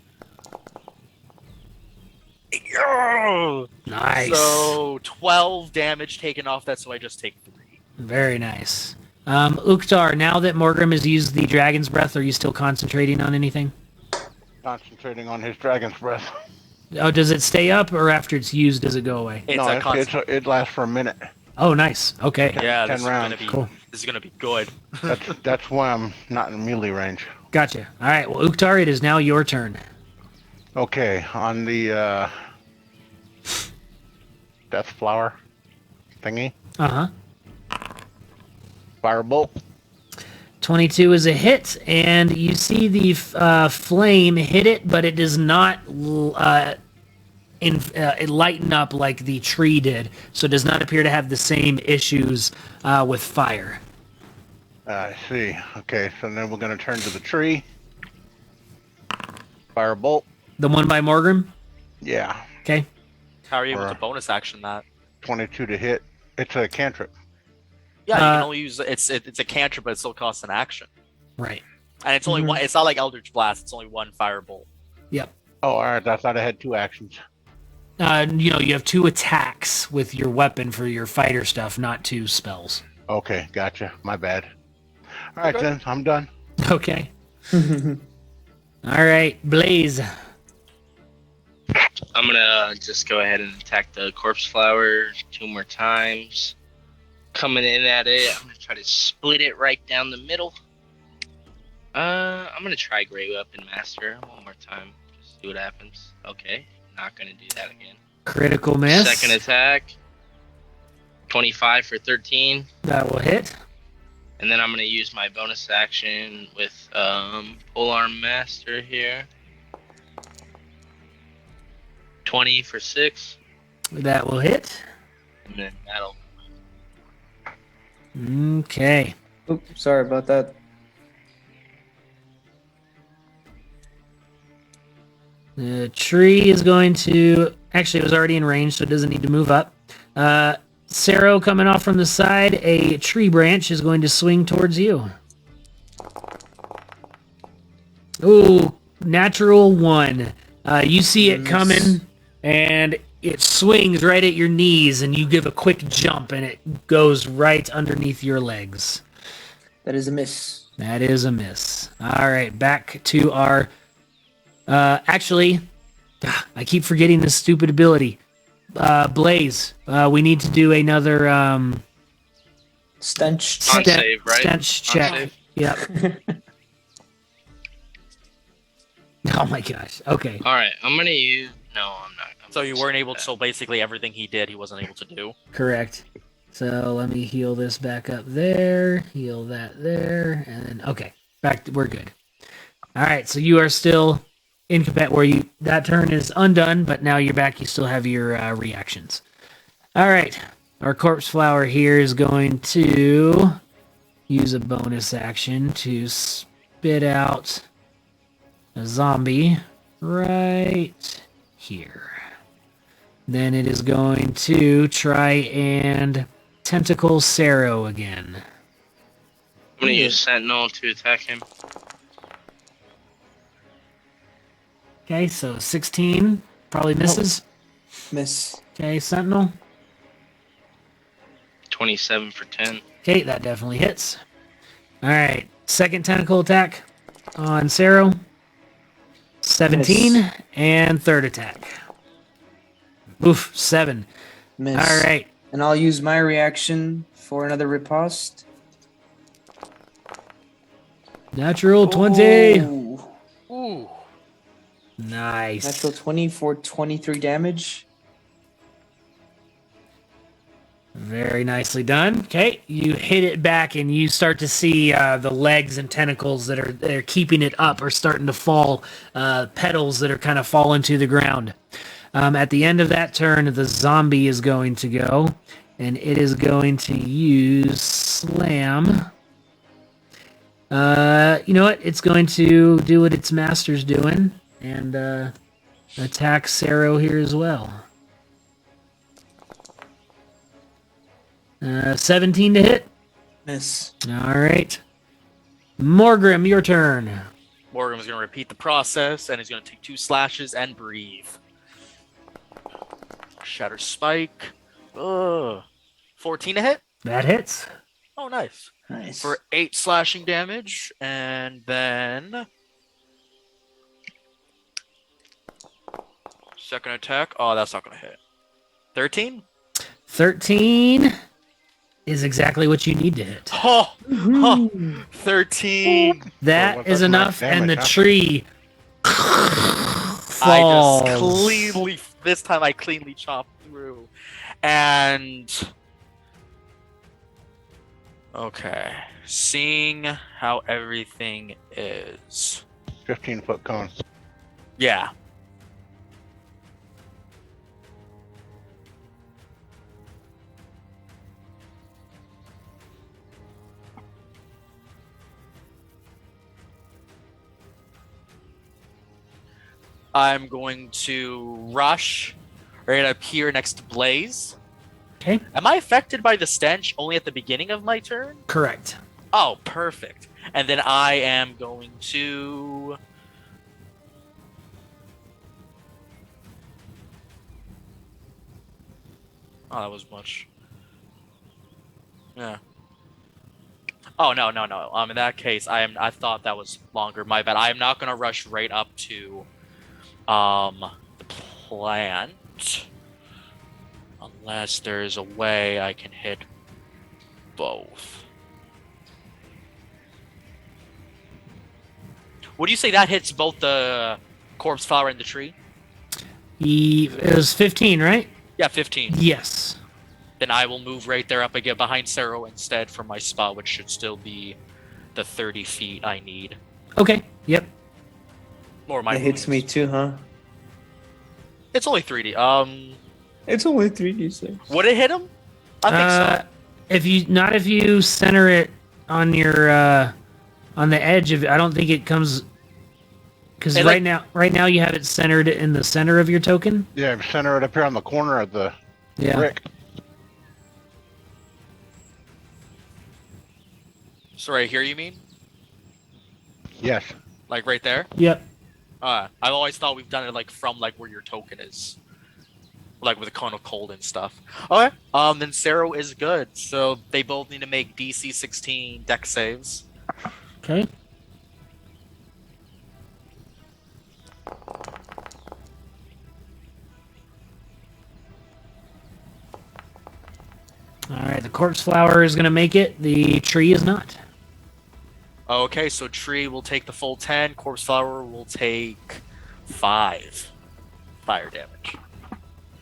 Nice. So 12 damage taken off that, so I just take 3. Very nice. Uktar, now that Morgrim has used the Dragon's Breath, are you still concentrating on anything? Concentrating on his dragon's breath. Oh, does it stay up, or after it's used, does it go away? It lasts for a minute. Oh, nice. Okay. Yeah, 10 rounds. Cool. This is gonna be good. That's why I'm not in melee range. Gotcha. All right. Well, Uktar, it is now your turn. Okay, on the death flower thingy, Uh-huh. firebolt. 22 is a hit, and you see the flame hit it, but it does not it lighten up like the tree did, so it does not appear to have the same issues with fire. I see. Okay, so then we're gonna turn to the tree. Firebolt. The one by Morgrim? Yeah, Okay. How are you able to bonus action that? 22 to hit. It's a cantrip. Yeah, you can only use it's a cantrip, but it still costs an action, Right. and it's only one. It's not like Eldritch Blast; it's only one firebolt. Yep. Oh, all right. I thought I had 2 actions. You have 2 attacks with your weapon for your fighter stuff, not 2 spells. Okay, gotcha. My bad. All right, Okay. then. I'm done. Okay. All right, Blaze. I'm gonna just go ahead and attack the corpse flower 2 more times. Coming in at it, I'm gonna try to split it right down the middle. I'm gonna try Grey Weapon Master 1 more time. Just see what happens. Okay, not gonna do that again. Critical miss. Second attack, 25 for 13. That will hit. And then I'm going to use my bonus action with Polearm Master here. 20 for 6. That will hit. And then that'll... Okay. Oops, sorry about that. The tree is going to... Actually, it was already in range, so it doesn't need to move up. Sero coming off from the side, a tree branch is going to swing towards you. Ooh, natural 1. You see it coming, and it swings right at your knees, and you give a quick jump, and it goes right underneath your legs. That is a miss. That is a miss. All right, back to our... actually, I keep forgetting this stupid ability. Blaze, we need to do another Stench. On save, right? stench On check. save? Yep. Oh my gosh. Okay. Alright, I'm going to use... No, I'm not. So you weren't able to. So basically, everything he did, he wasn't able to do. Correct. So let me heal this back up there. Heal that there, and then okay, we're good. All right. So you are still incompetent. Where you that turn is undone, but now you're back. You still have your reactions. All right. Our corpse flower here is going to use a bonus action to spit out a zombie right here. Then it is going to try and tentacle Sero again. I'm going to use Sentinel to attack him. Okay, so 16 probably misses. Miss. Okay, Sentinel. 27 for 10. Okay, that definitely hits. All right, second tentacle attack on Sero. 17 Miss. and third attack. Oof, 7. Miss. All right. And I'll use my reaction for another riposte. Natural 20. Ooh. Ooh. Nice. Natural 20 for 23 damage. Very nicely done. Okay, you hit it back, and you start to see the legs and tentacles that are keeping it up are starting to fall. Petals that are kind of falling to the ground. At the end of that turn, the zombie is going to go, and it is going to use Slam. You know what? It's going to do what its master's doing and attack Sero here as well. 17 to hit. Miss. All right. Morgrim, your turn. Morgan's going to repeat the process, and he's going to take 2 slashes and breathe. Shatter Spike. Ugh. 14 to hit? That hits. Oh, nice. Nice. For 8 slashing damage, and then... second attack. Oh, that's not going to hit. 13? 13 is exactly what you need to hit. Oh, 13. That Well, is that's enough, max and the damage, huh? tree I falls. just cleanly, this time I cleanly chopped through. And... okay. Seeing how everything is. 15-foot cone. Yeah. I'm going to rush right up here next to Blaze. Okay, Am I affected by the stench only at the beginning of my turn? correct. Oh, perfect. And then I am going to... oh, that was much. Yeah. Oh, no. In that case, I thought that was longer. My bad. I am not going to rush right up to the plant. Unless there's a way I can hit both. Would you say that hits both the corpse flower and the tree? It was 15, right? Yeah, 15. Yes. Then I will move right there up again behind Sero instead for my spot, which should still be the 30 feet I need. Okay, yep. Or my It hits me bonus. too, huh? It's only 3D. It's only 3d6. Would it hit him? I think so. If you center it on your on the edge of, I don't think it comes, because Hey, right now you have it centered in the center of your token. Yeah, center it up here on the corner of the Yeah. brick. So right here, you mean? Yes. Like right there? Yep. I've always thought we've done it like from like where your token is. Like with a cone of cold and stuff. Okay. Then Sero is good. So they both need to make DC 16 deck saves. Okay. All right, the corpse flower is going to make it. The tree is not. Okay, so tree will take the full 10. Corpse flower will take 5 fire damage.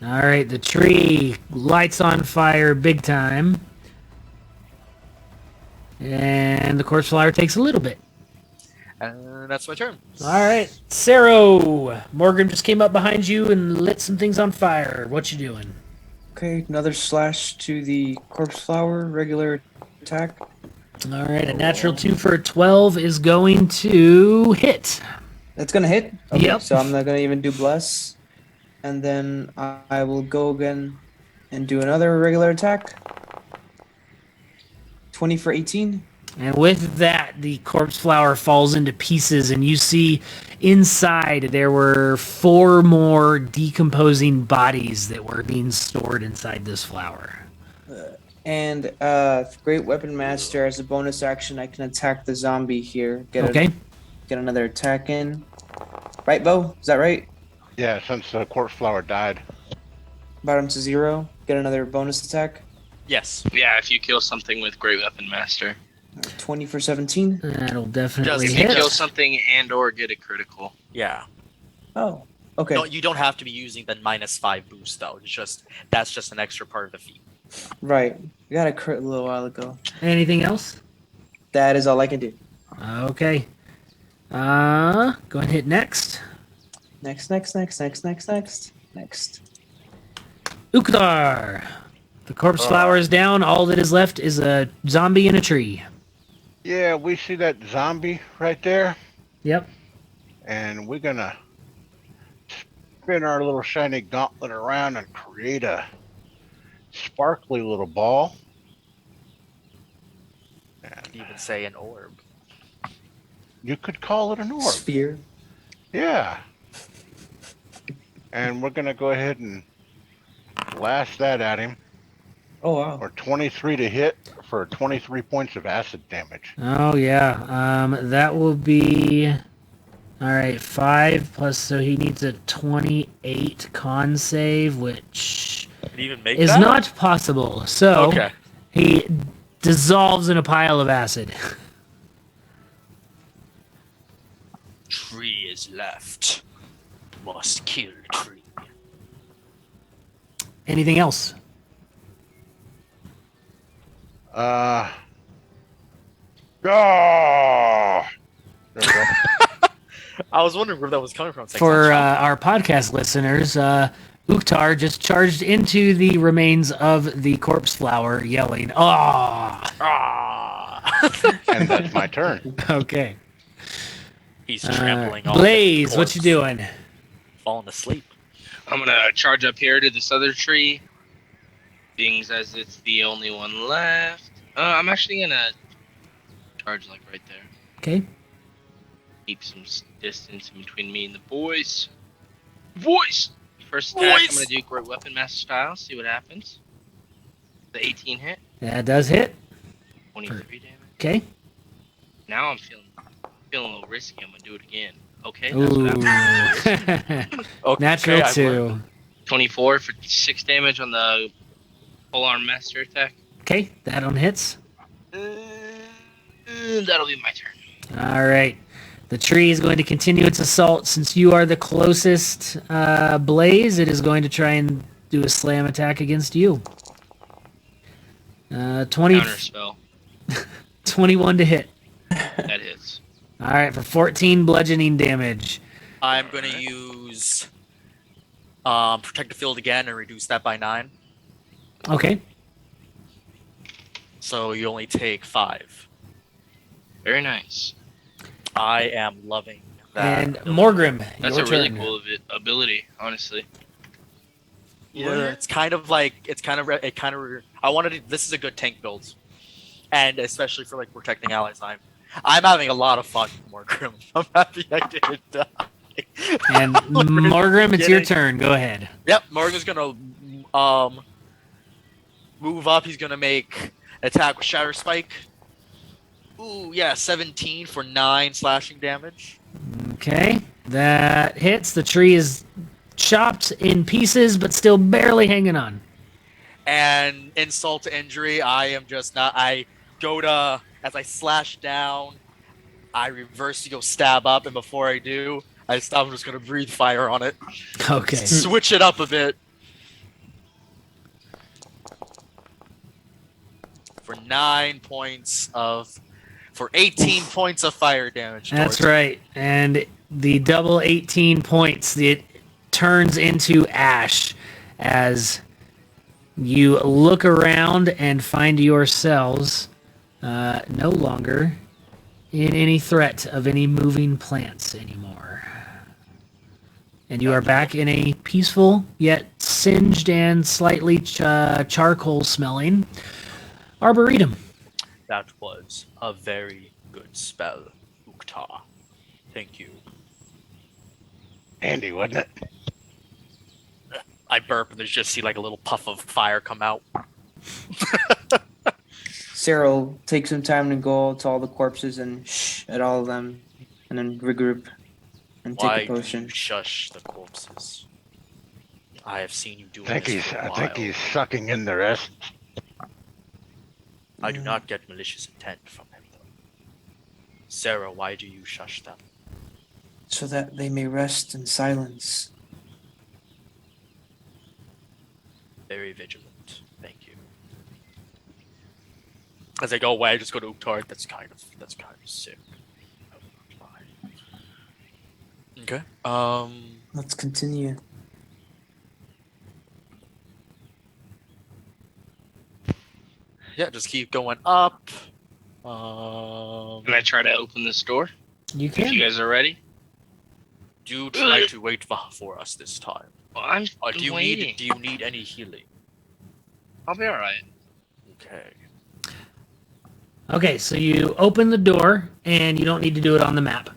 All right, the tree lights on fire big time. And the corpse flower takes a little bit. And that's my turn. All right, Sero. Morgan just came up behind you and lit some things on fire. What you doing? Okay, another slash to the corpse flower, regular attack. All right, a natural 2 for a 12 is going to hit. That's gonna hit? Okay, Yep. so I'm not gonna even do bless. And then I will go again and do another regular attack. 20 for 18. And with that, the corpse flower falls into pieces, and you see inside there were 4 more decomposing bodies that were being stored inside this flower. And Great Weapon Master, as a bonus action, I can attack the zombie here. Okay. Get another attack in. Right, Beau? Is that right? Yeah, since the corpse flower died. Bottom to 0. Get another bonus attack. Yes. Yeah, if you kill something with Great Weapon Master. 20 for 17. That'll definitely If Just you hit. kill something and or get a critical. Yeah. Oh, okay. No, you don't have to be using the -5 boost though. That's just an extra part of the feat. Right. We got a crit a little while ago. Anything else? That is all I can do. Okay. Go ahead and hit next. Next. Uktar. The corpse flower is down. All that is left is a zombie in a tree. Yeah, we see that zombie right there, Yep. and we're gonna spin our little shiny gauntlet around and create a sparkly little ball. And You even say an orb. you could call it an orb. Sphere. Yeah. And we're gonna go ahead and blast that at him. Oh wow. Or 23 to hit for 23 points of acid damage. Oh yeah. That will be. All right, 5 plus. So he needs a 28 con save, which Can you even make is that? not possible. So Okay. he dissolves in a pile of acid. Tree is left. Must kill tree. Anything else? Oh! There we go. I was wondering where that was coming from. It's like, For that's our podcast listeners, Uktar just charged into the remains of the corpse flower, yelling, "Ah!" Ah! And that's my turn. Okay. He's trampling on Blaze, the what you corpse, doing? Falling asleep. I'm gonna charge up here to this other tree, being as it's the only one left. I'm actually gonna charge like right there. Okay. Keep some distance in between me and the boys. Voice! First attack, I'm gonna do Great Weapon Master style, see what happens. The 18 hit, That does hit. 23 damage. Okay. Now I'm feeling a little risky, I'm gonna do it again. Okay, that's what happens. Ooh. Okay, Natural I've 2. 24 for 6 damage on the full arm master attack. Okay, that one hits. That'll be my turn. All right. The tree is going to continue its assault. Since you are the closest, Blaze, it is going to try and do a slam attack against you. 20, Counter spell. 21 to hit. That hits. All right, for 14 bludgeoning damage. I'm gonna use protect the field again and reduce that by 9. Okay. So you only take 5. Very nice. I am loving that. And Morgrim, That's your a really turn. cool ability, honestly. Yeah, it's kind of I wanted to, this is a good tank build, and especially for like protecting allies. I'm having a lot of fun with Morgrim. I'm happy I didn't die. And Morgrim, it's your turn. Go ahead. Yep, Morgan's gonna move up. He's gonna make an attack with Shatter Spike. Ooh, yeah, 17 for 9 slashing damage. Okay, that hits. The tree is chopped in pieces, but still barely hanging on. And insult to injury, I am just not. I go to, as I slash down, I reverse to go stab up, and before I do, I'm just gonna breathe fire on it. Okay. Switch it up a bit. For 18 points of fire damage. That's towards it. right. And the double 18 points, it turns into ash as you look around and find yourselves no longer in any threat of any moving plants anymore. And you are back in a peaceful, yet singed and slightly charcoal smelling arboretum. That was a very good spell, Uktar. Thank you. Handy, wasn't it? I burp and there's just see like a little puff of fire come out. Sarah will take some time to go to all the corpses and shh at all of them, and then regroup and take Why a potion. do you shush the corpses? I have seen you doing I think this for a I while. think he's sucking in the rest. I do not get malicious intent from him. Sarah, why do you shush them? so that they may rest in silence. Very vigilant. Thank you. As I go away, I just go to Uktard. That's kind of sick. I will not lie. Okay. Let's continue. Yeah, just keep going up. Can I try to open this door? You If can. you guys are ready? Do try to wait for us this time. Well, I'm Do you waiting. need any healing? I'll be alright. Okay. Okay, so you open the door, and you don't need to do it on the map.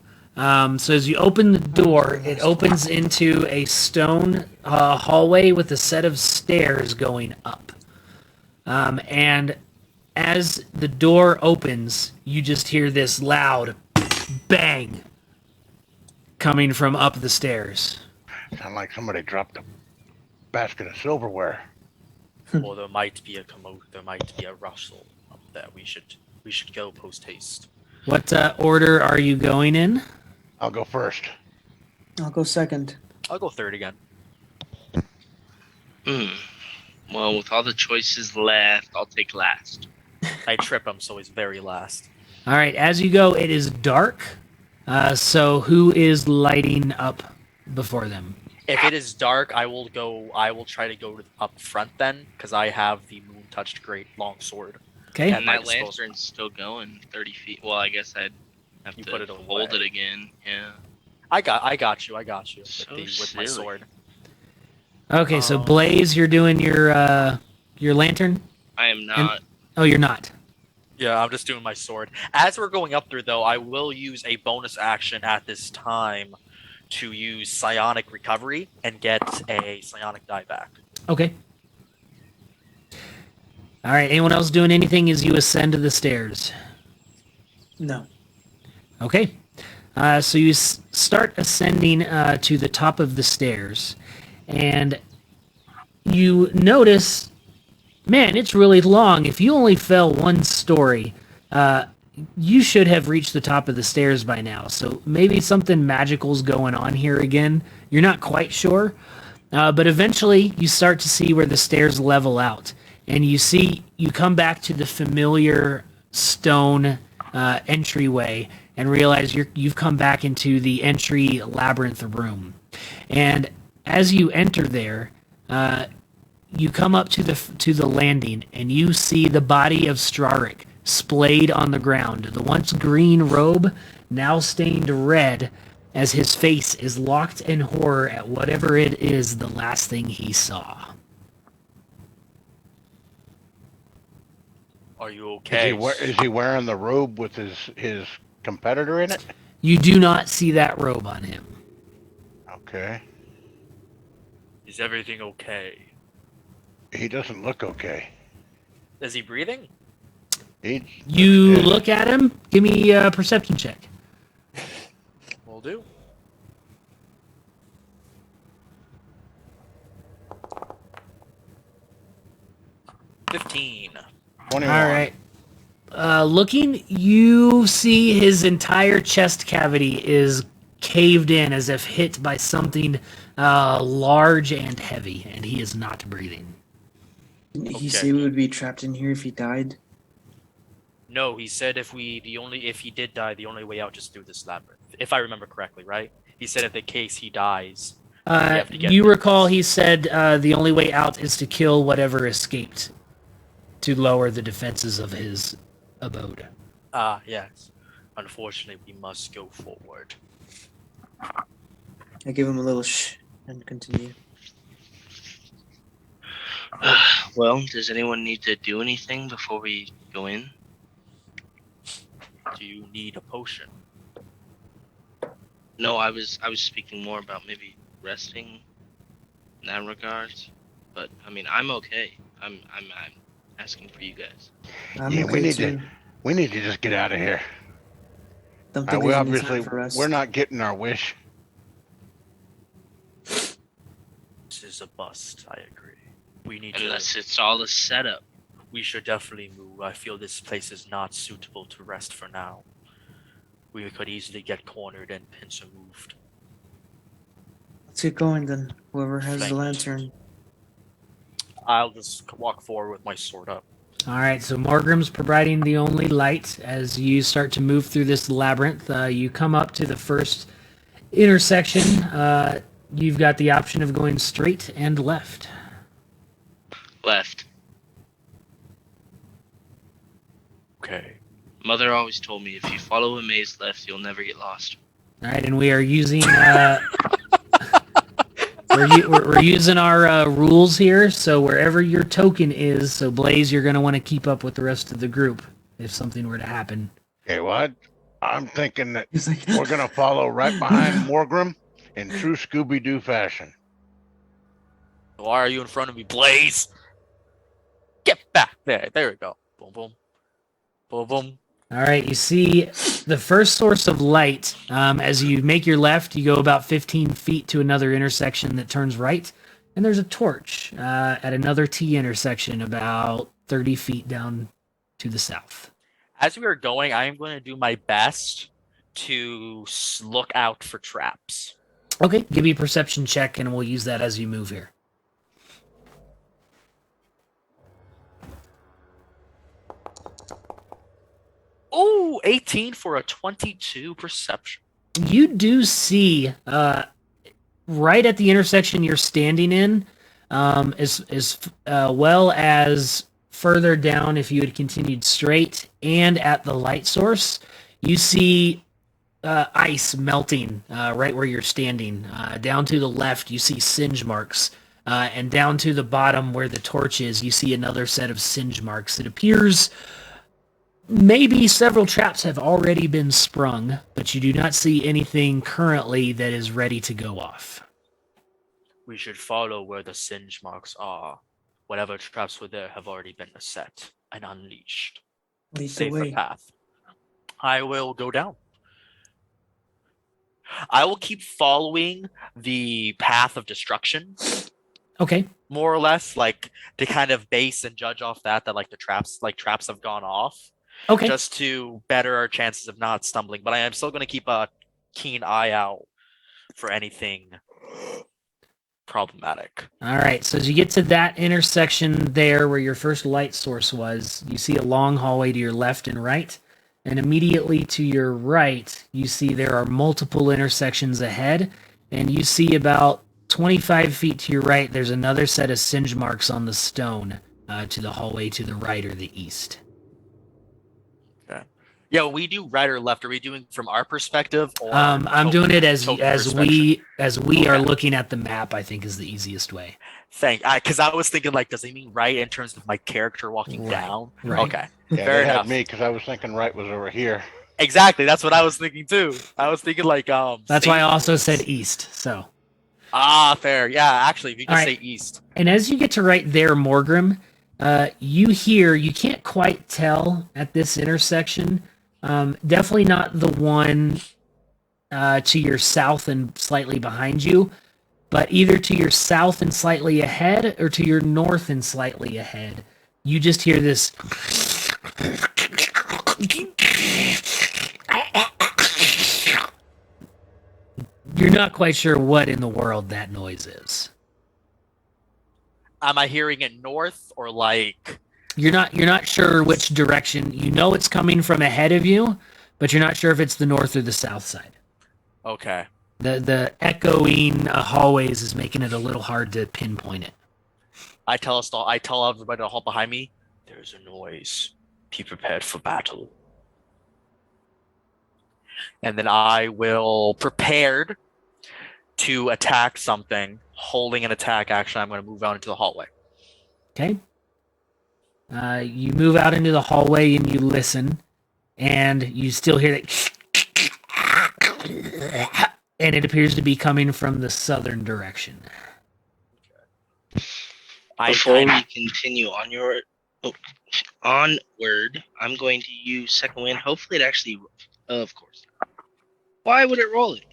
So as you open the door, it opens into a stone hallway with a set of stairs going up. And as the door opens, you just hear this loud bang coming from up the stairs. Sound like somebody dropped a basket of silverware. Or there might be a rustle up there. We should go post haste. What order are you going in? I'll go first. I'll go second. I'll go third again. Well, with all the choices left, I'll take last. I trip him, so he's very last. All right, as you go, it is dark. So who is lighting up before them? If it is dark, I will try to go up front then, because I have the moon-touched great longsword. Okay. At And my that disposal. lantern's still going 30 feet. Well, I guess I'd have You to put it hold away. it again. Yeah. I got you. So With my silly. sword. Okay, so Blaze, you're doing your lantern? I am not. Oh, you're not. Yeah, I'm just doing my sword. As we're going up there, though, I will use a bonus action at this time to use psionic recovery and get a psionic die back. Okay. All right, anyone else doing anything as you ascend the stairs? No. Okay. So you start ascending to the top of the stairs, and you notice, man, it's really long. If you only fell one story, you should have reached the top of the stairs by now. So maybe something magical's going on here again. You're not quite sure, but eventually you start to see where the stairs level out, and you come back to the familiar stone entryway and realize you've come back into the entry labyrinth room. And as you enter there, you come up to the landing, and you see the body of Strarik splayed on the ground. The once green robe now stained red, as his face is locked in horror at whatever it is the last thing he saw. Are you okay? Is he wearing the robe with his competitor in it? You do not see that robe on him. Okay. Is everything okay? He doesn't look okay. Is he breathing? You Yeah. look at him. Give me a perception check. Will do. $15. 21. All right. Looking, you see his entire chest cavity is caved in as if hit by something large and heavy, and he is not breathing. Didn't he Okay. say we would be trapped in here if he died? No, he said if he did die, the only way out is through this labyrinth. If I remember correctly, right? He said if the case he dies, we have to get You through recall this. he said the only way out is to kill whatever escaped to lower the defenses of his abode. Yes. Unfortunately, we must go forward. I give him a little shh and continue. Well, does anyone need to do anything before we go in? Do you need a potion? No, I was speaking more about maybe resting in that regards. But I mean, I'm okay. I'm asking for you guys. I'm Yeah, okay too. we need to just get out of here. Don't think We there's any obviously time for us. we're not getting our wish. This is a bust. I agree. We need Unless to. it's all a setup. We should definitely move. I feel this place is not suitable to rest for now. we could easily get cornered and pincer moved. Let's get going then. Whoever has the Flanked. lantern. I'll just walk forward with my sword up. All right, so Morgrim's providing the only light as you start to move through this labyrinth. You come up to the first intersection. You've got the option of going straight and left. Left. Okay. Mother always told me if you follow a maze left, you'll never get lost. All right, and we are using we're using our rules here. So wherever your token is, so Blaze, you're going to want to keep up with the rest of the group if something were to happen. Okay, what? I'm thinking that He's like, we're gonna follow right behind Morgrim in true Scooby-Doo fashion. Why are you in front of me, Blaze? Get back there. There we go. Boom, boom. Boom, boom. All right, you see the first source of light. As you make your left, you go about 15 feet to another intersection that turns right, and there's a torch at another T intersection about 30 feet down to the south. As we are going, I am going to do my best to look out for traps. Okay, give me a perception check, and we'll use that as you move here. Oh, 18 for a 22 perception. You do see right at the intersection you're standing in, as well as further down if you had continued straight, and at the light source, you see ice melting right where you're standing. Down to the left, you see singe marks. And down to the bottom where the torch is, you see another set of singe marks. It appears maybe several traps have already been sprung, but you do not see anything currently that is ready to go off. We should follow where the singe marks are. Whatever traps were there have already been set and unleashed. lead the Safer way. path. I will go down. I will keep following the path of destruction, Okay. more or less, like to kind of base and judge off that like the traps have gone off. Okay. Just to better our chances of not stumbling. But I am still going to keep a keen eye out for anything problematic. All right. So as you get to that intersection there where your first light source was, you see a long hallway to your left and right. And immediately to your right, you see there are multiple intersections ahead. And you see about 25 feet to your right, there's another set of singe marks on the stone to the hallway to the right or the east. Yeah, we do right or left. Are we doing from our perspective? Or I'm doing it as we Okay. are looking at the map. I think is the easiest way. Because I was thinking, like, does he mean right in terms of my character walking Right, down? right. Okay, Yeah, fair they had enough. me because I was thinking right was over here. Exactly, that's what I was thinking too. I was thinking like That's why I also safe- said east. So, fair. Yeah, actually, if you just All say right. east. and as you get to right there, Morgrim, you can't quite tell at this intersection. Definitely not the one to your south and slightly behind you, but either to your south and slightly ahead or to your north and slightly ahead. You just hear this. You're not quite sure what in the world that noise is. Am I hearing it north or like? You're not sure which direction. You know it's coming from ahead of you, but you're not sure if it's the north or the south side. Okay. The echoing hallways is making it a little hard to pinpoint it. I tell everybody to halt behind me. There's a noise. Be prepared for battle. And then I will prepared to attack something. Holding an attack action, I'm going to move out into the hallway. Okay. You move out into the hallway and you listen, and you still hear that, and it appears to be coming from the southern direction. Before we continue onward, I'm going to use second wind. Hopefully, it actually, of course. Why would it roll it?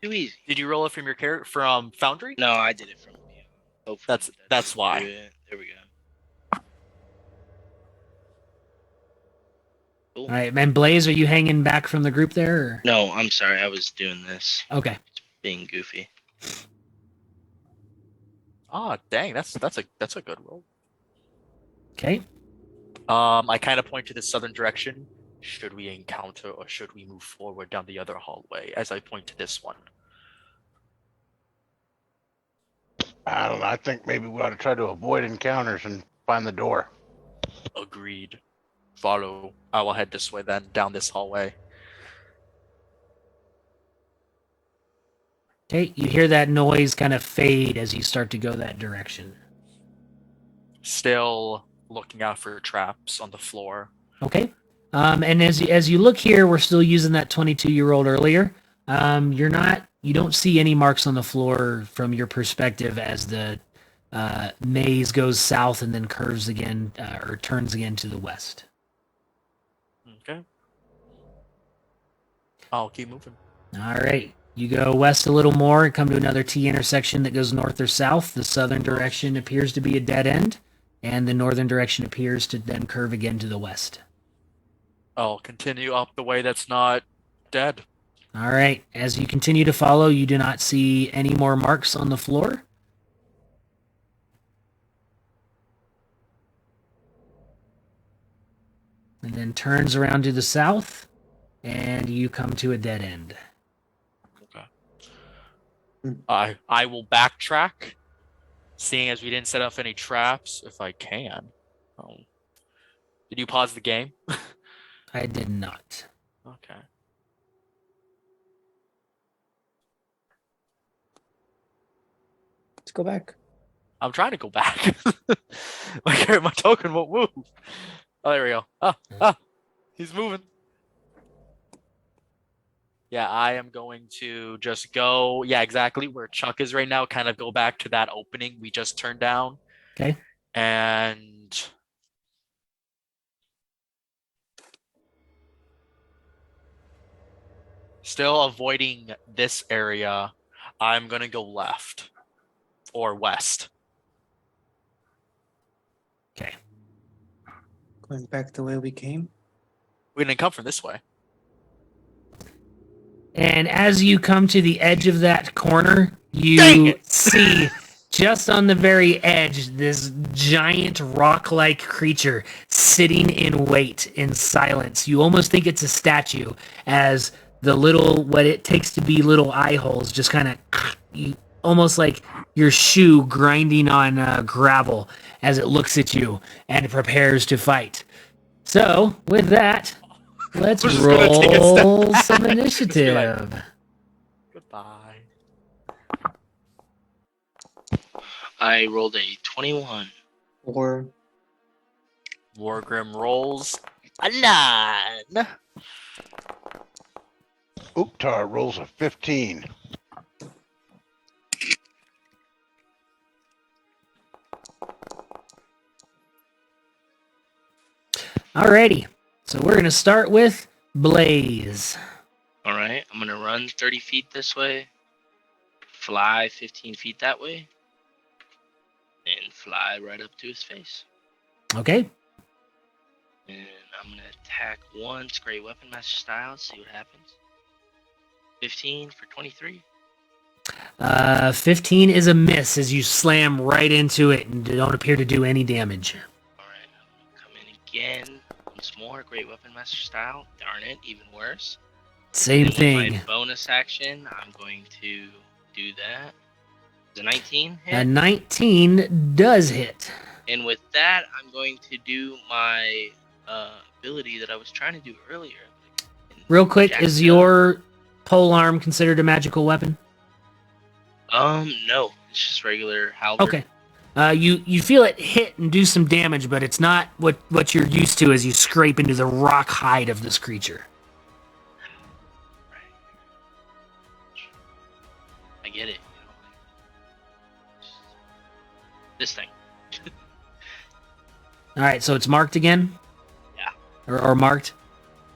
Too easy. Did you roll it from your character from Foundry? No, I did it from. Hopefully That's why. There we go. Cool. All right, and Blaze, are you hanging back from the group there? Or? No, I'm sorry. I was doing this. Okay. Being goofy. Ah, dang, that's a good roll. Okay. I kind of point to the southern direction. Should we encounter or should we move forward down the other hallway? As I point to this one. I don't know. I think maybe we ought to try to avoid encounters and find the door. Agreed. Follow. I will head this way then, down this hallway. Okay, you hear that noise kind of fade as you start to go that direction. Still looking out for traps on the floor. Okay. And as you look here, we're still using that 22-year-old earlier. You don't see any marks on the floor from your perspective as the maze goes south and then curves again or turns again to the west. Okay. I'll keep moving. All right. You go west a little more and come to another T intersection that goes north or south. The southern direction appears to be a dead end, and the northern direction appears to then curve again to the west. I'll continue up the way that's not dead. All right. As you continue to follow, you do not see any more marks on the floor. And then turns around to the south, and you come to a dead end. Okay. I will backtrack, seeing as we didn't set up any traps, if I can. Did you pause the game? I did not. Okay. Let's go back. I'm trying to go back. My token won't move. Oh, there we go. He's moving. Yeah, I am going to just go, exactly where Chuck is right now, kind of go back to that opening we just turned down. Okay. And still avoiding this area, I'm going to go left or west. Okay. Going back the way we came. We didn't come from this way. And as you come to the edge of that corner, Dang you it. see just on the very edge this giant rock-like creature sitting in wait in silence. You almost think it's a statue as the little, what it takes to be little eye holes just kind of, almost like your shoe grinding on gravel as it looks at you and prepares to fight. So, with that, let's We're just gonna take a step roll back. some Just be initiative. Goodbye. I rolled a 21. Or Wargrim rolls a 9. Uktar rolls a 15. Alrighty, so we're going to start with Blaze. All right, I'm gonna run 30 feet this way, fly 15 feet that way, and fly right up to his face. Okay, And I'm gonna attack once, great weapon master style. See what happens. 15 for 23. 15 is a miss as you slam right into it and don't appear to do any damage. All right, I'm gonna come in again once more, great weapon master style. Darn it, even worse. Same And with thing. My bonus action, I'm going to do that. The 19 hit. A 19 does hit. And with that, I'm going to do my ability that I was trying to do earlier. Real quick, Jacked is up. your polearm considered a magical weapon? No, it's just regular halberd. Okay. You feel it hit and do some damage, but it's not what you're used to as you scrape into the rock hide of this creature. I get it. This thing. All right, so it's marked again? Yeah. Or marked?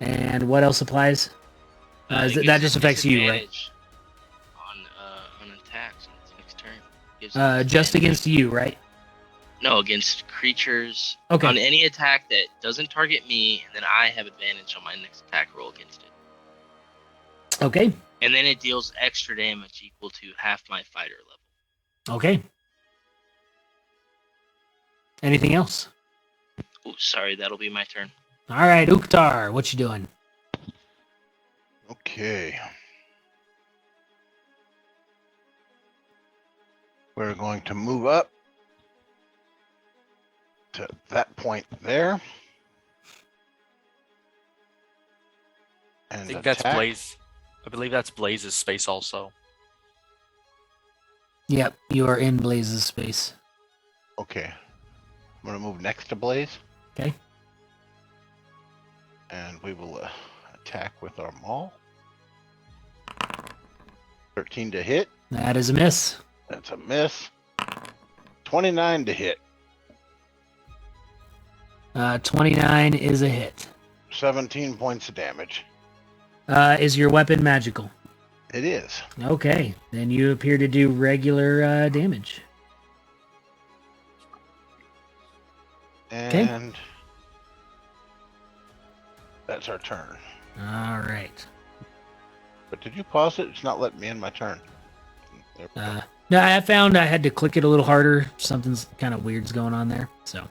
And what else applies? It That gives just affects you, right? disadvantage On attacks on its next turn. Gives it Just disadvantage. against you, right? No, against creatures. Okay. On any attack that doesn't target me, and then I have advantage on my next attack roll against it. Okay. And then it deals extra damage equal to half my fighter level. Okay. Anything else? Oh, sorry, that'll be my turn. All right, Uktar, what you doing? Okay. We're going to move up to that point there. And I think that's attack. Blaze. I believe that's Blaze's space also. Yep, you are in Blaze's space. Okay. I'm going to move next to Blaze. Okay. And we will attack with our maul. 13 to hit. That is a miss. That's a miss. 29 to hit. 29 is a hit. 17 points of damage. Is your weapon magical? It is. Okay, then you appear to do regular damage. And that's our turn. All right. But did you pause it? It's not letting me in my turn. There we go. No, I found I had to click it a little harder. Something's kind of weird's going on there. So,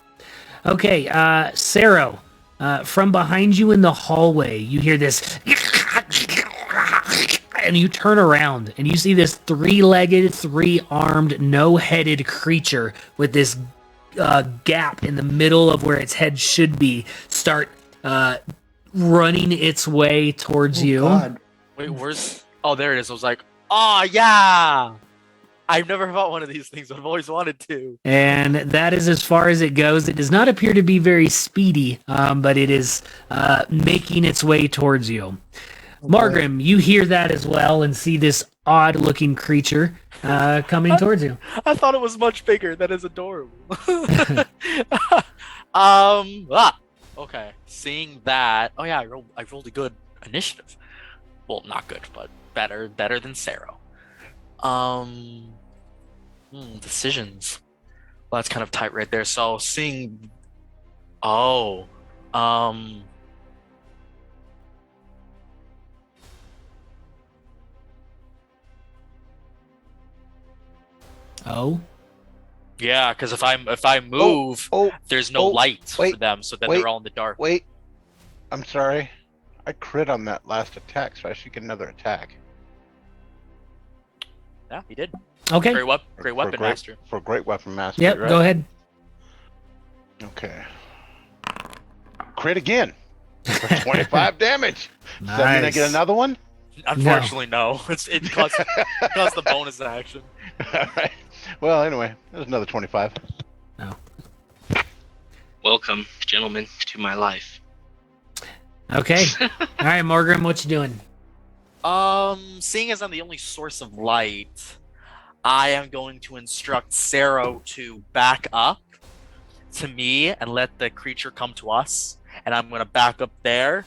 okay, Saro, from behind you in the hallway, you hear this, and you turn around and you see this three-legged, three-armed, no-headed creature with this gap in the middle of where its head should be start running its way towards you. God. Wait, where's... Oh, there it is. I was like, oh, yeah! I've never fought one of these things, but I've always wanted to. And that is as far as it goes. It does not appear to be very speedy, but it is making its way towards you. Margrim, you hear that as well and see this odd-looking creature coming towards you. I thought it was much bigger. That is adorable. Okay. Seeing that... Oh, yeah, I rolled a good initiative. Well, not good, but better than Saro. Decisions. Well, that's kind of tight right there. So seeing, oh, yeah, because if I move, there's no light for them, so then they're all in the dark. Wait. I'm sorry. I crit on that last attack, so I should get another attack. Yeah, he did. Okay. Great weapon master. For great weapon master. Yep, right? go ahead. Okay. Crit again. For 25 damage. Does that mean I get another one? Unfortunately, no. It costs the bonus action. All right. Well, anyway, there's another 25. No. Welcome, gentlemen, to my life. Okay. All right, Margrim, what you doing? Seeing as I'm the only source of light, I am going to instruct Saro to back up to me and let the creature come to us, and I'm going to back up there.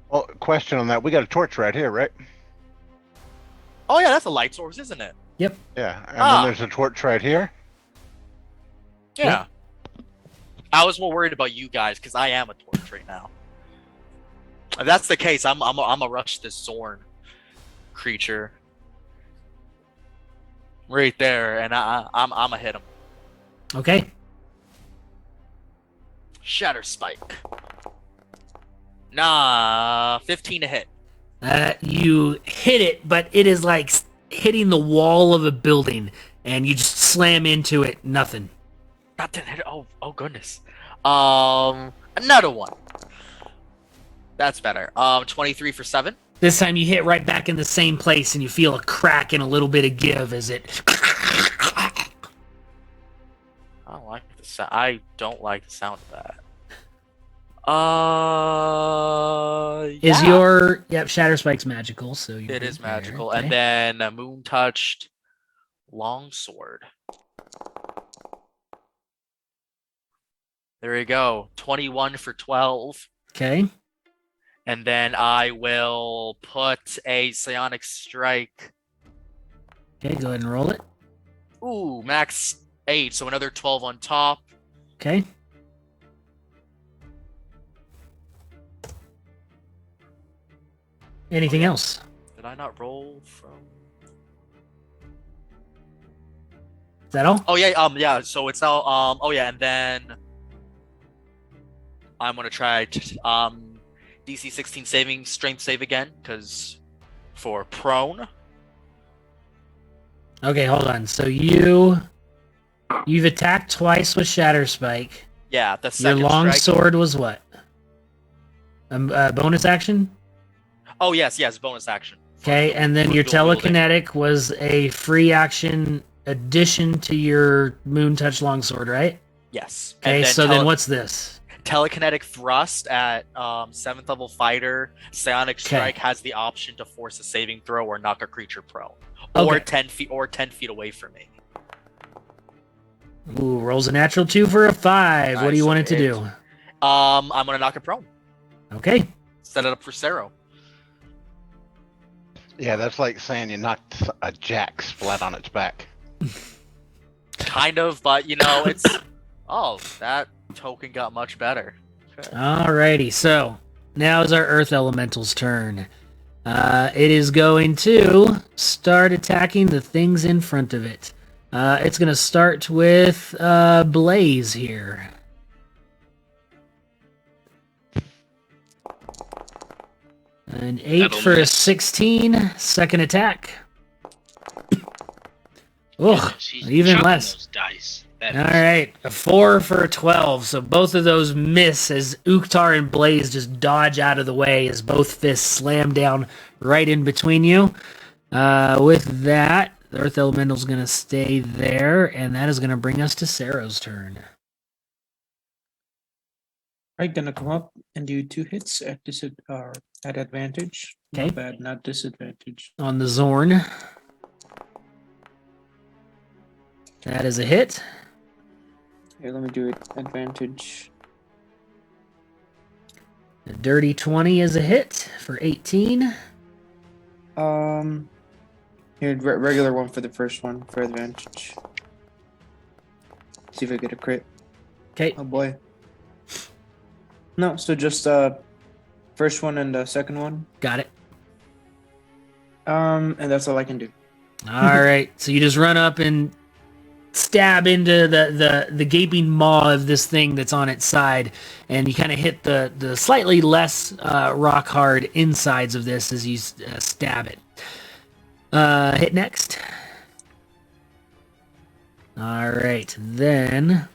Well, question on that. We got a torch right here, right? Oh yeah, that's a light source, isn't it? Yep. Yeah, and then there's a torch right here. Yeah. I was more worried about you guys because I am a torch right now. If that's the case, I'm a rush this Zorn creature right there, and I'm a hit him. Okay. Shatter Spike. Nah, 15 to hit. You hit it, but it is like hitting the wall of a building, and you just slam into it. Nothing. That didn't hit it. Oh goodness. Another one. That's better. 23 for 7. This time you hit right back in the same place, and you feel a crack and a little bit of give as it. I don't like the sound of that. Is your Shatter Spike's magical? So it is magical, okay. And then a Moon Touched Longsword. There you go. 21 for 12. Okay. And then I will put a Psionic Strike. Okay, go ahead and roll it. Ooh, max 8, so another 12 on top. Okay. Anything else? Did I not roll from? Is that all? Oh yeah, yeah. So it's all oh yeah, and then I'm gonna try DC 16 saving strength save again, because for prone. Okay, hold on. So you've attacked twice with Shatter Spike. Yeah, the Your second long strike. sword was what? Bonus action? Oh yes, bonus action. Okay, and then For your dual wielding. telekinetic was a free action addition to your Moon Touch longsword, right? Yes. Okay, And so then what's this? telekinetic thrust at 7th level fighter. Psionic strike has the option to force a saving throw or knock a creature prone, or Okay. 10 feet away from me. Ooh, rolls a natural 2 for a 5. What do you Nice, want it to okay. do? I'm gonna knock it prone. Okay. Set it up for Sero. Yeah, that's like saying you knocked a jack's flat on its back. Kind of, but it's. Oh, that token got much better. Okay. Alrighty, so now is our Earth Elemental's turn. It is going to start attacking the things in front of it. It's going to start with Blaze here. An 8 That'll for a miss. 16. Second attack. Ugh, She's even chucking less. Those dice. That All is- right, a 4 for a 12. So both of those miss as Uktar and Blaze just dodge out of the way as both fists slam down right in between you. With that, the Earth Elemental's going to stay there, and that is going to bring us to Sarah's turn. I'm gonna come up and do 2 hits at at advantage. Okay. Not bad, not disadvantage. On the Zorn. That is a hit. Here, let me do it advantage. A dirty 20 is a hit for 18. Here, regular one for the first one for advantage. See if I get a crit. Okay, Oh boy. No, so just first one and the second one. got it. And that's all I can do. All right, so you just run up and stab into the gaping maw of this thing that's on its side, and you kind of hit the slightly less rock hard insides of this as you stab it. Hit next. All right, then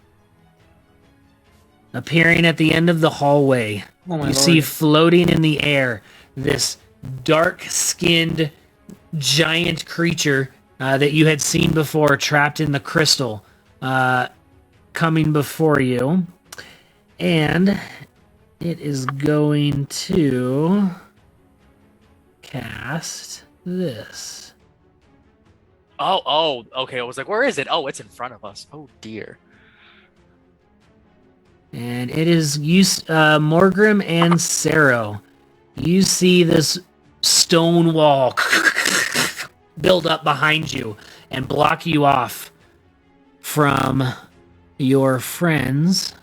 appearing at the end of the hallway, Oh my you lord. see floating in the air this dark-skinned giant creature that you had seen before, trapped in the crystal, coming before you. And it is going to cast this. Oh, okay. I was like, where is it? Oh, it's in front of us. Oh dear. And it is Morgrim and Sero. You see this stone wall build up behind you and block you off from your friends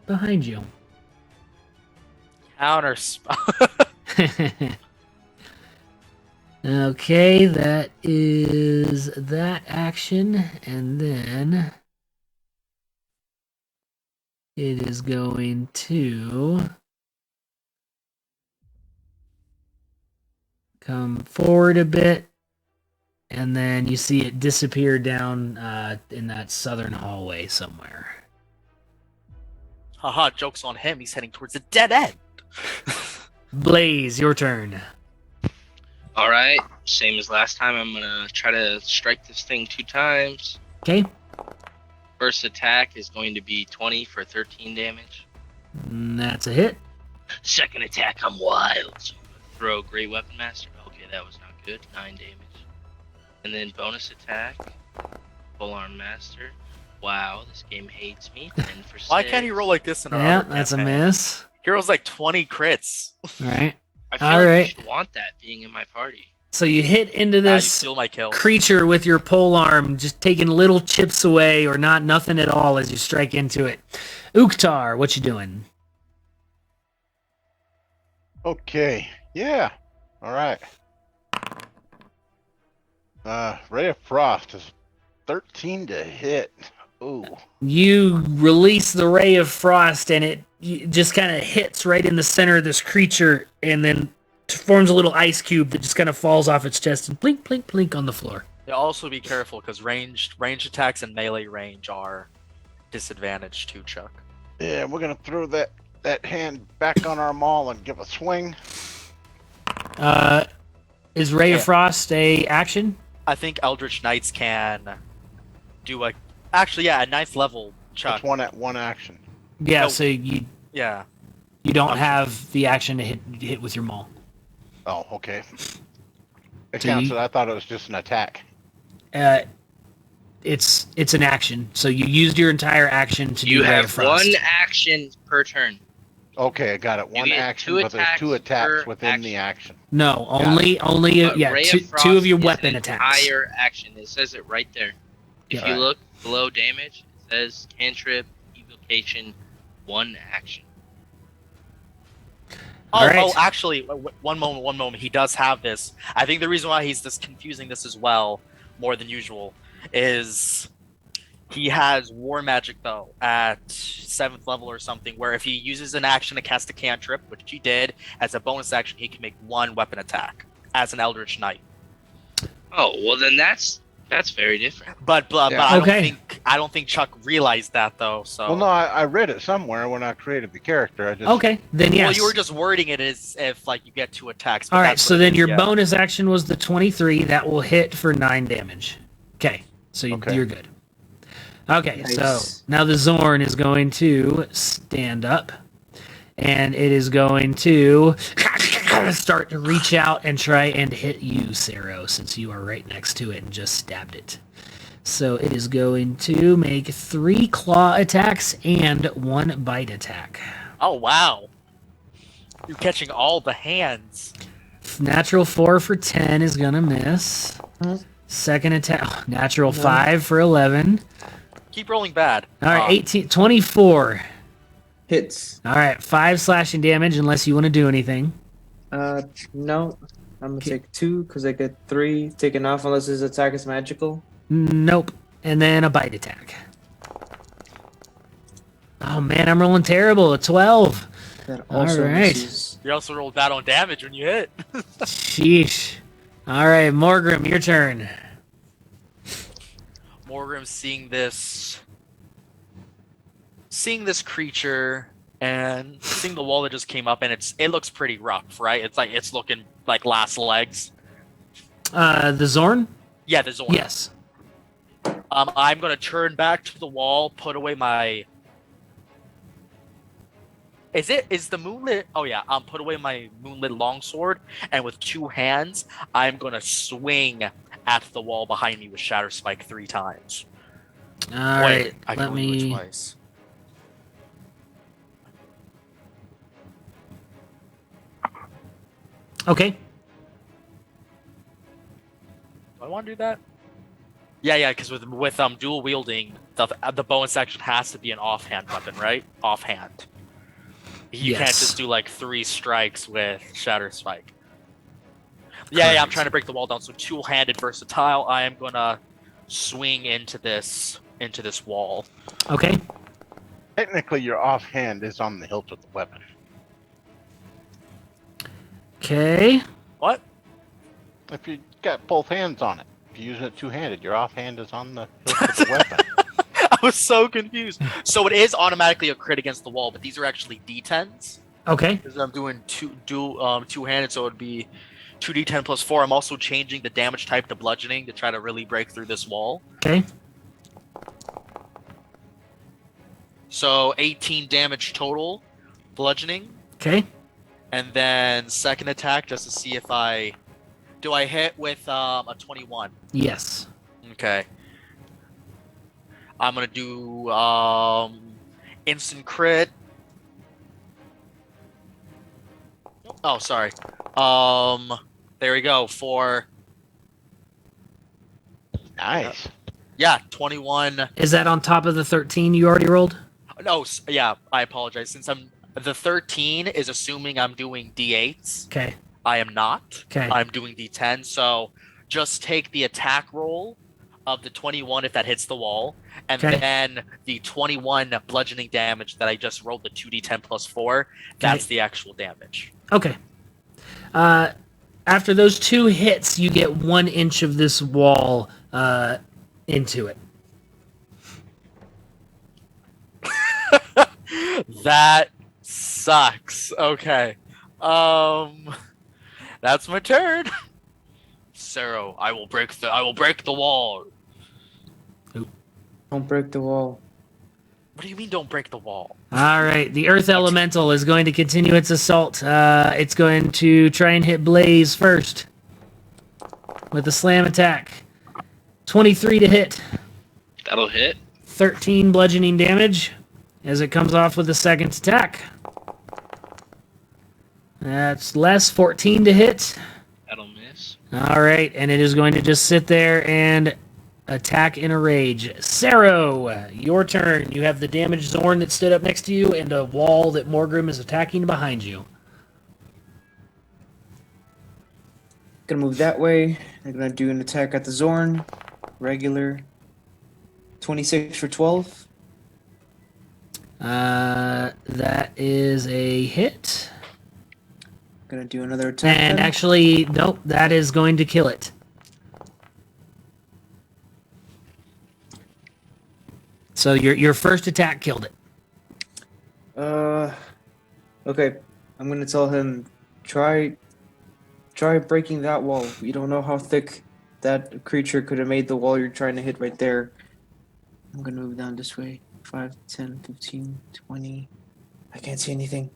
behind you. Counter. Okay, that is that action, and then it is going to come forward a bit, and then you see it disappear down in that southern hallway somewhere. Haha, joke's on him. He's heading towards a dead end. Blaze, your turn. All right, same as last time. I'm gonna try to strike this thing 2 times. Okay, First attack is going to be 20 for 13 damage. that's a hit. Second attack, I'm wild. So I'm gonna throw Great Weapon Master. Okay, that was not good. 9 damage. And then bonus attack, Full Arm Master. Wow, this game hates me. 10 for 6. Why can't he roll like this in our Yeah, other that's a campaign? miss. He rolls like 20 crits. All right. I feel All like right. I should want that being in my party. So you hit into You this steal my kill. creature with your pole arm, just taking little chips away or nothing at all as you strike into it. Uktar, what you doing? Okay. Yeah. All right. Ray of Frost is 13 to hit. Ooh. You release the ray of frost and it just kind of hits right in the center of this creature and then forms a little ice cube that just kind of falls off its chest and blink, blink, blink on the floor. Yeah, also be careful because ranged attacks and melee range are disadvantaged too, Chuck. Yeah, we're gonna throw that hand back on our maul and give a swing. Is Ray of Frost a action? I think Eldritch Knights can do a... Actually, yeah, at 9th level, Chuck. It's one action. Yeah, No. so you Yeah. don't have the action to hit with your maul. Oh, okay. It So counts. you- I thought it was just an attack. It's an action. So you used your entire action to You do Ray of have Frost. one action per turn. Okay, I got it. One get action, two but there's two attacks attacks per within action. the action. No, Got only But Ray two of Frost of your is weapon an attacks. Entire action. It says it right there. If Yeah, you right. look below damage, it says cantrip, evocation, one action. All right. Oh, actually, one moment. He does have this. I think the reason why he's confusing this as well, more than usual, is he has War Magic, though, at 7th level or something, where if he uses an action to cast a cantrip, which he did, as a bonus action, he can make one weapon attack as an Eldritch Knight. Oh, well then that's very different. But Yeah. I don't think Chuck realized that, though. So Well, no, I read it somewhere when I created the character. I just Okay, then yes. Well, you were just wording it as if like you get 2 attacks. but All right, that's so what it then is, your yeah. bonus action was the 23. That will hit for 9 damage. Okay, so Okay. you're good. Okay, so Nice. now the Zorn is going to stand up, and it is going to start to reach out and try and hit you, Sero, since you are right next to it and just stabbed it. So it is going to make 3 claw attacks and 1 bite attack. Oh wow! You're catching all the hands. Natural 4 for 10 is gonna miss. Second attack, natural 5 for 11. Keep rolling bad. All right, 18, 24. Hits. All right, 5 slashing damage unless you want to do anything. No. I'm gonna take 2 because I get 3 taken off unless his attack is magical. Nope. And then a bite attack. Oh man, I'm rolling terrible. A 12. That also Alright. misses. You also rolled bad on damage when you hit. Sheesh. All right, Morgrim, your turn. Morgrim seeing this creature and seeing the wall that just came up, and it looks pretty rough, right? It's looking like last legs. The Zorn? Yeah, there's one. Yes. I'm gonna turn back to the wall, put away my. Is the moonlit? Oh yeah, put away my moonlit longsword, and with 2 hands, I'm gonna swing at the wall behind me with Shatter Spike 3 times. All right, I can let only do it me. twice. Okay. Do I want to do that? Yeah, because with dual wielding, the bonus action has to be an offhand weapon, right? Offhand. You can't Yes. just do like 3 strikes with Shatter Spike. Yeah, I'm Correct. trying to break the wall down. So 2-handed versatile. I am gonna swing into this wall. Okay. technically your offhand is on the hilt of the weapon. Okay. What? If you got both hands on it, if you're using it two-handed, your offhand is on the hilt of the weapon. I was so confused. So it is automatically a crit against the wall, but these are actually D10s. Okay. Because I'm doing two-handed, so it would be 2d10 plus 4. I'm also changing the damage type to bludgeoning to try to really break through this wall. Okay. So 18 damage total, bludgeoning, Okay. and then second attack just to see if I hit with a 21. Yes. Okay. I'm gonna do instant crit. Oh, sorry. There we go. For Nice. 21. Is that on top of the 13 you already rolled? No, yeah, I apologize. Since the 13 is assuming I'm doing D8s. Okay. I am not. Okay. I'm doing D10. So just take the attack roll of the 21 if that hits the wall, and Okay. then the 21 bludgeoning damage that I just rolled, the 2d10 plus 4. That's the actual damage. Okay. After those 2 hits, you get 1 inch of this wall into it. That sucks. Okay. That's my turn. Sero, I will break the wall. Don't break the wall. What do you mean don't break the wall? All right. The Earth Elemental is going to continue its assault. It's going to try and hit Blaze first with a slam attack. 23 to hit. That'll hit. 13 bludgeoning damage as it comes off with a second attack. That's less. 14 to hit. That'll miss. All right, and it is going to just sit there and attack in a rage. Sero, your turn. You have the damaged Zorn that stood up next to you and a wall that Morgrim is attacking behind you. Gonna move that way. I'm gonna do an attack at the Zorn. Regular. 26 for 12. That is a hit. Gonna do another attack. And then. actually, nope, that is going to kill it. So your first attack killed it. Okay. I'm gonna tell him, try breaking that wall. You don't know how thick that creature could have made the wall you're trying to hit right there. I'm gonna move down this way. 5, 10, 15, 20. I can't see anything.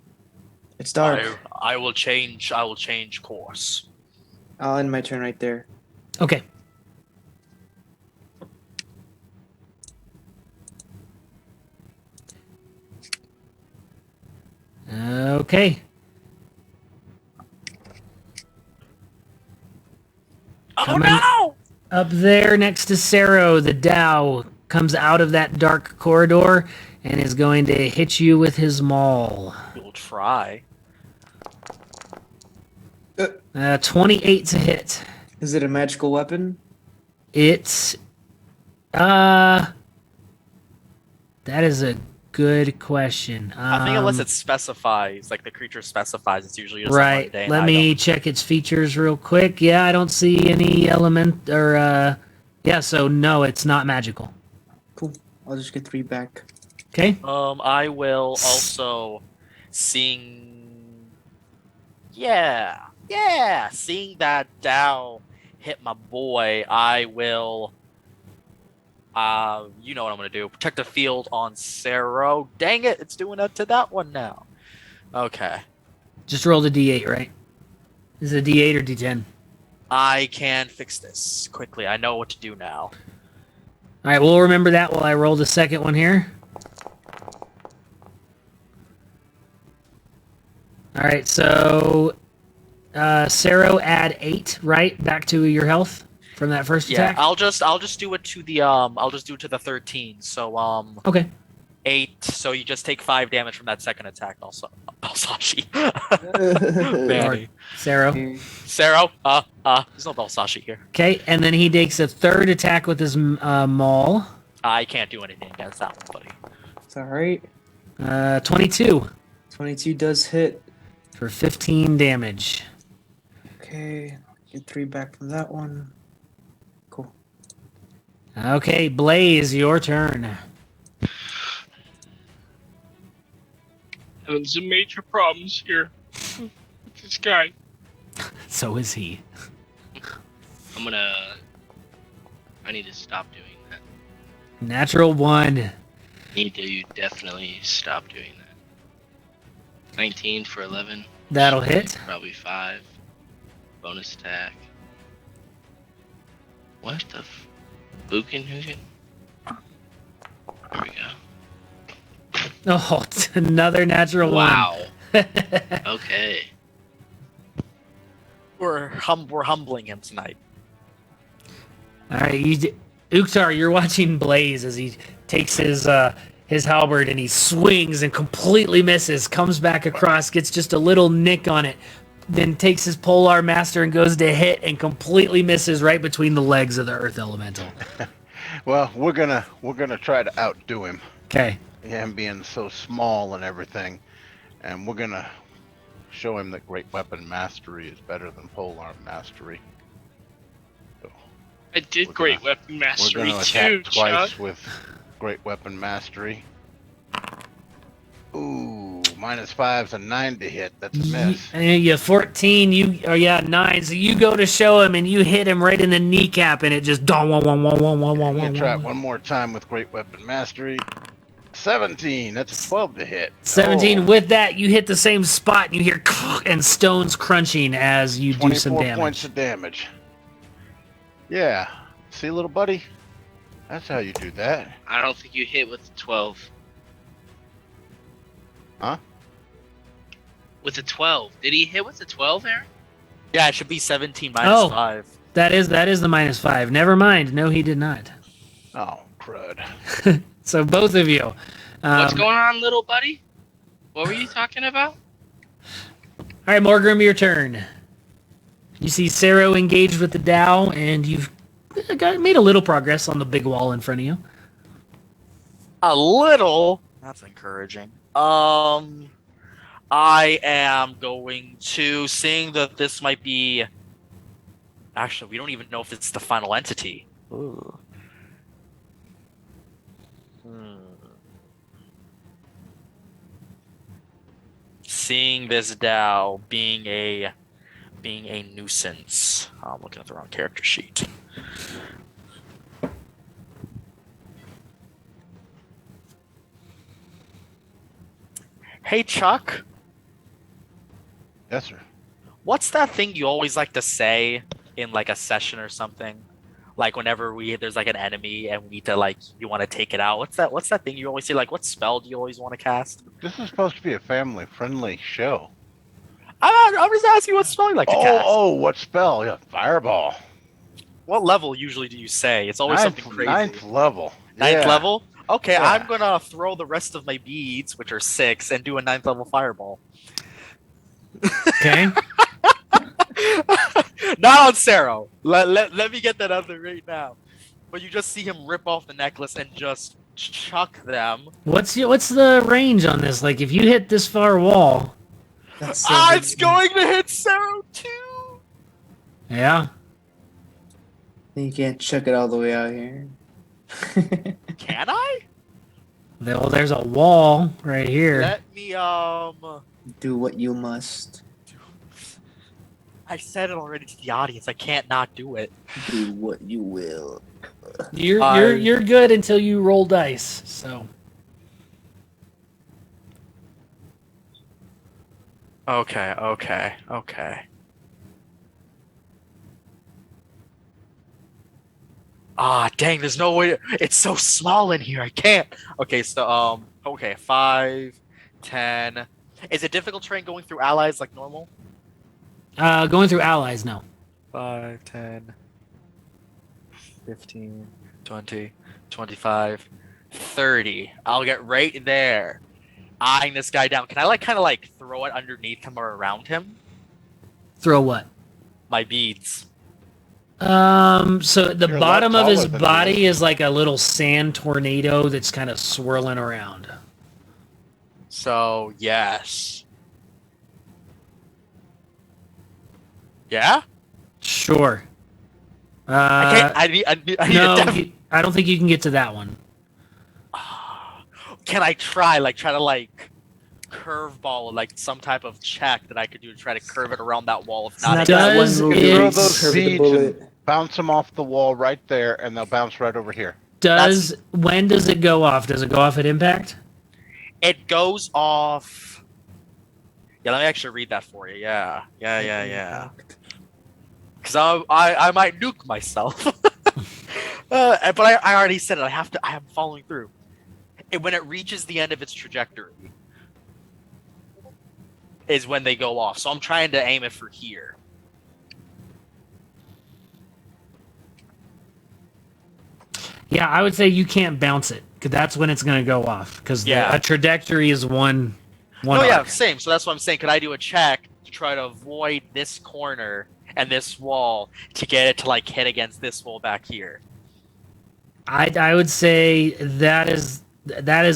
It's dark. I will change course. I'll end my turn right there. Okay. Okay. Oh Coming no! up there next to Sero, the Dow comes out of that dark corridor and is going to hit you with his maul. We'll try. 28 to hit. Is it a magical weapon? It's that is a good question. I think unless it specifies, like the creature specifies, it's usually just a Right. mundane Let me check its features real quick. Yeah, I don't see any element or yeah, so no, it's not magical. Cool. I'll just get 3 back. Okay. I will also seeing seeing that Dow hit my boy, I will you know what I'm gonna do. Protect the field on Sero. Dang it, it's doing that to that one now. Okay. Just roll the D8, right? Is it a D8 or D10? I can fix this quickly. I know what to do now. All right, we'll remember that while I roll the second one here. All right, so Sero add 8, right, back to your health from that first Yeah, attack. I'll just do it to the 13. So Okay. 8. So you just take 5 damage from that second attack. Also, Balsashi. Or Manny. Sero. Sero. There's no Balsashi here. Okay, and then he takes a third attack with his maul. I can't do anything against that one, buddy. It's alright. 22 22 does hit. for 15 damage. Okay. Get 3 back from that one. Cool. Okay, Blaze, your turn. Having some major problems here with this guy. So is he. I need to stop doing that. Natural 1. Need to definitely stop doing that. 19 for 11. That'll hit. Probably 5. Bonus attack. What the Bukin Hugin? There we go. Oh, it's another natural 1. Wow. Okay. We're humbling him tonight. All right, Uktar, you're watching Blaze as he takes his halberd and he swings and completely misses, comes back across, gets just a little nick on it, then takes his Polar Master and goes to hit and completely misses right between the legs of the Earth Elemental. Well, we're gonna try to outdo him. Okay. Him being so small and everything, and we're gonna show him that Great Weapon Mastery is better than Polearm Mastery. So I did Great Weapon we're Mastery gonna too, attack twice Chuck. with Great Weapon Mastery. Ooh, -5's a 9 to hit. That's a miss. You 14, 9. So you go to show him and you hit him right in the kneecap and it just I'm gonna try it one more time with Great Weapon Mastery. 17. That's a 12 to hit. 17. Oh, With that, you hit the same spot and you hear and stones crunching as you do some 24 damage. points of damage. Yeah. See, little buddy? That's how you do that. I don't think you hit with the 12. Huh? With the 12. Did he hit with the 12, Aaron? Yeah, it should be 17 Oh. minus 5. That is the -5. Never mind. No, he did not. Oh, crud. So both of you. What's going on, little buddy? What were you talking about? All right, Morgrim, your turn. You see Sero engaged with the Dow, and you've made a little progress on the big wall in front of you. A little. That's encouraging. I am going to, seeing that this might be. Actually, we don't even know if it's the final entity. Ooh. Seeing this Dow being a nuisance. Oh, I'm looking at the wrong character sheet. Hey, Chuck. Yes, sir. What's that thing you always like to say in like a session or something? Like whenever there's like an enemy and we need to you want to take it out. What's that thing you always say? Like what spell do you always want to cast? This is supposed to be a family-friendly show. I'm just asking what spell you like to cast. Oh, what spell? Yeah, Fireball. What level usually do you say? It's always something crazy. Ninth level. Ninth Yeah. level? Okay, Yeah. I'm gonna throw the rest of my beads, which are 6, and do a 9th level fireball. Okay. Not on Sero. Let me get that out there right now. But you just see him rip off the necklace and just chuck them. What's the range on this? Like, if you hit this far wall, That's It's going to hit Sero too. yeah. You can't chuck it all the way out here. Can I? Well, there's a wall right here. Let me Do what you must. I said it already to the audience. I can't not do it. Do what you will. You're good until you roll dice. So Okay. Ah, dang, there's no way. It's so small in here. I can't. Okay, so, okay, 5, 10. Is it difficult terrain going through allies like normal? going through allies now. 5, 10, 15, 20, 25, 30. I'll get right there. Eyeing this guy down. Can I kind of throw it underneath him or around him? Throw what? My beads. So the You're a lot bottom of his taller than body me. is like a little sand tornado that's kind of swirling around. So, yes. Yeah? Sure. I can't. I need No, a I don't think you can get to that one. Can I try to curveball some type of check that I could do to try to curve it around that wall? If not, Not Does that one it- where Throw you those curve the seeds bullet. and bounce them off the wall right there, and they'll bounce right over here. When does it go off? Does it go off at impact? it goes off. Yeah, let me actually read that for you. Yeah. Because I might nuke myself. But I already said it. I am following through. When it reaches the end of its trajectory is when they go off. So I'm trying to aim it for here. Yeah, I would say you can't bounce it, because that's when it's going to go off. Because Yeah. a trajectory is one No, yeah, arc. same. So that's what I'm saying. Could I do a check to try to avoid this corner and this wall to get it to like hit against this wall back here? I would say that is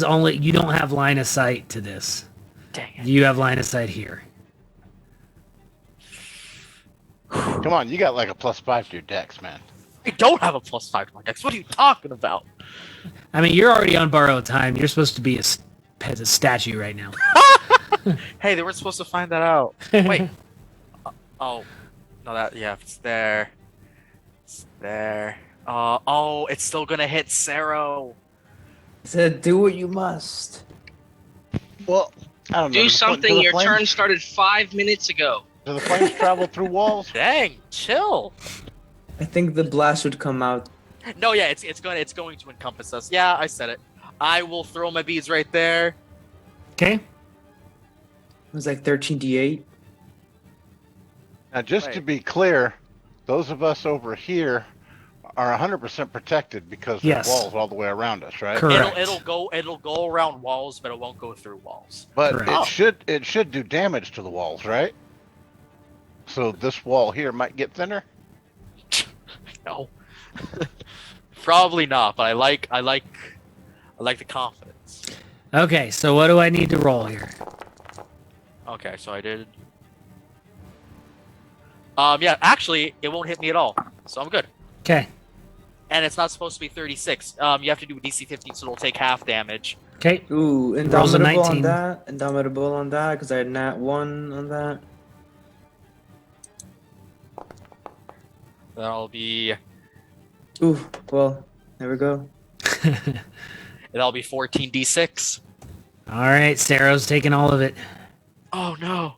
only, you don't have line of sight to this. Dang it. You have line of sight here. Come on, you got like a +5 to your dex, man. I don't have a +5 to my dex. What are you talking about? I mean, you're already on borrowed time. You're supposed to be as a statue right now. Hey, they weren't supposed to find that out. Wait. Oh. No, it's there. It's there. Oh, it's still gonna hit Sero. He said, "Do what you must." Well, I don't know. Do something. Your turn started 5 minutes ago. Do the flames travel through walls? Dang, chill. I think the blast would come out. No, yeah, it's going to encompass us. Yeah, I said it. I will throw my beads right there. Okay. It was like 13d8. Now, just to be clear, those of us over here are 100% protected because there's Yes. walls all the way around us, right? Correct. It'll go around walls, but it won't go through walls. But Correct. it should do damage to the walls, right? So this wall here might get thinner. No. Probably not, but I like the confidence. Okay, so what do I need to roll here? Okay, so I did. Yeah, actually, it won't hit me at all, so I'm good. Okay. And it's not supposed to be 36. You have to do a DC 15, so it'll take half damage. Okay. Ooh, Rolls a indomitable 19. on that. Indomitable on that, because I had nat 1 on that. That'll be Ooh, well, there we go. 14d6. All right, Sarah's taking all of it. Oh no!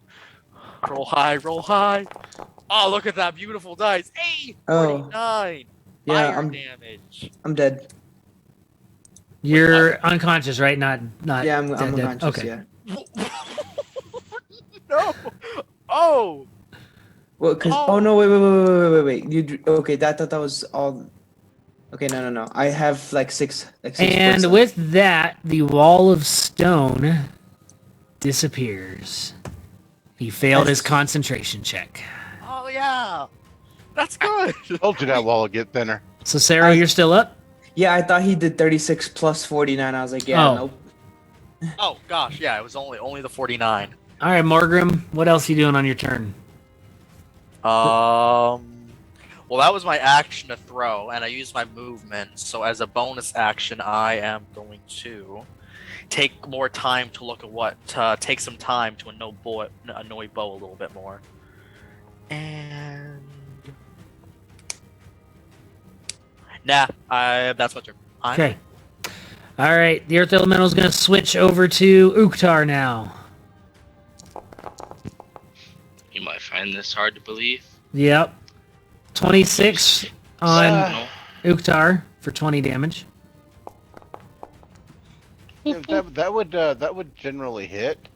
Roll high, roll high. Oh, look at that beautiful dice. Hey, Oh. 49. Yeah, Fire I'm damage. dead. You're unconscious, right? Not. Yeah, I'm dead. unconscious, Okay. yeah. No. Oh. Well, cause Oh. no, wait. Okay, that was all. Okay, no. I have like six. And points with that, the wall of stone disappears. He failed his That's- concentration check. Oh yeah. That's good. Told you that wall would get thinner. So, Sarah, you're still up? Yeah, I thought he did 36 plus 49. I was like, yeah, Oh. nope. Oh gosh, yeah. It was only the 49. All right, Morgrim, what else are you doing on your turn? Well, that was my action to throw, and I used my movement. So as a bonus action, I am going to take more time to look at take some time to annoy Beau a little bit more. And that's my turn. Okay. All right, the Earth Elemental is going to switch over to Uktar now. You might find this hard to believe. Yep. 26 on No. Uktar for 20 damage. That would generally hit.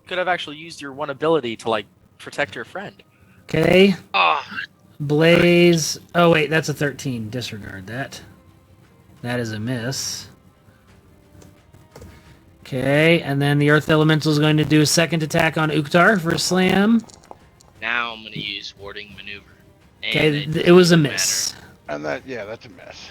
Could have actually used your one ability to like protect your friend. Okay. Oh, Blaze. Oh, wait, that's a 13. Disregard that. That is a miss. Okay, and then the Earth Elemental is going to do a second attack on Uktar for a slam. now I'm gonna use warding maneuver. Okay, And it was a doesn't miss. And that's a mess.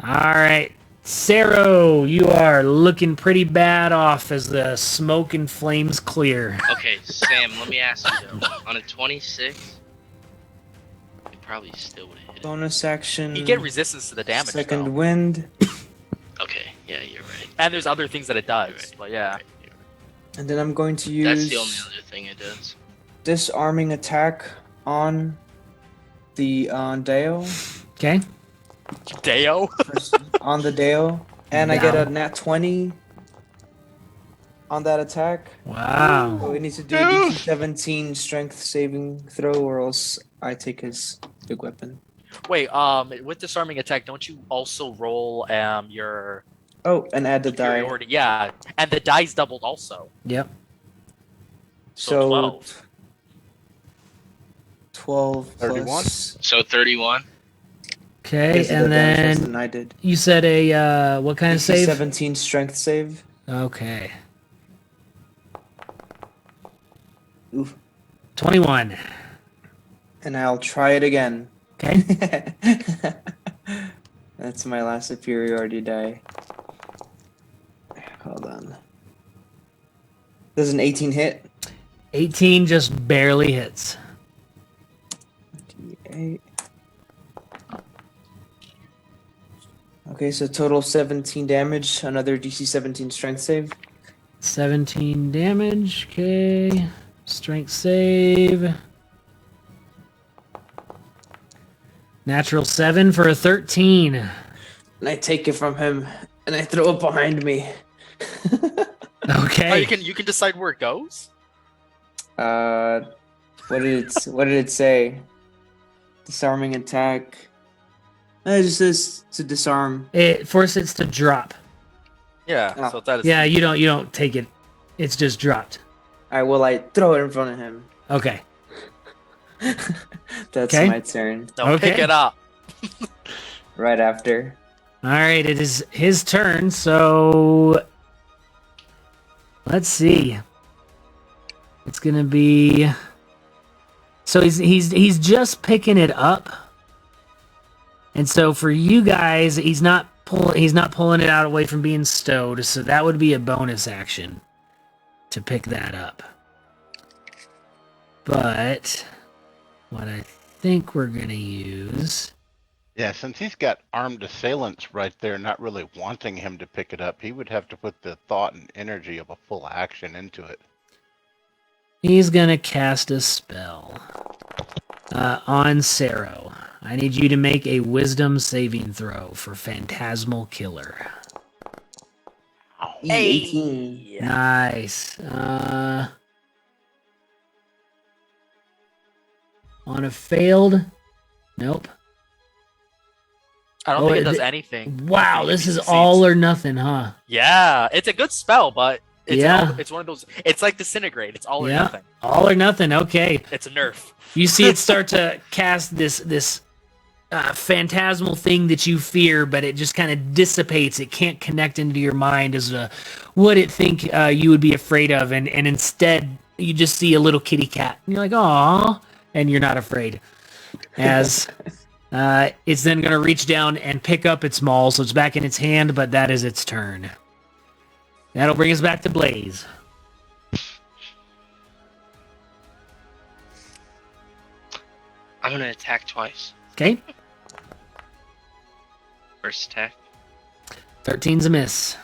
All right. Saro, you are looking pretty bad off as the smoke and flames clear. matter. Okay, Sam, let me ask you though. On a 26, you probably still would have hit it. Bonus action. You get resistance to the damage. Second though. wind. Okay, yeah, you're right. And there's other things that it does. You're right, But yeah. you're right, you're right. And then I'm going to use That's the only other thing it does. disarming attack on the Deo. Okay. Deo. On the Deo. And I get Wow. a nat 20 on that attack. Wow. So we need to do a DC 17 strength saving throw, or else I take his big weapon. Wait, with disarming attack, don't you also roll your Oh, and add the die. superiority? Yeah, and the dice doubled also. Yep. So 12. 12 31? plus So 31. Okay, Guess he and got damage less then than I did. you said a what kind of DC save? 17 strength save. Okay, Oof. 21. And I'll try it again. Okay, That's my last superiority die. Hold on. Does an 18 hit? 18 just barely hits. D8. Okay, so total 17 damage. Another DC 17 strength save. 17 damage. Okay, strength save. Natural 7 for a 13. And I take it from him and I throw it behind me. Okay. Oh, you can decide where it goes. What did it say? Disarming attack. It just says to disarm. It forces it to drop. Yeah, Ah. so that is. Yeah, you don't take it. It's just dropped. Alright, well I throw it in front of him. Okay. That's Okay. my turn. No, pick Okay. it up. Right after. All right, it is his turn. So let's see. It's gonna be. So he's just picking it up, and so for you guys, he's not pulling it out away from being stowed. So that would be a bonus action to pick that up. But what I think we're gonna use. Yeah, since he's got armed assailants right there, not really wanting him to pick it up, he would have to put the thought and energy of a full action into it. He's gonna cast a spell on Sero. I need you to make a Wisdom saving throw for Phantasmal Killer. Hey. 18. Nice. On a failed, nope. I don't Oh, think it it- does anything. Wow, if this he is succeeds. all or nothing, huh? Yeah, it's a good spell, but it's Yeah. it's one of those. It's like disintegrate. It's all or Yeah. nothing. All or nothing. Okay. It's a nerf. You see it start to cast this phantasmal thing that you fear, but it just kind of dissipates. It can't connect into your mind as to what it think you would be afraid of, and instead you just see a little kitty cat. And you're like, "Aw," and you're not afraid. As it's then going to reach down and pick up its maul, so it's back in its hand, but that is its turn. That'll bring us back to Blaze. I'm gonna attack twice. Okay, First attack, 13's a miss.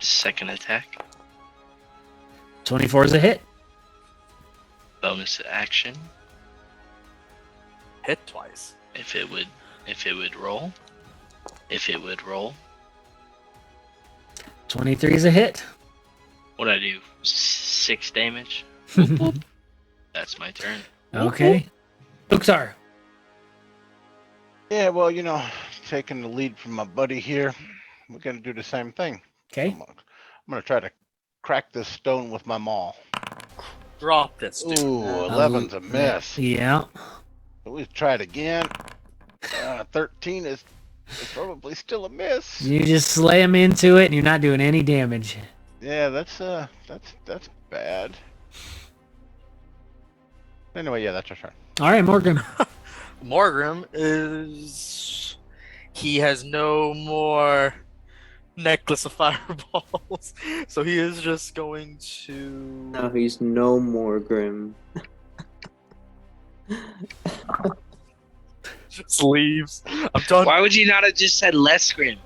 second attack, 24 is a hit. bonus action. Hit twice. If it would roll. If it would roll. 23 is a hit. What'd I do? 6 damage. Boop, boop. That's my turn. Okay. Uxar. Yeah, well, taking the lead from my buddy here, we're gonna do the same thing. Okay. I'm gonna try to crack this stone with my maul. Drop this, dude. Ooh, 11's a miss. Yeah. We try it again. 13 is probably still a miss. You just slam into it and you're not doing any damage. Yeah, that's bad. Anyway, yeah, that's our turn. All right, Morgan. Morgrim is. He has no more necklace of fireballs, so he is just going to. Now he's no more grim. Just leaves. I'm done. Why would you not have just said less grim?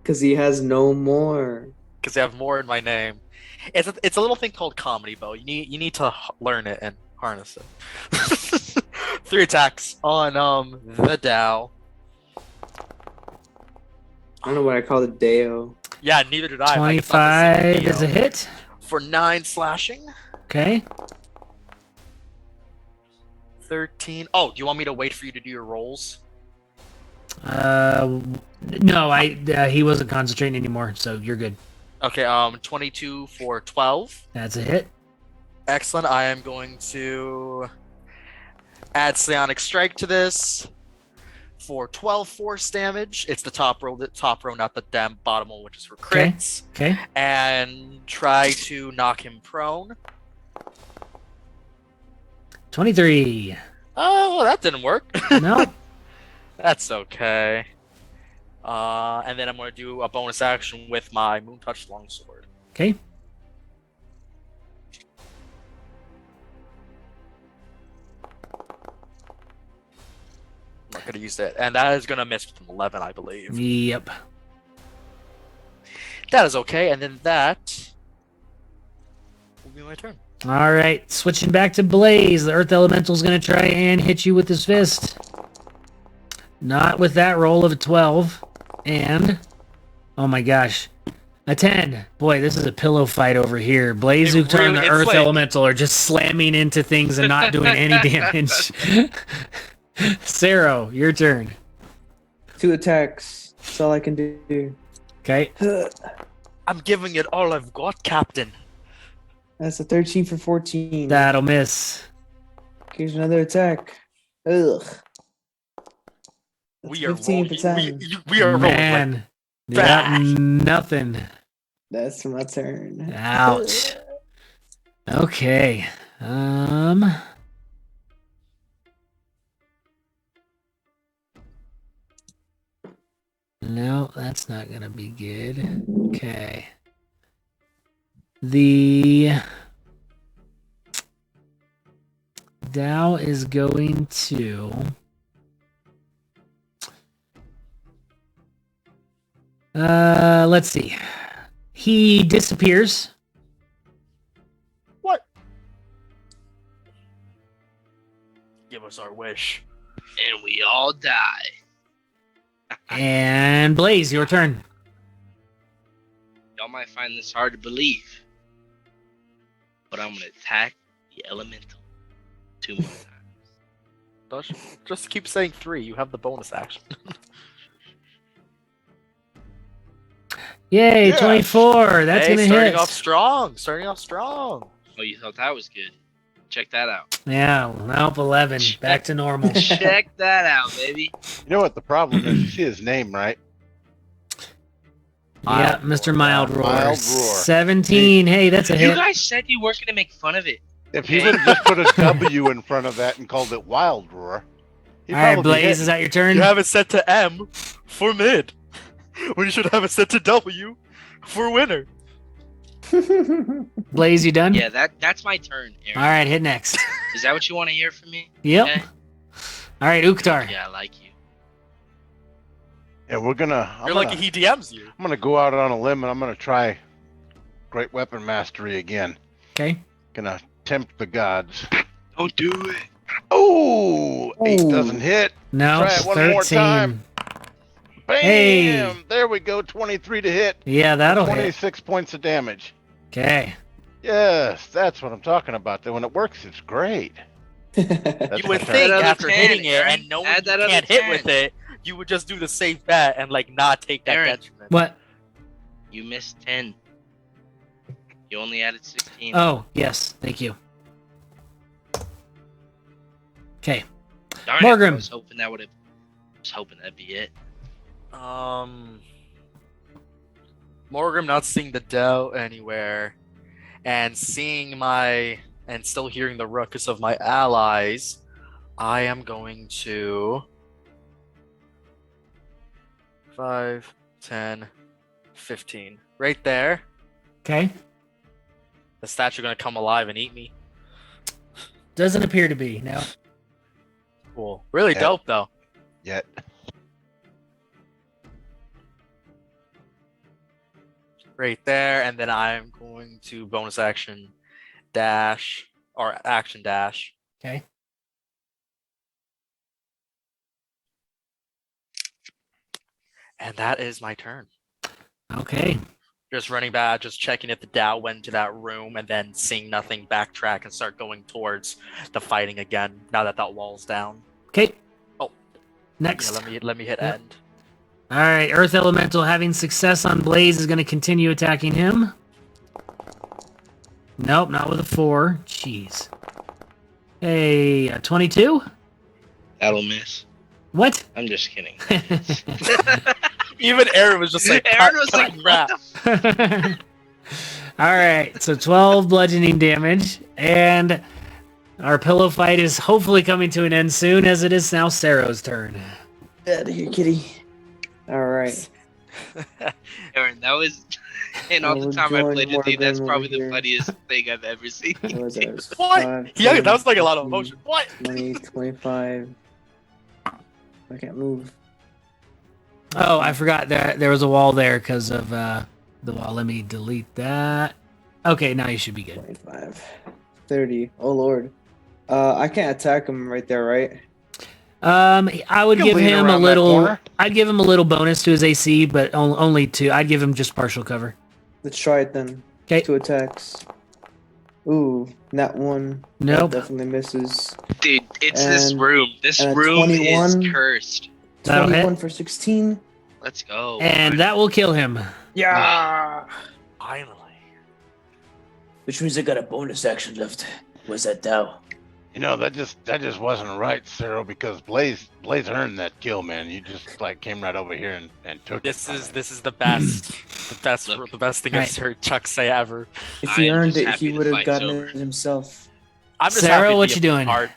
Because he has no more. Because I have more in my name. It's a little thing called comedy, Beau. You need to learn it and harness it. 3 attacks on the Dow. I don't know what I call it, Deo. Yeah, neither did I. 25 is a hit. For 9 slashing. Okay. 13. Oh, do you want me to wait for you to do your rolls? No, he wasn't concentrating anymore, so you're good. Okay, 22 for 12. That's a hit. Excellent. I am going to add Psionic Strike to this. for 12 force damage. It's the top row, not the damn bottom one, which is for Okay. crits. Okay. And try to knock him prone. 23. Oh, that didn't work. No. That's okay. And then I'm going to do a bonus action with my Moon Touch Longsword. Okay. I'm not going to use that. And that is going to miss with an 11, I believe. Yep. That is okay. And then that will be my turn. All right. Switching back to Blaze. The Earth Elemental is going to try and hit you with his fist. Not with that roll of a 12. And, oh my gosh, a 10. Boy, this is a pillow fight over here. Blaze, Uktar, and the it's Earth like- Elemental are just slamming into things and not doing any damage. Saro, your turn. 2 attacks. That's all I can do. Okay. I'm giving it all I've got, Captain. That's a 13 for 14. That'll miss. Here's another attack. Ugh. That's We are 15 rolling. for 10. We are rolling. Like, Man. Yeah, nothing. That's my turn. Ouch. Okay. No, that's not gonna be good. Okay. The Dow is going to let's see. He disappears. what? Give us our wish. And we all die. And Blaze, your turn. Y'all might find this hard to believe, but I'm gonna attack the elemental 2 more times. Just keep saying 3. You have the bonus action. Yay, Yeah. 24. That's Hey, gonna starting hit. off strong. Starting off strong. Oh, you thought that was good? Check that out. Yeah, nope, 11. Back to normal. Check that out, baby. You know what the problem is? You see his name, right? Yeah, Mr. Mild Roar. Mild Roar. 17. Hey, that's a You hit. guys said you weren't gonna make fun of it. If he would have just put a W in front of that and called it Wild Roar, he'd All right, probably Blaze, hit. is that your turn? You have it set to M for mid. When you should have it set to W for winner. Blaze, you done? Yeah, that's my turn, Aaron. All right, hit next. Is that what you want to hear from me? Yep. Okay. All right, Uktar. Yeah, I like you. Yeah, we're gonna. You're lucky he DMs you. I'm gonna go out on a limb and I'm gonna try Great Weapon Mastery again. Okay. Gonna tempt the gods. Don't do it. Oh, 8 Ooh. doesn't hit. No, Try it one more 13. time. Bam! Hey. There we go. 23 to hit. Yeah, that'll hit. 26 points of damage. Okay. Yes, that's what I'm talking about. That when it works, it's great. You That's would my think Another after 10, hitting it Aaron. and knowing Add you that other can't hit 10. with it, you would just do the safe bet and like not take that Aaron. detriment. What? You missed 10. You only added 16. Oh, yes. Thank you. Okay. Darn it, Morgan. I was hoping that'd be it. Morgan not seeing the Dow anywhere, and seeing and still hearing the ruckus of my allies, I am going to 5, 10, 15. Right there. Okay. The statue gonna come alive and eat me. Doesn't appear to be. No. Cool. Really Yeah. dope though. Yet. Right there, and then I'm going to bonus action dash or action dash. Okay. And that is my turn. Okay. Just running back, just checking if the Dow went to that room, and then seeing nothing, backtrack and start going towards the fighting again. Now that that wall's down. Okay. Oh. Next. Yeah, let me hit Yep. end. All right. Earth Elemental having success on Blaze is going to continue attacking him. Nope, not with a 4. Jeez. Hey, a 22? That'll miss. What? I'm just kidding. Even Aaron was just like, Aaron was like, crap. what the All right, so 12 bludgeoning damage, and our pillow fight is hopefully coming to an end soon, as it is now Sarah's turn. Get out of here, kitty. All right. Aaron, that was... And all the will time I join played with you, that's Morgan probably over the here. funniest thing I've ever seen. What was that? It was What? 5, Yeah, 10, that was like a lot of 15, emotion. What? 20, 25. I can't move. Oh, I forgot that there was a wall there because of the wall. Let me delete that. Okay, now you should be good. 25. 30. Oh, Lord. I can't attack him right there, right? I would You can give lean him a around that little. corner. I'd give him a little bonus to his AC, but only 2. I'd give him just partial cover. Let's try it then. 'Kay. 2 attacks. Ooh, that one. Nope. That definitely misses. Dude, it's this And- room. This and a room is 21. cursed. That'll hit. 21 for 16. Let's go. And that will kill him. Yeah. Finally. Which means I got a bonus action left. What's that, Dow? You know, that just wasn't right, Cyril, because Blaze earned that kill, man. You just like came right over here and took This it. is the best, Look. the best thing Right. I've heard Chuck say ever. If he I'm earned just it, happy he the would have fight's gotten over. it himself. I'm just Sarah, happy to what be you a doing? part-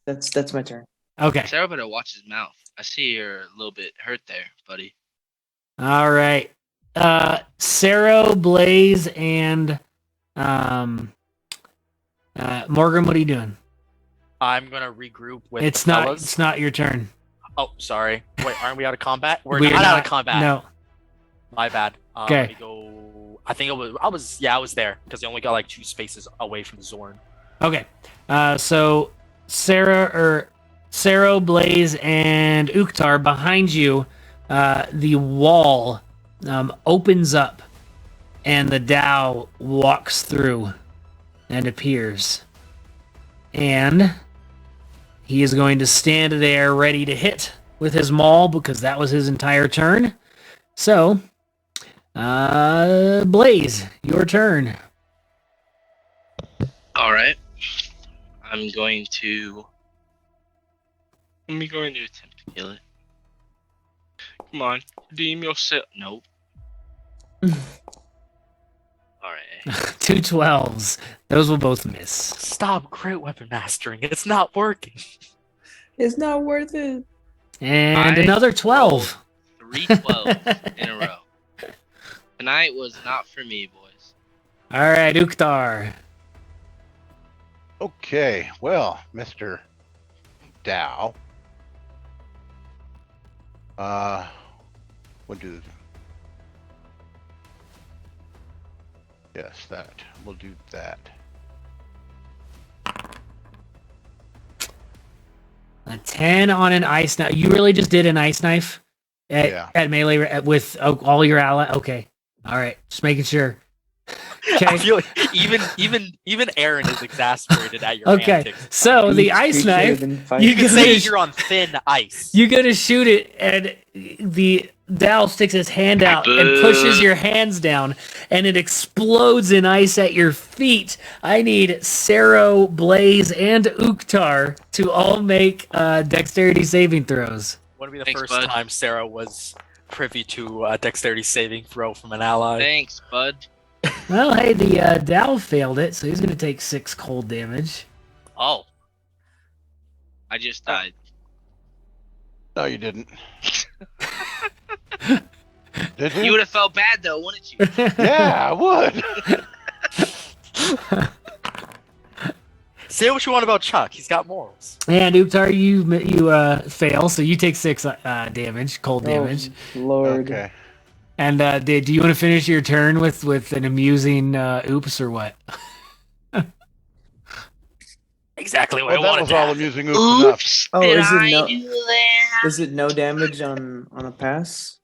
That's my turn. Okay. Sarah better watch his mouth. I see you're a little bit hurt there, buddy. All right. Sarah, Blaze, and Morgan, what are you doing? I'm gonna regroup with It's the not. fellas. It's not your turn. Oh, sorry. Wait, aren't we out of combat? We're We not, are out of combat. No. My bad. Okay. Let me go. I think I was there because they only got like 2 spaces away from the Zorn. Okay. So Sarah, Blaze, and Uktar behind you. The wall opens up, and the Dao walks through and appears. And he is going to stand there ready to hit with his maul because that was his entire turn. So, Blaze, your turn. All right. I'm going to attempt to kill it. Come on, redeem yourself. Nope. All right. 2 12s. Those will both miss. Stop great weapon mastering. It's not working. It's not worth it. And I another 12. 3 12s in a row. Tonight was not for me, boys. All right, Uktar. Okay, well, Mr. Dow. We'll do. Yes, that. We'll do that. A 10 on an ice knife. You really just did an ice knife at melee with all your ally. Okay. All right. Just making sure. I Okay. feel like even Aaron is exasperated at your Okay. antics. So the Each ice creature knife, within 5 you You can can say Gosh. you're on thin ice. you go to shoot it, and the Dow sticks his hand out and pushes your hands down, and it explodes in ice at your feet. I need Sarah, Blaze, and Uktar to all make dexterity saving throws. Wouldn't be the Thanks, first bud. time Sarah was privy to a dexterity saving throw from an ally. Thanks, bud. Well, hey, the Dow failed it, so he's going to take 6 cold damage. Oh, I just died. No, you didn't. Did You you? would have felt bad though, wouldn't you? Yeah, I would. say what you want about Chuck. He's got morals. And Uktar, you fail, so you take 6 damage, cold damage. Oh, Lord. Okay. And do you want to finish your turn with an amusing oops or what? Exactly what Well, I that wanted was to all have. amusing enough. Oops, Oh, did is it I no- do that? Is it no damage on a pass?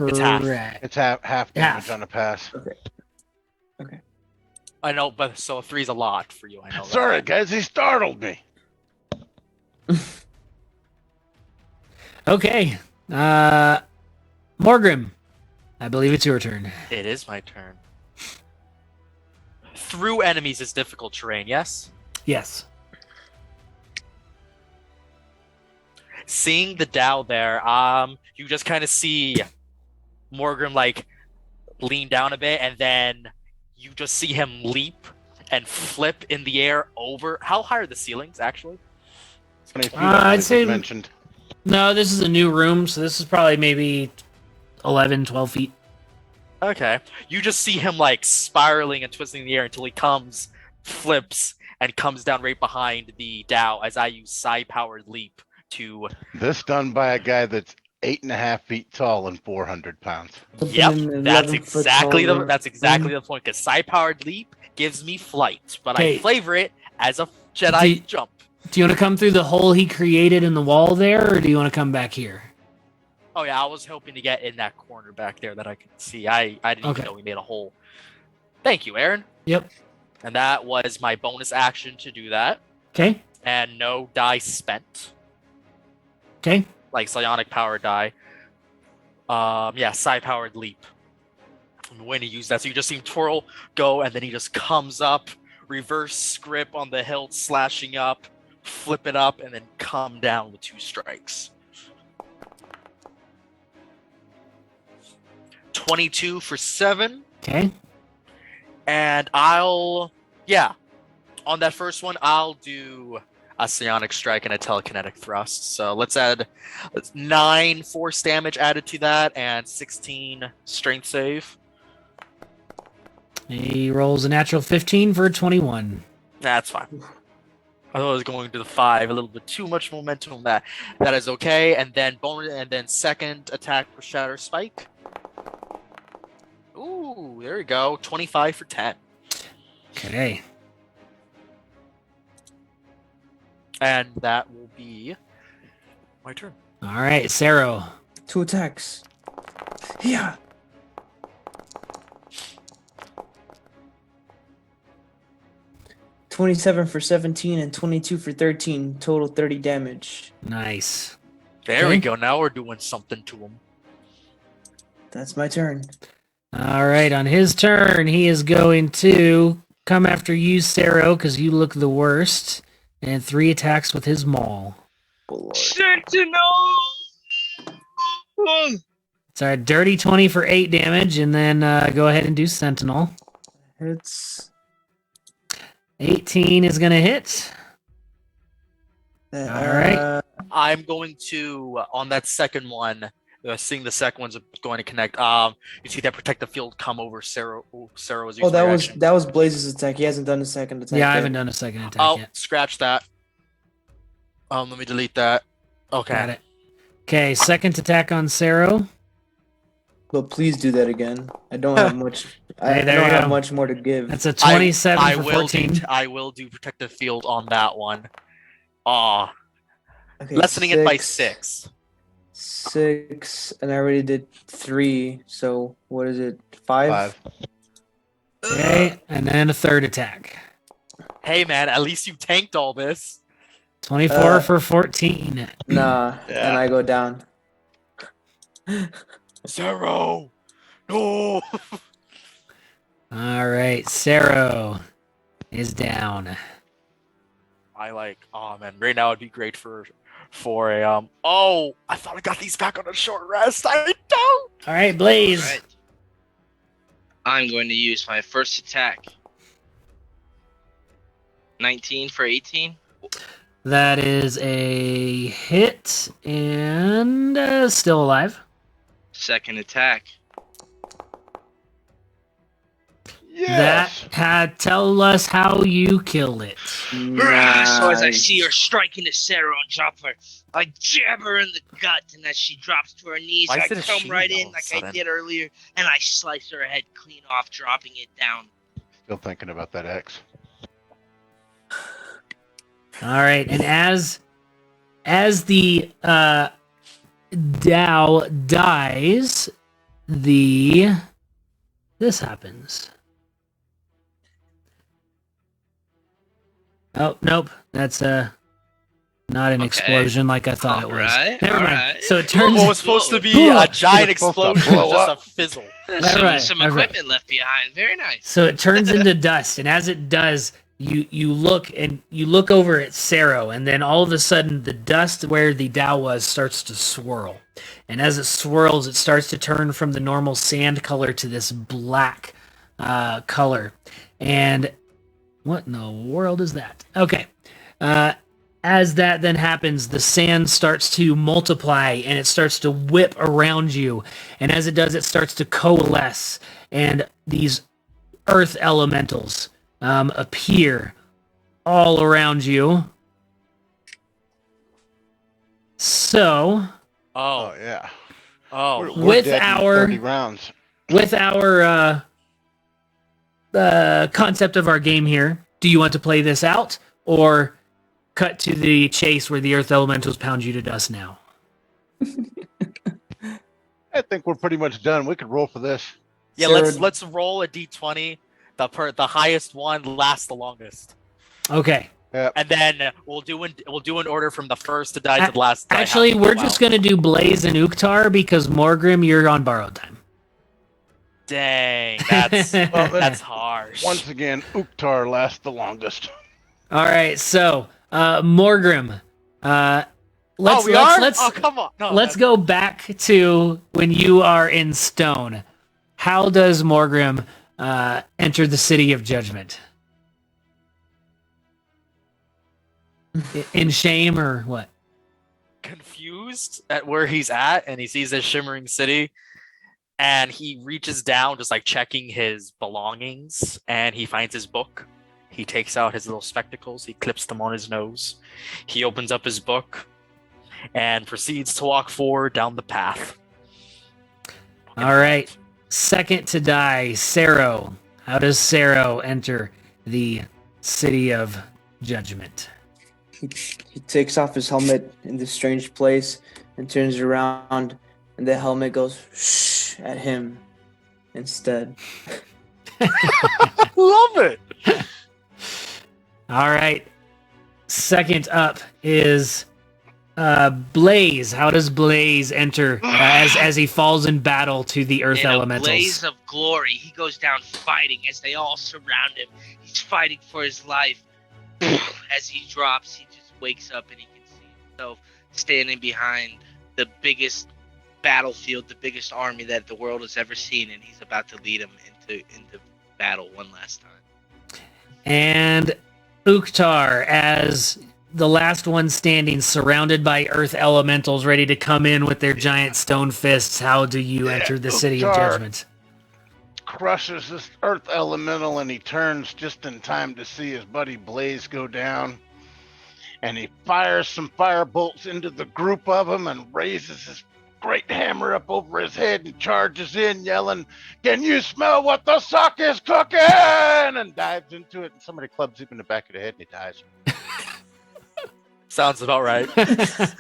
It's half. Correct. It's half damage Half. on a pass. I know, but so 3's a lot for you. I know. that. Sorry, guys, he startled me. Okay. Morgrim, I believe it's your turn. It is my turn. Through enemies is difficult terrain. Yes. Yes. seeing the Dow there, you just kind of see Morgan like lean down a bit, and then you just see him leap and flip in the air over. How high are the ceilings actually? 20 feet, I'd say- mentioned. No, this is a new room, so this is probably maybe 11, 12 feet. Okay. You just see him like spiraling and twisting in the air until he comes, flips, and comes down right behind the Dow as I use psi-powered leap to. This done by a guy that's 8.5 feet tall and 400 pounds. Yep, Something that's 11 foot exactly tall the point. Because psi-powered leap gives me flight, but Okay. I flavor it as a Jedi jump. Do you want to come through the hole he created in the wall there, or do you want to come back here? Oh yeah, I was hoping to get in that corner back there that I could see. I didn't Okay. even know we made a hole. Thank you, Aaron. Yep. And that was my bonus action to do that. Okay. And no die spent. Okay. Like psionic power die. Yeah, psi-powered leap. I'm going to use that. So you just see him twirl, go, and then he just comes up, reverse script on the hilt, slashing up, flip it up, and then come down with 2 strikes. 22 for 7. Okay. And on that first one, I'll do a psionic strike and a telekinetic thrust. So let's 9 force damage added to that and 16 strength save. He rolls a natural 15 for a 21. That's fine. I thought I was going to the 5, a little bit too much momentum on that. That is okay. And then second attack for Shatter Spike. Ooh, there we go. 25 for 10. Okay. And that will be my turn. All right, Saro. 2 attacks. Yeah. $27 for 17 and 22 for 13. Total 30 damage. Nice. There we Okay. go. Now we're doing something to him. That's my turn. All right, on his turn, he is going to come after you, Saro, because you look the worst, and 3 attacks with his maul. Oh, Lord. Sentinel! It's a dirty 20 for 8 damage, and then go ahead and do Sentinel. Hits. 18 is going to hit. All right. I'm going to, on that second one, seeing the second one's going to connect. You see that protective field come over Sarah. Sarah was using that was Blaze's attack. He hasn't done a second attack. Yeah, I yet. haven't done a second attack Oh, yet. scratch that. Let me delete that. Okay. Got it. Okay, second attack on Saro. But please do that again. I don't have much. I Hey, there don't you have go. much more to give. That's a 27 I for will 14. I will do protective field on that one. Aw, Okay, lessening it by 6. 6, and I already did 3. So what is it? 5. 5. Okay, and then a third attack. Hey man, at least you tanked all this. 24 for 14. Nah, Yeah. and I go down. Zero. No. All right, Saro is down. Oh man, right now it'd be great for a oh, I thought I got these back on a short rest. I don't. All right, Blaze. Right. I'm going to use my first attack. 19 for 18. That is a hit and still alive. Second attack. Yes. Tell us how you killed it. So as I Nice. see her strike into Sarah and drop her, I jab her in the gut, and as she drops to her knees, Why is I it a come she right all in of a like I sudden? did earlier, and I slice her head clean off, dropping it down. Still thinking about that X. All right, and as the Dow dies, this happens. Oh, nope. That's not an Okay. explosion like I thought it was. Alright, Never mind. alright. So it turns What was supposed to be a giant It's supposed to explosion, blow just up. a fizzle. There's All right, some all right. equipment left behind. Very nice. So it turns into dust, and as it does, you look over at Sero, and then all of a sudden the dust where the Dow was starts to swirl. And as it swirls, it starts to turn from the normal sand color to this black color. And what in the world is that? Okay. As that then happens, the sand starts to multiply and it starts to whip around you. And as it does, it starts to coalesce. And these earth elementals appear all around you. So, Oh yeah. Oh, We're with dead in our 30 rounds. Concept of our game here, do you want to play this out or cut to the chase where the earth elementals pound you to dust now? I think we're pretty much done. We could roll for this. yeah. Sarah- Let's roll a d20. The highest one lasts the longest, Okay. and then we'll do an order from the first to die to the last. Actually, we're just going to do Blaze and Uktar because Morgrim, you're on borrowed time. Dang, that's that's harsh. Once again, Uktar lasts the longest. All right, so Morgrim, let's Oh, come on. No, let's go back to when you are in stone. How does Morgrim enter the city of judgment? In shame or what? Confused at where he's at, and he sees this shimmering city, and he reaches down, just like checking his belongings, and he finds his book. He takes out his little spectacles, he clips them on his nose, he opens up his book, and proceeds to walk forward down the path. All right. Second to die, Sero. How does Sero enter the city of judgment? He takes off his helmet in this strange place and turns around, and the helmet goes shh at him instead. Love it. All right. Second up is Blaze. How does Blaze enter as he falls in battle to the earth In a elementals? blaze of glory, he goes down fighting as they all surround him. He's fighting for his life. As he drops, he just wakes up and he can see himself standing behind the biggest battlefield, the biggest army that the world has ever seen, and he's about to lead him into battle one last time. And Uktar, as the last one standing, surrounded by earth elementals ready to come in with their giant stone fists. How do you enter the city of Uktar judgment? crushes this earth elemental and he turns just in time to see his buddy Blaze go down. And he fires some fire bolts into the group of them and raises his great hammer up over his head and charges in yelling, "Can you smell what the suck is cooking?" And dives into it and somebody clubs him in the back of the head and he dies. Sounds about right.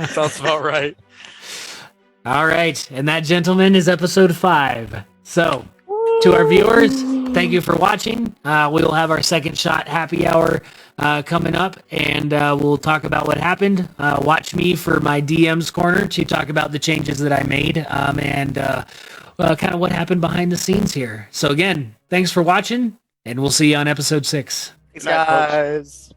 Sounds about right. All right, and that, gentleman, is episode 5. So, to our viewers, thank you for watching. We will have our second shot happy hour coming up, and we'll talk about what happened. Watch me for my DM's corner to talk about the changes that I made and kind of what happened behind the scenes here. So again, thanks for watching, and we'll see you on episode 6. Thanks, guys.